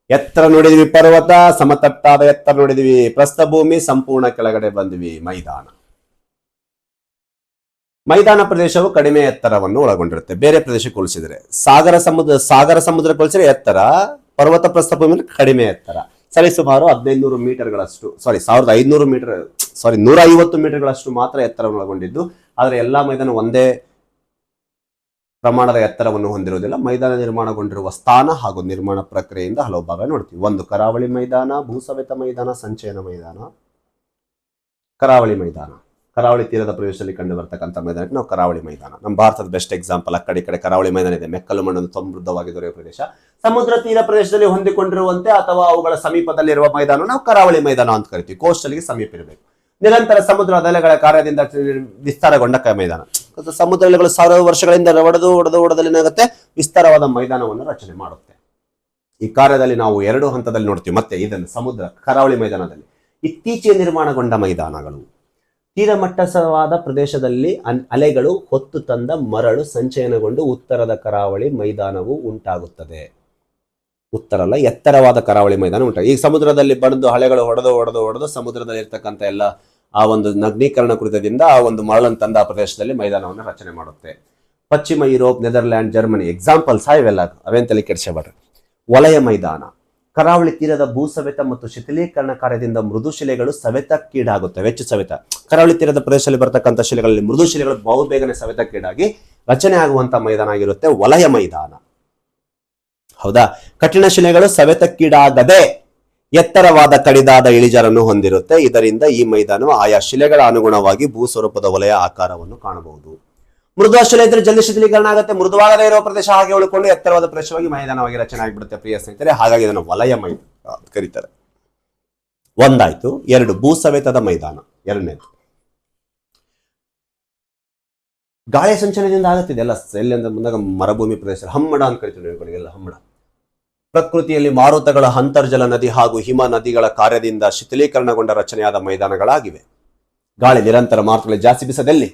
ಎತ್ತರ ನೋಡಿದ್ವಿ, ಪರ್ವತ, ಸಮತಟ್ಟಾದ ಎತ್ತರ ನೋಡಿದ್ವಿ, ಪ್ರಸ್ಥಭೂಮಿ, ಸಂಪೂರ್ಣ ಕೆಳಗಡೆ ಬಂದ್ವಿ, ಮೈದಾನ ಪ್ರದೇಶವು ಕಡಿಮೆ ಎತ್ತರವನ್ನು ಒಳಗೊಂಡಿರುತ್ತೆ ಬೇರೆ ಪ್ರದೇಶಕ್ಕೆ ಹೋಲಿಸಿದ್ರೆ. ಸಾಗರ ಸಮುದ್ರ ಹೋಲಿಸಿದ್ರೆ ಎತ್ತರ, ಪರ್ವತ ಪ್ರಸ್ಥಭೂಮಿ ಕಡಿಮೆ ಎತ್ತರ. ಸರಿಸುಮಾರು 1500 ಮೀಟರ್ಗಳಷ್ಟು 1500 ಮೀಟರ್ 150 ಮೀಟರ್ಗಳಷ್ಟು ಮಾತ್ರ ಎತ್ತರವನ್ನು ಒಳಗೊಂಡಿದ್ದು. ಆದರೆ ಎಲ್ಲಾ ಮೈದಾನ ಒಂದೇ ಪ್ರಮಾಣದ ಎತ್ತರವನ್ನು ಹೊಂದಿರುವುದಿಲ್ಲ. ಮೈದಾನ ನಿರ್ಮಾಣಗೊಂಡಿರುವ ಸ್ಥಾನ ಹಾಗೂ ನಿರ್ಮಾಣ ಪ್ರಕ್ರಿಯೆಯಿಂದ ಹಲವು ಭಾಗ ನೋಡ್ತೀವಿ. ಒಂದು ಕರಾವಳಿ ಮೈದಾನ, ಭೂಸವೆತ ಮೈದಾನ, ಸಂಚಯನ ಮೈದಾನ. ಕರಾವಳಿ ಮೈದಾನ ಕರಾವಳಿ ತೀರದ ಪ್ರದೇಶದಲ್ಲಿ ಕಂಡು ಬರ್ತಕ್ಕಂಥ ಮೈದಾನಕ್ಕೆ ನಾವು ಕರಾವಳಿ ಮೈದಾನ. ನಮ್ಮ ಭಾರತದ ಬೆಸ್ಟ್ ಎಕ್ಸಾಂಪಲ್. ಆ ಕಡೆ ಕರಾವಳಿ ಮೈದಾನ ಇದೆ. ಮೆಕ್ಕಲು ಮಣ್ಣನ್ನು ಸಮೃದ್ಧವಾಗಿ ದೊರೆಯುವ ಪ್ರದೇಶ. ಸಮುದ್ರ ತೀರ ಪ್ರದೇಶದಲ್ಲಿ ಹೊಂದಿಕೊಂಡಿರುವಂತೆ ಅಥವಾ ಅವುಗಳ ಸಮೀಪದಲ್ಲಿರುವ ಮೈದಾನ ನಾವು ಕರಾವಳಿ ಮೈದಾನ ಅಂತ ಕರಿತೀವಿ. ಕೋಸ್ಟಲ್ಗೆ ಸಮೀಪ ಇರಬೇಕು. ನಿರಂತರ ಸಮುದ್ರ ಅಲೆಗಳ ಕಾರ್ಯದಿಂದ ವಿಸ್ತಾರಗೊಂಡ ಮೈದಾನ. ಸಮುದ್ರ ಅಲೆಗಳು 1000 ವರ್ಷಗಳಿಂದ ಒಡೆದಲ್ಲೇನಾಗುತ್ತೆ, ವಿಸ್ತಾರವಾದ ಮೈದಾನವನ್ನು ರಚನೆ ಮಾಡುತ್ತೆ. ಈ ಕಾರ್ಯದಲ್ಲಿ ನಾವು 2 ಹಂತದಲ್ಲಿ ನೋಡ್ತೀವಿ. ಮತ್ತೆ ಇದನ್ನು ಕರಾವಳಿ ಮೈದಾನದಲ್ಲಿ ಇತ್ತೀಚೆಗೆ ನಿರ್ಮಾಣಗೊಂಡ ಮೈದಾನಗಳು. ತೀರಮಟ್ಟಸವಾದ ಪ್ರದೇಶದಲ್ಲಿ ಅಲೆಗಳು ಹೊತ್ತು ತಂದ ಮರಳು ಸಂಚಯನಗೊಂಡು ಉತ್ತರದ ಕರಾವಳಿ ಮೈದಾನವು ಉಂಟಾಗುತ್ತದೆ. ಉತ್ತರಲ್ಲ, ಎತ್ತರವಾದ ಕರಾವಳಿ ಮೈದಾನ ಉಂಟಾಗ. ಈಗ ಸಮುದ್ರದಲ್ಲಿ ಬಂದು ಹಳೆಗಳು ಹೊಡೆದು ಸಮುದ್ರದಲ್ಲಿ ಇರ್ತಕ್ಕಂಥ ಎಲ್ಲ ಆ ಒಂದು ನಗ್ನೀಕರಣ ಕೃತ್ಯದಿಂದ ಆ ಒಂದು ಮರಳನ್ನು ತಂದ ಆ ಪ್ರದೇಶದಲ್ಲಿ ಮೈದಾನವನ್ನು ರಚನೆ ಮಾಡುತ್ತೆ. ಪಶ್ಚಿಮ ಯುರೋಪ್, ನೆದರ್ಲ್ಯಾಂಡ್, ಜರ್ಮನಿ ಎಕ್ಸಾಂಪಲ್ಸ್ ಇವೆಲ್ಲ, ಅವೇನ್ ತಲೆ ಕೆಡಿಸಬೇಡ್ರಿ. ವಲಯ ಮೈದಾನ ಕರಾವಳಿ ತೀರದ ಭೂಸವೆತ ಮತ್ತು ಶಿಥಿಲೀಕರಣ ಕಾರ್ಯದಿಂದ ಮೃದು ಶಿಲೆಗಳು ಸವೆತಕ್ಕೀಡಾಗುತ್ತವೆ. ಹೆಚ್ಚು ಸವೆತ ಕರಾವಳಿ ತೀರದ ಪ್ರದೇಶದಲ್ಲಿ ಬರ್ತಕ್ಕಂಥ ಶಿಲೆಗಳಲ್ಲಿ ಮೃದು ಶಿಲೆಗಳು ಬಹುಬೇಗನೆ ಸವೆತಕ್ಕೀಡಾಗಿ ರಚನೆ ಆಗುವಂತಹ ಮೈದಾನ ಆಗಿರುತ್ತೆ ವಲಯ ಮೈದಾನ. ಹೌದಾ? ಕಠಿಣ ಶಿಲೆಗಳು ಸವೆತಕ್ಕೀಡಾಗದೆ ಎತ್ತರವಾದ ಕಡಿದಾದ ಇಳಿಜಾರನ್ನು ಹೊಂದಿರುತ್ತೆ. ಇದರಿಂದ ಈ ಮೈದಾನವು ಆಯಾ ಶಿಲೆಗಳ ಅನುಗುಣವಾಗಿ ಭೂಸ್ವರೂಪದ ವಲಯ ಆಕಾರವನ್ನು ಕಾಣಬಹುದು. ಮೃದುವಾದ ಶಿಲೆ ಇದ್ರೆ ಜಲ್ದಿ ಶಿಥಿಲೀಕರಣ ಆಗುತ್ತೆ. ಮೃದುವಾಗದೇ ಇರುವ ಪ್ರದೇಶ ಹಾಗೆ ಉಳ್ಕೊಂಡು ಎತ್ತರವಾದ ಪ್ರದೇಶವಾಗಿ ಮೈದಾನವಾಗಿ ರಚನೆ ಆಗಿಬಿಡುತ್ತೆ ಪ್ರಿಯ ಸ್ನೇಹಿತರೆ. ಹಾಗಾಗಿ ಇದನ್ನು ವಲಯ ಮೈದಾನ ಕರೀತಾರೆ. ಒಂದಾಯ್ತು. ಎರಡು, ಭೂಸವೆತದ ಮೈದಾನ. ಎರಡನೇದು ಗಾಳಿಯ ಸಂಚಲನದಿಂದ ಆಗುತ್ತಿದೆ ಎಲ್ಲ. ಎಲ್ಲಿ ಅಂದ್ರೆ ಮುಂದಾಗ ಮರುಭೂಮಿ ಪ್ರದೇಶ ಹಮ್ಮಡ ಅಂತ ಕರಿತೀವಿ ಎಲ್ಲ. ಹಮ್ಮಡ ಪ್ರಕೃತಿಯಲ್ಲಿ ಮಾರುತಗಳ ಅಂತರ್ಜಲ ನದಿ ಹಾಗೂ ಹಿಮ ನದಿಗಳ ಕಾರ್ಯದಿಂದ ಶಿಥಿಲೀಕರಣಗೊಂಡ ರಚನೆಯಾದ ಮೈದಾನಗಳಾಗಿವೆ. ಗಾಳಿ ನಿರಂತರ ಮಾರುತಗಳಲ್ಲಿ ಜಾಸ್ತಿ ಬೀಸದಲ್ಲಿ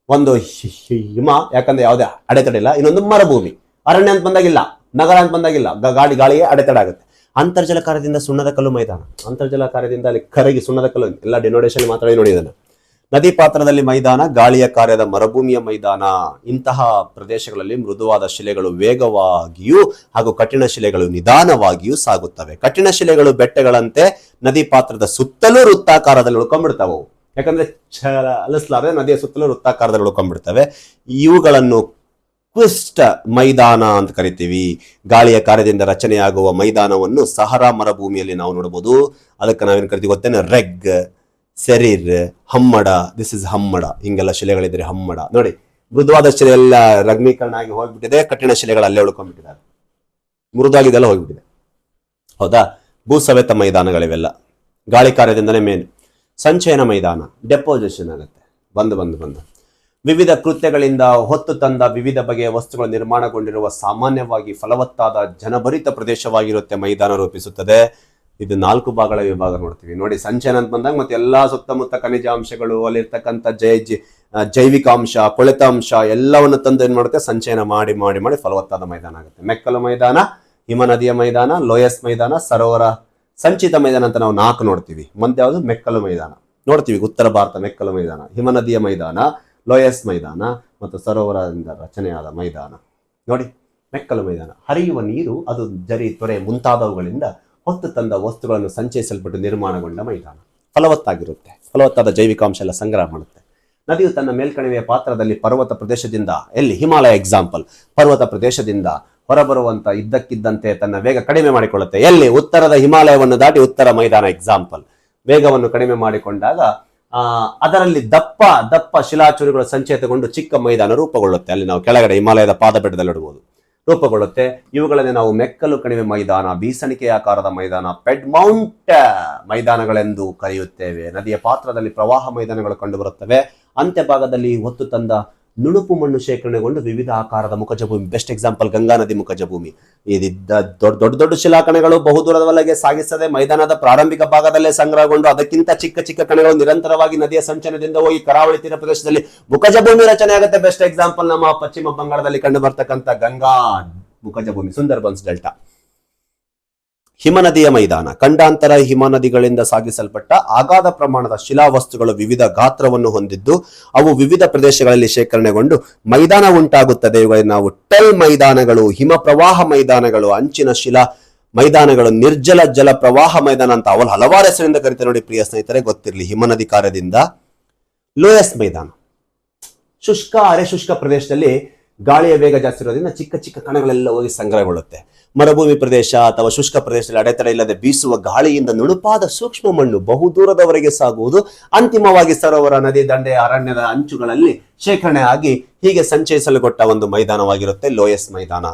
ಒಂದು ಹಿಮ, ಯಾಕಂದ್ರೆ ಯಾವುದೇ ಅಡೆತಡೆ ಇಲ್ಲ. ಇನ್ನೊಂದು ಮರುಭೂಮಿ, ಅರಣ್ಯ ಅಂತ ಬಂದಾಗಿಲ್ಲ, ನಗರ ಅಂತ ಬಂದಾಗಿಲ್ಲ, ಗಾಳಿಗೆ ಅಡೆತಡೆ ಆಗುತ್ತೆ. ಅಂತರ್ಜಲ ಕಾರ್ಯದಿಂದ ಸುಣ್ಣದ ಕಲ್ಲು ಮೈದಾನ. ಅಂತರ್ಜಲ ಕಾರ್ಯದಿಂದ ಅಲ್ಲಿ ಕರಗಿ ಸುಣ್ಣದ ಕಲ್ಲು ಎಲ್ಲ ಡಿನೋಡೇಷನ್ ಮಾತ್ರ ನೋಡಿ ಇದನ್ನು. ನದಿ ಪಾತ್ರದಲ್ಲಿ ಮೈದಾನ, ಗಾಳಿಯ ಕಾರ್ಯದ ಮರುಭೂಮಿಯ ಮೈದಾನ. ಇಂತಹ ಪ್ರದೇಶಗಳಲ್ಲಿ ಮೃದುವಾದ ಶಿಲೆಗಳು ವೇಗವಾಗಿಯೂ ಹಾಗೂ ಕಠಿಣ ಶಿಲೆಗಳು ನಿಧಾನವಾಗಿಯೂ ಸಾಗುತ್ತವೆ. ಕಠಿಣ ಶಿಲೆಗಳು ಬೆಟ್ಟಗಳಂತೆ ನದಿ ಪಾತ್ರದ ಸುತ್ತಲೂ ವೃತ್ತಾಕಾರದಲ್ಲಿ ಉಳ್ಕೊಂಡ್ಬಿಡ್ತಾವೆ. ಯಾಕಂದ್ರೆ ಅಲಿಸ್ಲಾರದೆ ನದಿಯ ಸುತ್ತಲೂ ವೃತ್ತಾಕಾರದಲ್ಲಿ ಉಳ್ಕೊಂಡ್ಬಿಡ್ತವೆ. ಇವುಗಳನ್ನು ಕ್ವಿಸ್ಟ್ ಮೈದಾನ ಅಂತ ಕರಿತೀವಿ. ಗಾಳಿಯ ಕಾರ್ಯದಿಂದ ರಚನೆಯಾಗುವ ಮೈದಾನವನ್ನು ಸಹರಾ ಮರುಭೂಮಿಯಲ್ಲಿ ನಾವು ನೋಡಬಹುದು. ಅದಕ್ಕೆ ನಾವೇನು ಕರಿತೀವಿ ಗೊತ್ತೇನೆ? ರೆಗ್, ಸೆರಿರ್, ಹಮ್ಮಡ. This is ಹಮ್ಮಡ. ಹಿಂಗೆಲ್ಲ ಶಿಲೆಗಳಿದ್ರೆ ಹಮ್ಮಡ ನೋಡಿ. ಮೃದುವಾದ ಶಿಲೆ ಎಲ್ಲ ರಗ್ನೀಕರಣ ಆಗಿ ಹೋಗ್ಬಿಟ್ಟಿದೆ, ಕಠಿಣ ಶಿಲೆಗಳು ಅಲ್ಲೇ ಉಳ್ಕೊಂಡ್ಬಿಟ್ಟಿದ್ದಾರೆ, ಮೃದುವಾಗಿದೆಲ್ಲ ಹೋಗ್ಬಿಟ್ಟಿದೆ. ಹೌದಾ? ಭೂಸವೆತ ಮೈದಾನಗಳಿವೆಲ್ಲ ಗಾಳಿ ಕಾರ್ಯದಿಂದನೇ ಮೇನ್. ಸಂಚಯನ ಮೈದಾನ, ಡೆಪೋಸಿಷನ್ ಆಗುತ್ತೆ. ಬಂದು ವಿವಿಧ ಕೃತ್ಯಗಳಿಂದ ಹೊತ್ತು ತಂದ ವಿವಿಧ ಬಗೆಯ ವಸ್ತುಗಳು ನಿರ್ಮಾಣಗೊಂಡಿರುವ ಸಾಮಾನ್ಯವಾಗಿ ಫಲವತ್ತಾದ ಜನಭರಿತ ಪ್ರದೇಶವಾಗಿರುತ್ತೆ ಮೈದಾನ ರೂಪಿಸುತ್ತದೆ. ಇದು 4 ಭಾಗಗಳ ವಿಭಾಗ ನೋಡ್ತೀವಿ ನೋಡಿ. ಸಂಚಯನ ಅಂತ ಬಂದಾಗ ಮತ್ತೆ ಎಲ್ಲಾ ಸುತ್ತಮುತ್ತ ಖನಿಜಾಂಶಗಳು, ಅಲ್ಲಿರ್ತಕ್ಕಂಥ ಜೈವಿಕ ಅಂಶ, ಕೊಳೆತ ಅಂಶ ಎಲ್ಲವನ್ನು ತಂದು ಏನ್ ಮಾಡುತ್ತೆ? ಸಂಚಯನ ಮಾಡಿ ಮಾಡಿ ಮಾಡಿ ಫಲವತ್ತಾದ ಮೈದಾನ ಆಗುತ್ತೆ. ಮೆಕ್ಕಲು ಮೈದಾನ, ಹಿಮ ನದಿಯ ಮೈದಾನ, ಲೋಯಸ್ ಮೈದಾನ, ಸರೋವರ ಸಂಚಿತ ಮೈದಾನ ಅಂತ ನಾವು 4 ನೋಡ್ತೀವಿ. ಮುಂದೆ ಯಾವುದು? ಮೆಕ್ಕಲು ಮೈದಾನ ನೋಡ್ತೀವಿ. ಉತ್ತರ ಭಾರತ ಮೆಕ್ಕಲು ಮೈದಾನ, ಹಿಮ ನದಿಯ ಮೈದಾನ, ಲೋಯಸ್ ಮೈದಾನ ಮತ್ತು ಸರೋವರದಿಂದ ರಚನೆಯಾದ ಮೈದಾನ. ನೋಡಿ, ಮೆಕ್ಕಲು ಮೈದಾನ ಹರಿಯುವ ನೀರು, ಅದು ಜರಿ, ತೊರೆ ಮುಂತಾದವುಗಳಿಂದ ಹೊತ್ತು ತಂದ ವಸ್ತುಗಳನ್ನು ಸಂಚಯಿಸಲ್ಪಟ್ಟು ನಿರ್ಮಾಣಗೊಂಡ ಮೈದಾನ. ಫಲವತ್ತಾಗಿರುತ್ತೆ, ಫಲವತ್ತಾದ ಜೈವಿಕಾಂಶ ಎಲ್ಲ ಸಂಗ್ರಹ ಮಾಡುತ್ತೆ. ನದಿಯು ತನ್ನ ಮೇಲ್ಕಣಿವೆಯ ಪಾತ್ರದಲ್ಲಿ ಪರ್ವತ ಪ್ರದೇಶದಿಂದ, ಎಲ್ಲಿ? ಹಿಮಾಲಯ ಎಕ್ಸಾಂಪಲ್. ಪರ್ವತ ಪ್ರದೇಶದಿಂದ ಹೊರಬರುವಂತ ಇದ್ದಕ್ಕಿದ್ದಂತೆ ತನ್ನ ವೇಗ ಕಡಿಮೆ ಮಾಡಿಕೊಳ್ಳುತ್ತೆ. ಎಲ್ಲಿ? ಉತ್ತರದ ಹಿಮಾಲಯವನ್ನು ದಾಟಿ ಉತ್ತರ ಮೈದಾನ ಎಕ್ಸಾಂಪಲ್. ವೇಗವನ್ನು ಕಡಿಮೆ ಮಾಡಿಕೊಂಡಾಗ ಅದರಲ್ಲಿ ದಪ್ಪ ದಪ್ಪ ಶಿಲಾಚೂರುಗಳು ಸಂಚಯಿತಗೊಂಡು ಚಿಕ್ಕ ಮೈದಾನ ರೂಪುಗೊಳ್ಳುತ್ತೆ. ಅಲ್ಲಿ ನಾವು ಕೆಳಗಡೆ ಹಿಮಾಲಯದ ಪಾದಬೆಟ್ಟದಲ್ಲಿ ಇಡಬಹುದು, ರೂಪುಗೊಳ್ಳುತ್ತೆ. ಇವುಗಳನ್ನೇ ನಾವು ಮೆಕ್ಕಲು ಕಣಿವೆ ಮೈದಾನ, ಬೀಸಣಿಕೆಯ ಆಕಾರದ ಮೈದಾನ, ಪೆಡ್ಮೌಂಟ್ ಮೈದಾನಗಳೆಂದು ಕರೆಯುತ್ತೇವೆ. ನದಿಯ ಪಾತ್ರದಲ್ಲಿ ಪ್ರವಾಹ ಮೈದಾನಗಳು ಕಂಡುಬರುತ್ತವೆ. ಅಂತ್ಯಭಾಗದಲ್ಲಿ ಹೊತ್ತು ತಂದ ನುಣುಪು ಮಣ್ಣು ಶೇಖರಣೆಗೊಂಡು ವಿವಿಧ ಆಕಾರದ ಮುಖಜಭೂಮಿ. ಬೆಸ್ಟ್ ಎಕ್ಸಾಂಪಲ್ ಗಂಗಾ ನದಿ ಮುಖಜಭೂಮಿ. ದೊಡ್ಡ ದೊಡ್ಡ ಶಿಲಾಕಣೆಗಳು ಬಹುದೂರದವರೆಗೆ ಸಾಗಿಸದೆ ಮೈದಾನದ ಪ್ರಾರಂಭಿಕ ಭಾಗದಲ್ಲೇ ಸಂಗ್ರಹಗೊಂಡು ಅದಕ್ಕಿಂತ ಚಿಕ್ಕ ಚಿಕ್ಕ ಕಣಗಳು ನಿರಂತರವಾಗಿ ನದಿಯ ಸಂಚಯನದಿಂದ ಹೋಗಿ ಕರಾವಳಿ ತೀರ ಪ್ರದೇಶದಲ್ಲಿ ಮುಖಜಭೂಮಿ ರಚನೆ ಆಗುತ್ತೆ. ಬೆಸ್ಟ್ ಎಕ್ಸಾಂಪಲ್ ನಮ್ಮ ಪಶ್ಚಿಮ ಬಂಗಾಳದಲ್ಲಿ ಕಂಡು ಬರ್ತಕ್ಕಂಥ ಗಂಗಾ ಮುಖಜಭೂಮಿ, ಸುಂದರ್ಬನ್ಸ್ ಡೆಲ್ಟಾ. ಹಿಮನದಿಯ ಮೈದಾನ, ಖಂಡಾಂತರ ಹಿಮನದಿಗಳಿಂದ ಸಾಗಿಸಲ್ಪಟ್ಟ ಅಗಾಧ ಪ್ರಮಾಣದ ಶಿಲಾವಸ್ತುಗಳು ವಿವಿಧ ಗಾತ್ರವನ್ನು ಹೊಂದಿದ್ದು ಅವು ವಿವಿಧ ಪ್ರದೇಶಗಳಲ್ಲಿ ಶೇಖರಣೆಗೊಂಡು ಮೈದಾನ ಉಂಟಾಗುತ್ತದೆ. ಇವುಗಳನ್ನು ನಾವು ಟೆಲ್ ಮೈದಾನಗಳು, ಹಿಮ ಪ್ರವಾಹ ಮೈದಾನಗಳು, ಅಂಚಿನ ಶಿಲಾ ಮೈದಾನಗಳು, ನಿರ್ಜಲ ಜಲ ಪ್ರವಾಹ ಮೈದಾನ ಅಂತ ಅವಳು ಹಲವಾರು ಹೆಸರಿಂದ ಕರಿತಾರೆ ನೋಡಿ ಪ್ರಿಯ ಸ್ನೇಹಿತರೆ, ಗೊತ್ತಿರಲಿ. ಹಿಮನದಿ ಕಾರ್ಯದಿಂದ ಲೋಯಸ್ ಮೈದಾನ, ಶುಷ್ಕ ಅರೆ ಶುಷ್ಕ ಪ್ರದೇಶದಲ್ಲಿ ಗಾಳಿಯ ವೇಗ ಜಾಸ್ತಿ ಇರೋದ್ರಿಂದ ಚಿಕ್ಕ ಚಿಕ್ಕ ಕಣಗಳೆಲ್ಲ ಹೋಗಿ ಸಂಗ್ರಹಗೊಳ್ಳುತ್ತೆ. ಮರುಭೂಮಿ ಪ್ರದೇಶ ಅಥವಾ ಶುಷ್ಕ ಪ್ರದೇಶದಲ್ಲಿ ಅಡೆತಡೆ ಇಲ್ಲದೆ ಬೀಸುವ ಗಾಳಿಯಿಂದ ನುಣುಪಾದ ಸೂಕ್ಷ್ಮ ಮಣ್ಣು ಬಹುದೂರದವರೆಗೆ ಸಾಗುವುದು ಅಂತಿಮವಾಗಿ ಸರೋವರ, ನದಿ ದಂಡೆ, ಅರಣ್ಯದ ಅಂಚುಗಳಲ್ಲಿ ಶೇಖರಣೆ ಆಗಿ ಹೀಗೆ ಸಂಚಯಿಸಲ್ಪಟ್ಟ ಒಂದು ಮೈದಾನವಾಗಿರುತ್ತೆ ಲೋಯಸ್ ಮೈದಾನ.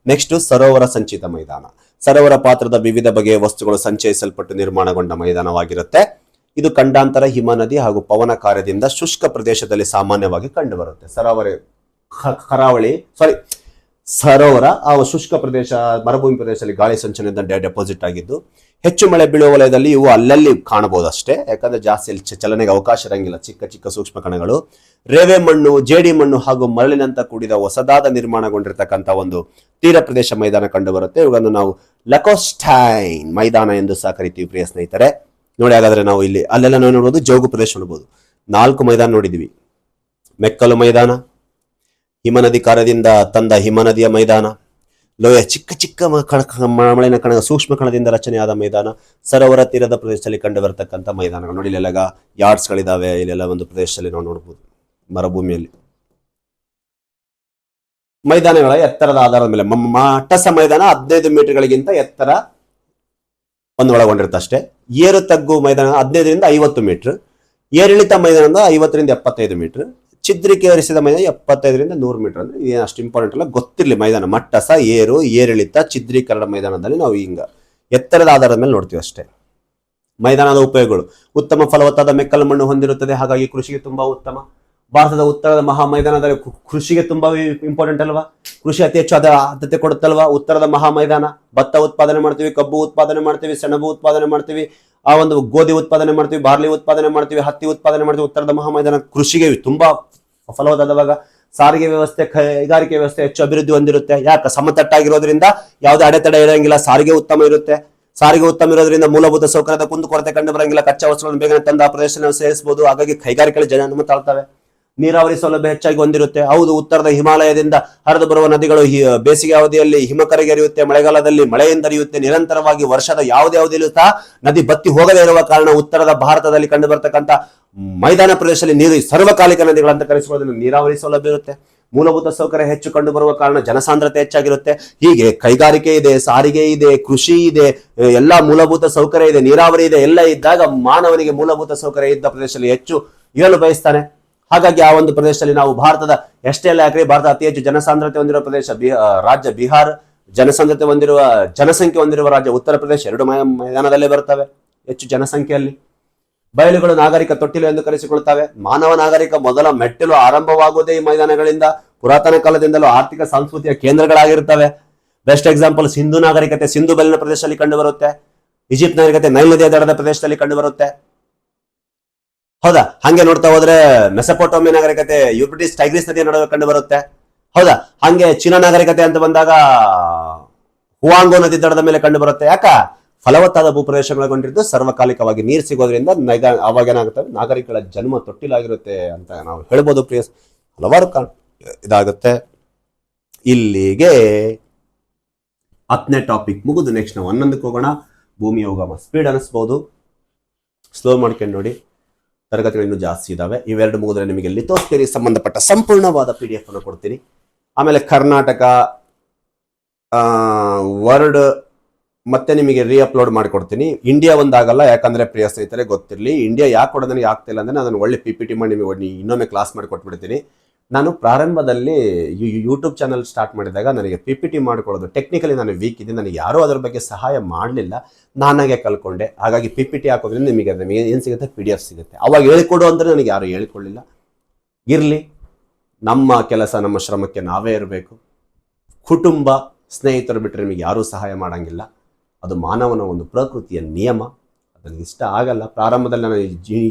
ನೆಕ್ಸ್ಟ್ ಸರೋವರ ಸಂಚಿತ ಮೈದಾನ. ಸರೋವರ ಪಾತ್ರದ ವಿವಿಧ ಬಗೆಯ ವಸ್ತುಗಳು ಸಂಚಯಿಸಲ್ಪಟ್ಟು ನಿರ್ಮಾಣಗೊಂಡ ಮೈದಾನವಾಗಿರುತ್ತೆ. ಇದು ಖಂಡಾಂತರ ಹಿಮನದಿ ಹಾಗೂ ಪವನ ಕಾರ್ಯದಿಂದ ಶುಷ್ಕ ಪ್ರದೇಶದಲ್ಲಿ ಸಾಮಾನ್ಯವಾಗಿ ಕಂಡುಬರುತ್ತೆ. ಸರೋವರ ಆ ಶುಷ್ಕ ಪ್ರದೇಶ, ಮರುಭೂಮಿ ಪ್ರದೇಶದಲ್ಲಿ ಗಾಳಿ ಸಂಚಲನದಿಂದ ಡೆಪಾಸಿಟ್ ಆಗಿದ್ದು, ಹೆಚ್ಚು ಮಳೆ ಬೀಳುವ ವಲಯದಲ್ಲಿ ಇವು ಅಲ್ಲಲ್ಲಿ ಕಾಣಬಹುದು ಅಷ್ಟೇ, ಯಾಕಂದ್ರೆ ಜಾಸ್ತಿ ಚಲನೆಗೆ ಅವಕಾಶ ಇರಂಗಿಲ್ಲ. ಚಿಕ್ಕ ಚಿಕ್ಕ ಸೂಕ್ಷ್ಮ ಕಣಗಳು ರೇವೆ ಮಣ್ಣು, ಜೇಡಿ ಮಣ್ಣು ಹಾಗೂ ಮರಳಿನಂತ ಕೂಡಿದ ಹೊಸದಾದ ನಿರ್ಮಾಣಗೊಂಡಿರ್ತಕ್ಕಂಥ ಒಂದು ತೀರ ಪ್ರದೇಶ ಮೈದಾನ ಕಂಡು ಬರುತ್ತೆ. ಇವುಗಳನ್ನು ನಾವು ಲಕೋಸ್ಟೈನ್ ಮೈದಾನ ಎಂದು ಸಹ ಕರಿತೀವಿ ಪ್ರಿಯ ಸ್ನೇಹಿತರೆ. ನೋಡಿ, ಹಾಗಾದ್ರೆ ನಾವು ಇಲ್ಲಿ ಅಲ್ಲೆಲ್ಲ ನಾವು ನೋಡ್ಬೋದು, ಜೋಗು ಪ್ರದೇಶ ನೋಡ್ಬೋದು. 4 ಮೈದಾನ ನೋಡಿದ್ವಿ. ಮೆಕ್ಕಲು ಮೈದಾನ, ಹಿಮನದಿ ಕಾರದಿಂದ ತಂದ ಹಿಮನದಿಯ ಮೈದಾನ, ಲೋಯ ಚಿಕ್ಕ ಚಿಕ್ಕ ಮಳೆನ ಕಣ ಸೂಕ್ಷ್ಮ ಕಣದಿಂದ ರಚನೆಯಾದ ಮೈದಾನ, ಸರೋವರ ತೀರದ ಪ್ರದೇಶದಲ್ಲಿ ಕಂಡು ಬರತಕ್ಕಂಥ ಮೈದಾನಗಳು. ನೋಡಿ, ಇಲ್ಲೆಲ್ಲ ಯಾರ್ಡ್ಸ್ಗಳಿದಾವೆ. ಇಲ್ಲೆಲ್ಲ ಒಂದು ಪ್ರದೇಶದಲ್ಲಿ ನಾವು ನೋಡ್ಬೋದು ಮರುಭೂಮಿಯಲ್ಲಿ. ಮೈದಾನಗಳ ಎತ್ತರದ ಆಧಾರದ ಮೇಲೆ ಮಟ್ಟಸ ಮೈದಾನ 15 ಮೀಟರ್ಗಳಿಗಿಂತ ಎತ್ತರ ಒಂದು ಒಳಗೊಂಡಿರುತ್ತೆ ಅಷ್ಟೇ. ಏರು ತಗ್ಗು ಮೈದಾನ 15ರಿಂದ 50 ಮೀಟರ್, ಏರಿಳಿತ ಮೈದಾನದ 50ರಿಂದ 75 ಮೀಟರ್, ಚಿದ್ರಿಕೆ ಏರಿಸಿದ ಮೈದಾನ 75ರಿಂದ 100 ಮೀಟರ್. ಅಂದ್ರೆ ಏನು ಅಷ್ಟು ಇಂಪಾರ್ಟೆಂಟ್ ಅಲ್ಲ, ಗೊತ್ತಿರಲಿ ಮೈದಾನ. ಮಟ್ಟಸ, ಏರು, ಏರಿಳಿತ, ಚಿದ್ರೀಕರಣ ಮೈದಾನದಲ್ಲಿ ನಾವು ಹಿಂಗ ಎತ್ತರದ ಆಧಾರದ ಮೇಲೆ ನೋಡ್ತೀವಿ ಅಷ್ಟೇ. ಮೈದಾನದ ಉಪಯೋಗಗಳು: ಉತ್ತಮ ಫಲವತ್ತಾದ ಮೆಕ್ಕಲು ಮಣ್ಣು ಹೊಂದಿರುತ್ತದೆ, ಹಾಗಾಗಿ ಕೃಷಿಗೆ ತುಂಬಾ ಉತ್ತಮ. ಭಾರತದ ಉತ್ತರದ ಮಹಾ ಮೈದಾನದಲ್ಲಿ ಕೃಷಿಗೆ ತುಂಬಾ ಇಂಪಾರ್ಟೆಂಟ್ ಅಲ್ವಾ, ಕೃಷಿ ಅತಿ ಹೆಚ್ಚು ಆದ್ಯತೆ ಕೊಡುತ್ತಲ್ವಾ. ಉತ್ತರದ ಮಹಾ ಮೈದಾನ, ಭತ್ತ ಉತ್ಪಾದನೆ ಮಾಡ್ತೀವಿ, ಕಬ್ಬು ಉತ್ಪಾದನೆ ಮಾಡ್ತೀವಿ, ಸೆಣಬು ಉತ್ಪಾದನೆ ಮಾಡ್ತೀವಿ, ಆ ಒಂದು ಗೋಧಿ ಉತ್ಪಾದನೆ ಮಾಡ್ತೀವಿ, ಬಾರ್ಲಿ ಉತ್ಪಾದನೆ ಮಾಡ್ತೀವಿ, ಹತ್ತಿ ಉತ್ಪಾದನೆ ಮಾಡ್ತೀವಿ. ಉತ್ತರದ ಮಹಾ ಮೈದಾನ ಕೃಷಿಗೆ ತುಂಬಾ ಫಲವತ್ತಾದವಾಗ. ಸಾರಿಗೆ ವ್ಯವಸ್ಥೆ, ಕೈಗಾರಿಕೆ ವ್ಯವಸ್ಥೆ ಹೆಚ್ಚು ಅಭಿವೃದ್ಧಿ ಹೊಂದಿರುತ್ತೆ. ಯಾಕೆ? ಸಮತಟ್ಟಾಗಿರೋದ್ರಿಂದ ಯಾವುದೇ ಅಡೆತಡೆ ಇರಂಗಿಲ್ಲ. ಸಾರಿಗೆ ಉತ್ತಮ ಇರುತ್ತೆ. ಸಾರಿಗೆ ಉತ್ತಮ ಇರೋದ್ರಿಂದ ಮೂಲಭೂತ ಸೌಕರ್ಯದ ಕುಂದುಕೊರತೆ ಕಂಡು ಬರಂಗಿಲ್ಲ. ಕಚ್ಚಾ ವಸ್ತುಗಳನ್ನು ಬೇಗನೆ ತಂದು ಆ ಪ್ರದೇಶದಲ್ಲಿ ಸೇರಿಸಬಹುದು. ಹಾಗಾಗಿ ಕೈಗಾರಿಕೆಗಳು ಜನ ತಾಳ್ತವೆ. ನೀರಾವರಿ ಸೌಲಭ್ಯ ಹೆಚ್ಚಾಗಿ ಹೊಂದಿರುತ್ತೆ. ಹೌದು, ಉತ್ತರದ ಹಿಮಾಲಯದಿಂದ ಹರಿದು ಬರುವ ನದಿಗಳು ಬೇಸಿಗೆ ಅವಧಿಯಲ್ಲಿ ಹಿಮ ಕರಗಿರಿಯುತ್ತೆ, ಮಳೆಗಾಲದಲ್ಲಿ ಮಳೆಯಿಂದ ಹರಿಯುತ್ತೆ. ನಿರಂತರವಾಗಿ ವರ್ಷದ ಯಾವುದೇ ಅವಧಿಯಲ್ಲೂ ಸಹ ನದಿ ಬತ್ತಿ ಹೋಗದೇ ಇರುವ ಕಾರಣ ಉತ್ತರದ ಭಾರತದಲ್ಲಿ ಕಂಡು ಬರ್ತಕ್ಕಂಥ ಮೈದಾನ ಪ್ರದೇಶದಲ್ಲಿ ನೀರು ಸರ್ವಕಾಲಿಕ ನದಿಗಳಂತ ಕರೆಸಿಕೊಳ್ಳೋದ್ರಿಂದ ನೀರಾವರಿ ಸೌಲಭ್ಯ ಇರುತ್ತೆ. ಮೂಲಭೂತ ಸೌಕರ್ಯ ಹೆಚ್ಚು ಕಂಡು ಬರುವ ಕಾರಣ ಜನಸಾಂದ್ರತೆ ಹೆಚ್ಚಾಗಿರುತ್ತೆ. ಹೀಗೆ ಕೈಗಾರಿಕೆ ಇದೆ, ಸಾರಿಗೆ ಇದೆ, ಕೃಷಿ ಇದೆ, ಎಲ್ಲಾ ಮೂಲಭೂತ ಸೌಕರ್ಯ ಇದೆ, ನೀರಾವರಿ ಇದೆ. ಎಲ್ಲ ಇದ್ದಾಗ ಮಾನವನಿಗೆ ಮೂಲಭೂತ ಸೌಕರ್ಯ ಇದ್ದ ಪ್ರದೇಶದಲ್ಲಿ ಹೆಚ್ಚು ಇರಲು ಬಯಸ್ತಾನೆ. ಹಾಗಾಗಿ ಆ ಒಂದು ಪ್ರದೇಶದಲ್ಲಿ ನಾವು ಭಾರತದ ಎಷ್ಟೇ ಎಲ್ಲ ಯಾಕ್ರಿ, ಭಾರತ ಅತಿ ಹೆಚ್ಚು ಜನಸಾಂದ್ರತೆ ಹೊಂದಿರುವ ಪ್ರದೇಶ ರಾಜ್ಯ ಬಿಹಾರ, ಜನಸಾಂದ್ರತೆ ಹೊಂದಿರುವ ಜನಸಂಖ್ಯೆ ಹೊಂದಿರುವ ರಾಜ್ಯ ಉತ್ತರ ಪ್ರದೇಶ. 2 ಮೈದಾನದಲ್ಲೇ ಬರ್ತವೆ ಹೆಚ್ಚು ಜನಸಂಖ್ಯೆಯಲ್ಲಿ. ಬಯಲುಗಳು ನಾಗರಿಕ ತೊಟ್ಟಿಲು ಎಂದು ಕರೆಸಿಕೊಳ್ತವೆ. ಮಾನವ ನಾಗರಿಕ ಮೊದಲ ಮೆಟ್ಟಿಲು ಆರಂಭವಾಗುವುದೇ ಈ ಮೈದಾನಗಳಿಂದ. ಪುರಾತನ ಕಾಲದಿಂದಲೂ ಆರ್ಥಿಕ ಸಾಂಸ್ಕೃತಿಕ ಕೇಂದ್ರಗಳಾಗಿರ್ತವೆ. ಬೆಸ್ಟ್ ಎಕ್ಸಾಂಪಲ್ ಸಿಂಧು ನಾಗರಿಕತೆ ಸಿಂಧು ಬಯಲಿನ ಪ್ರದೇಶದಲ್ಲಿ ಕಂಡು ಬರುತ್ತೆ. ಈಜಿಪ್ಟ್ ನಾಗರಿಕತೆ ನೈಲ್ ನದಿಯ ದಡದ ಪ್ರದೇಶದಲ್ಲಿ ಕಂಡು ಬರುತ್ತೆ. ಹೌದಾ? ಹಂಗೆ ನೋಡ್ತಾ ಹೋದ್ರೆ ಮೆಸೊಪೊಟೇಮಿಯಾ ನಾಗರಿಕತೆ ಯೂಫ್ರಟಿಸ್ ಟೈಗ್ರಿಸ್ ನದಿಯ ನಡುವೆ ಕಂಡು ಬರುತ್ತೆ. ಹೌದಾ? ಹಂಗೆ ಚೀನಾ ನಾಗರಿಕತೆ ಅಂತ ಬಂದಾಗ ಹುವಾಂಗೋ ನದಿ ದಡದ ಮೇಲೆ ಕಂಡು ಬರುತ್ತೆ. ಯಾಕ? ಫಲವತ್ತಾದ ಭೂಪ್ರದೇಶಗಳೊಳಗೊಂಡಿದ್ದು ಸರ್ವಕಾಲಿಕವಾಗಿ ನೀರು ಸಿಗೋದ್ರಿಂದ ಅವಾಗ ಏನಾಗುತ್ತೆ, ನಾಗರಿಕಗಳ ಜನ್ಮ ತೊಟ್ಟಿಲಾಗಿರುತ್ತೆ ಅಂತ ನಾವು ಹೇಳ್ಬೋದು. ಪ್ರಿಯಸ್ ಹಲವಾರು ಇದಾಗುತ್ತೆ. ಇಲ್ಲಿಗೆ 10ನೇ ಟಾಪಿಕ್ ಮುಗಿದು ನೆಕ್ಸ್ಟ್ ನಾವು 11ಕ್ಕೆ ಹೋಗೋಣ. ಭೂಮಿಯ ಉಗಮ. ಸ್ಪೀಡ್ ಅನಿಸ್ಬೋದು, ಸ್ಲೋ ಮಾಡ್ಕೊಂಡು ನೋಡಿ. ತರಗತಿಗಳು ಇನ್ನೂ ಜಾಸ್ತಿ ಇದಾವೆ. ಇವೆರಡು ಮುಗಿದ್ರೆ ನಿಮಗೆ ಲಿಥೋಸ್ಫಿಯರಿಗೆ ಸಂಬಂಧಪಟ್ಟ ಸಂಪೂರ್ಣವಾದ PDF ಅನ್ನು ಕೊಡ್ತೀನಿ. ಆಮೇಲೆ ಕರ್ನಾಟಕ ವರ್ಡ್ ಮತ್ತೆ ನಿಮಗೆ ಅಪ್ಲೋಡ್ ಮಾಡಿಕೊಡ್ತೀನಿ. ಇಂಡಿಯಾ ಒಂದಾಗಲ್ಲ, ಯಾಕಂದ್ರೆ ಪ್ರಿಯ ಸ್ನೇಹಿತರೆ ಗೊತ್ತಿರಲಿ, ಇಂಡಿಯಾ ಯಾಕೆ ಕೊಡೋದು ನನಗೆ ಆಗ್ತಿಲ್ಲ ಅಂದ್ರೆ ನಾನು ಒಳ್ಳೆ PPT ಮಾಡಿ ನಿಮಗೆ ಇನ್ನೊಮ್ಮೆ ಕ್ಲಾಸ್ ಮಾಡಿ ಕೊಟ್ಬಿಡ್ತೀನಿ. ನಾನು ಪ್ರಾರಂಭದಲ್ಲಿ ಯೂಟ್ಯೂಬ್ ಚಾನಲ್ ಸ್ಟಾರ್ಟ್ ಮಾಡಿದಾಗ ನನಗೆ PPT ಮಾಡಿಕೊಳ್ಳೋದು ಟೆಕ್ನಿಕಲಿ ನಾನು ವೀಕ್ ಇದ್ದೀನಿ. ನನಗೆ ಯಾರೂ ಅದ್ರ ಬಗ್ಗೆ ಸಹಾಯ ಮಾಡಲಿಲ್ಲ, ನಾನಾಗೆ ಕಲ್ಕೊಂಡೆ. ಹಾಗಾಗಿ PPT ಹಾಕೋದ್ರಿಂದ ನಿಮಗೆ ಏನು ಸಿಗುತ್ತೆ, PDF ಸಿಗುತ್ತೆ. ಅವಾಗ ಹೇಳಿಕೊಡು ಅಂದರೆ ನನಗೆ ಯಾರು ಹೇಳಿಕೊಳ್ಳಿಲ್ಲ. ಇರಲಿ, ನಮ್ಮ ಕೆಲಸ ನಮ್ಮ ಶ್ರಮಕ್ಕೆ ನಾವೇ ಇರಬೇಕು. ಕುಟುಂಬ ಸ್ನೇಹಿತರು ಬಿಟ್ಟರೆ ನಿಮಗೆ ಯಾರೂ ಸಹಾಯ ಮಾಡೋಂಗಿಲ್ಲ. ಅದು ಮಾನವನ ಒಂದು ಪ್ರಕೃತಿಯ ನಿಯಮ. ನನಗೆ ಇಷ್ಟ ಆಗಲ್ಲ. ಪ್ರಾರಂಭದಲ್ಲಿ ನಾನು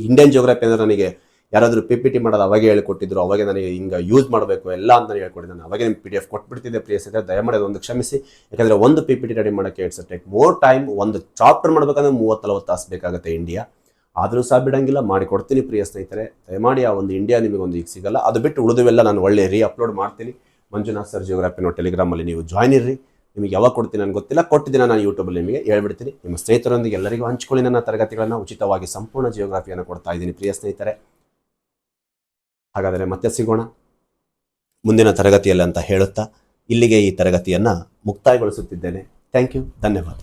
ಇಂಡಿಯನ್ ಜಿಯೋಗ್ರಫಿ ಅಂದರೆ ನನಗೆ ಯಾರಾದರೂ PPT ಮಾಡೋದು ಅವಾಗೆ ಹೇಳ್ಕೊಟ್ಟಿದ್ರು, ಅವಾಗೆ ನನಗೆ ಹಿಂಗೆ ಯೂಸ್ ಮಾಡಬೇಕು ಎಲ್ಲ ಅಂತ ಹೇಳ್ಕೊಟ್ಟಿದ್ದೆ. ನಾನು ಅವಾಗೆ ನಿಮ್ಮ PDF ಕೊಟ್ಬಿಡ್ತಿದ್ದೆ. ಪ್ರಿಯ ಸ್ನೇಹಿತರೆ ದಯಮಾಡಿ ಒಂದು ಕ್ಷಮಿಸಿ. ಯಾಕಂದರೆ ಒಂದು PPT ರೆಡಿ ಮಾಡೋಕ್ಕೆ ಇಟ್ಸ್ ಟೇಕ್ ಮೋರ್ ಟೈಮ್. ಒಂದು ಚಾಪ್ಟರ್ ಮಾಡಬೇಕಂದ್ರೆ 30-40 ತಾಸು ಬೇಕಾಗುತ್ತೆ ಇಂಡಿಯಾ. ಆದರೂ ಸಹ ಬಿಡಂಗಿಲ್ಲ, ಮಾಡಿಕೊಡ್ತೀನಿ ಪ್ರಿಯ ಸ್ನೇಹಿತರೆ. ದಯಮಾಡಿ ಆ ಒಂದು ಇಂಡಿಯಾ ನಿಮಗೊಂದು ಈಗ ಸಿಗಲ್ಲ. ಅದು ಬಿಟ್ಟು ಉಳಿದುವೆಲ್ಲ ನಾನು ಒಳ್ಳೆ ಅಪ್ಲೋಡ್ ಮಾಡ್ತೀನಿ. ಮಂಜುನಾಥ್ ಸರ್ ಜಿಯೋಗ್ರಫಿನೋ ಟೆಲಿಗ್ರಾಮಲ್ಲಿ ನೀವು ಜಾಯ್ನ್ ಇರ್ರಿ. ನಿಮಗೆ ಯಾವಾಗ ಕೊಡ್ತೀನಿ ನನಗೆ ಗೊತ್ತಿಲ್ಲ, ಕೊಟ್ಟಿದ್ದೀನಿ ನಾನು ಯೂಟ್ಯೂಬಲ್ಲಿ ನಿಮಗೆ ಹೇಳ್ಬಿಡ್ತೀನಿ. ನಿಮ್ಮ ಸ್ನೇಹಿತರೊಂದಿಗೆ ಎಲ್ಲರಿಗೂ ಹಂಚ್ಕೊಳ್ಳಿ. ನನ್ನ ತರಗತಿಗಳನ್ನು ಉಚಿತವಾಗಿ ಸಂಪೂರ್ಣ ಜಿಯೋಗ್ರಫಿಯನ್ನು ಕೊಡ್ತಾ ಇದ್ದೀನಿ ಪ್ರಿಯ ಸ್ನೇಹಿತರೆ. ಹಾಗಾದರೆ ಮತ್ತೆ ಸಿಗೋಣ ಮುಂದಿನ ತರಗತಿಯಲ್ಲಿ ಅಂತ ಹೇಳುತ್ತಾ ಇಲ್ಲಿಗೆ ಈ ತರಗತಿಯನ್ನು ಮುಕ್ತಾಯಗೊಳಿಸುತ್ತಿದ್ದೇನೆ. ಥ್ಯಾಂಕ್ ಯು, ಧನ್ಯವಾದ.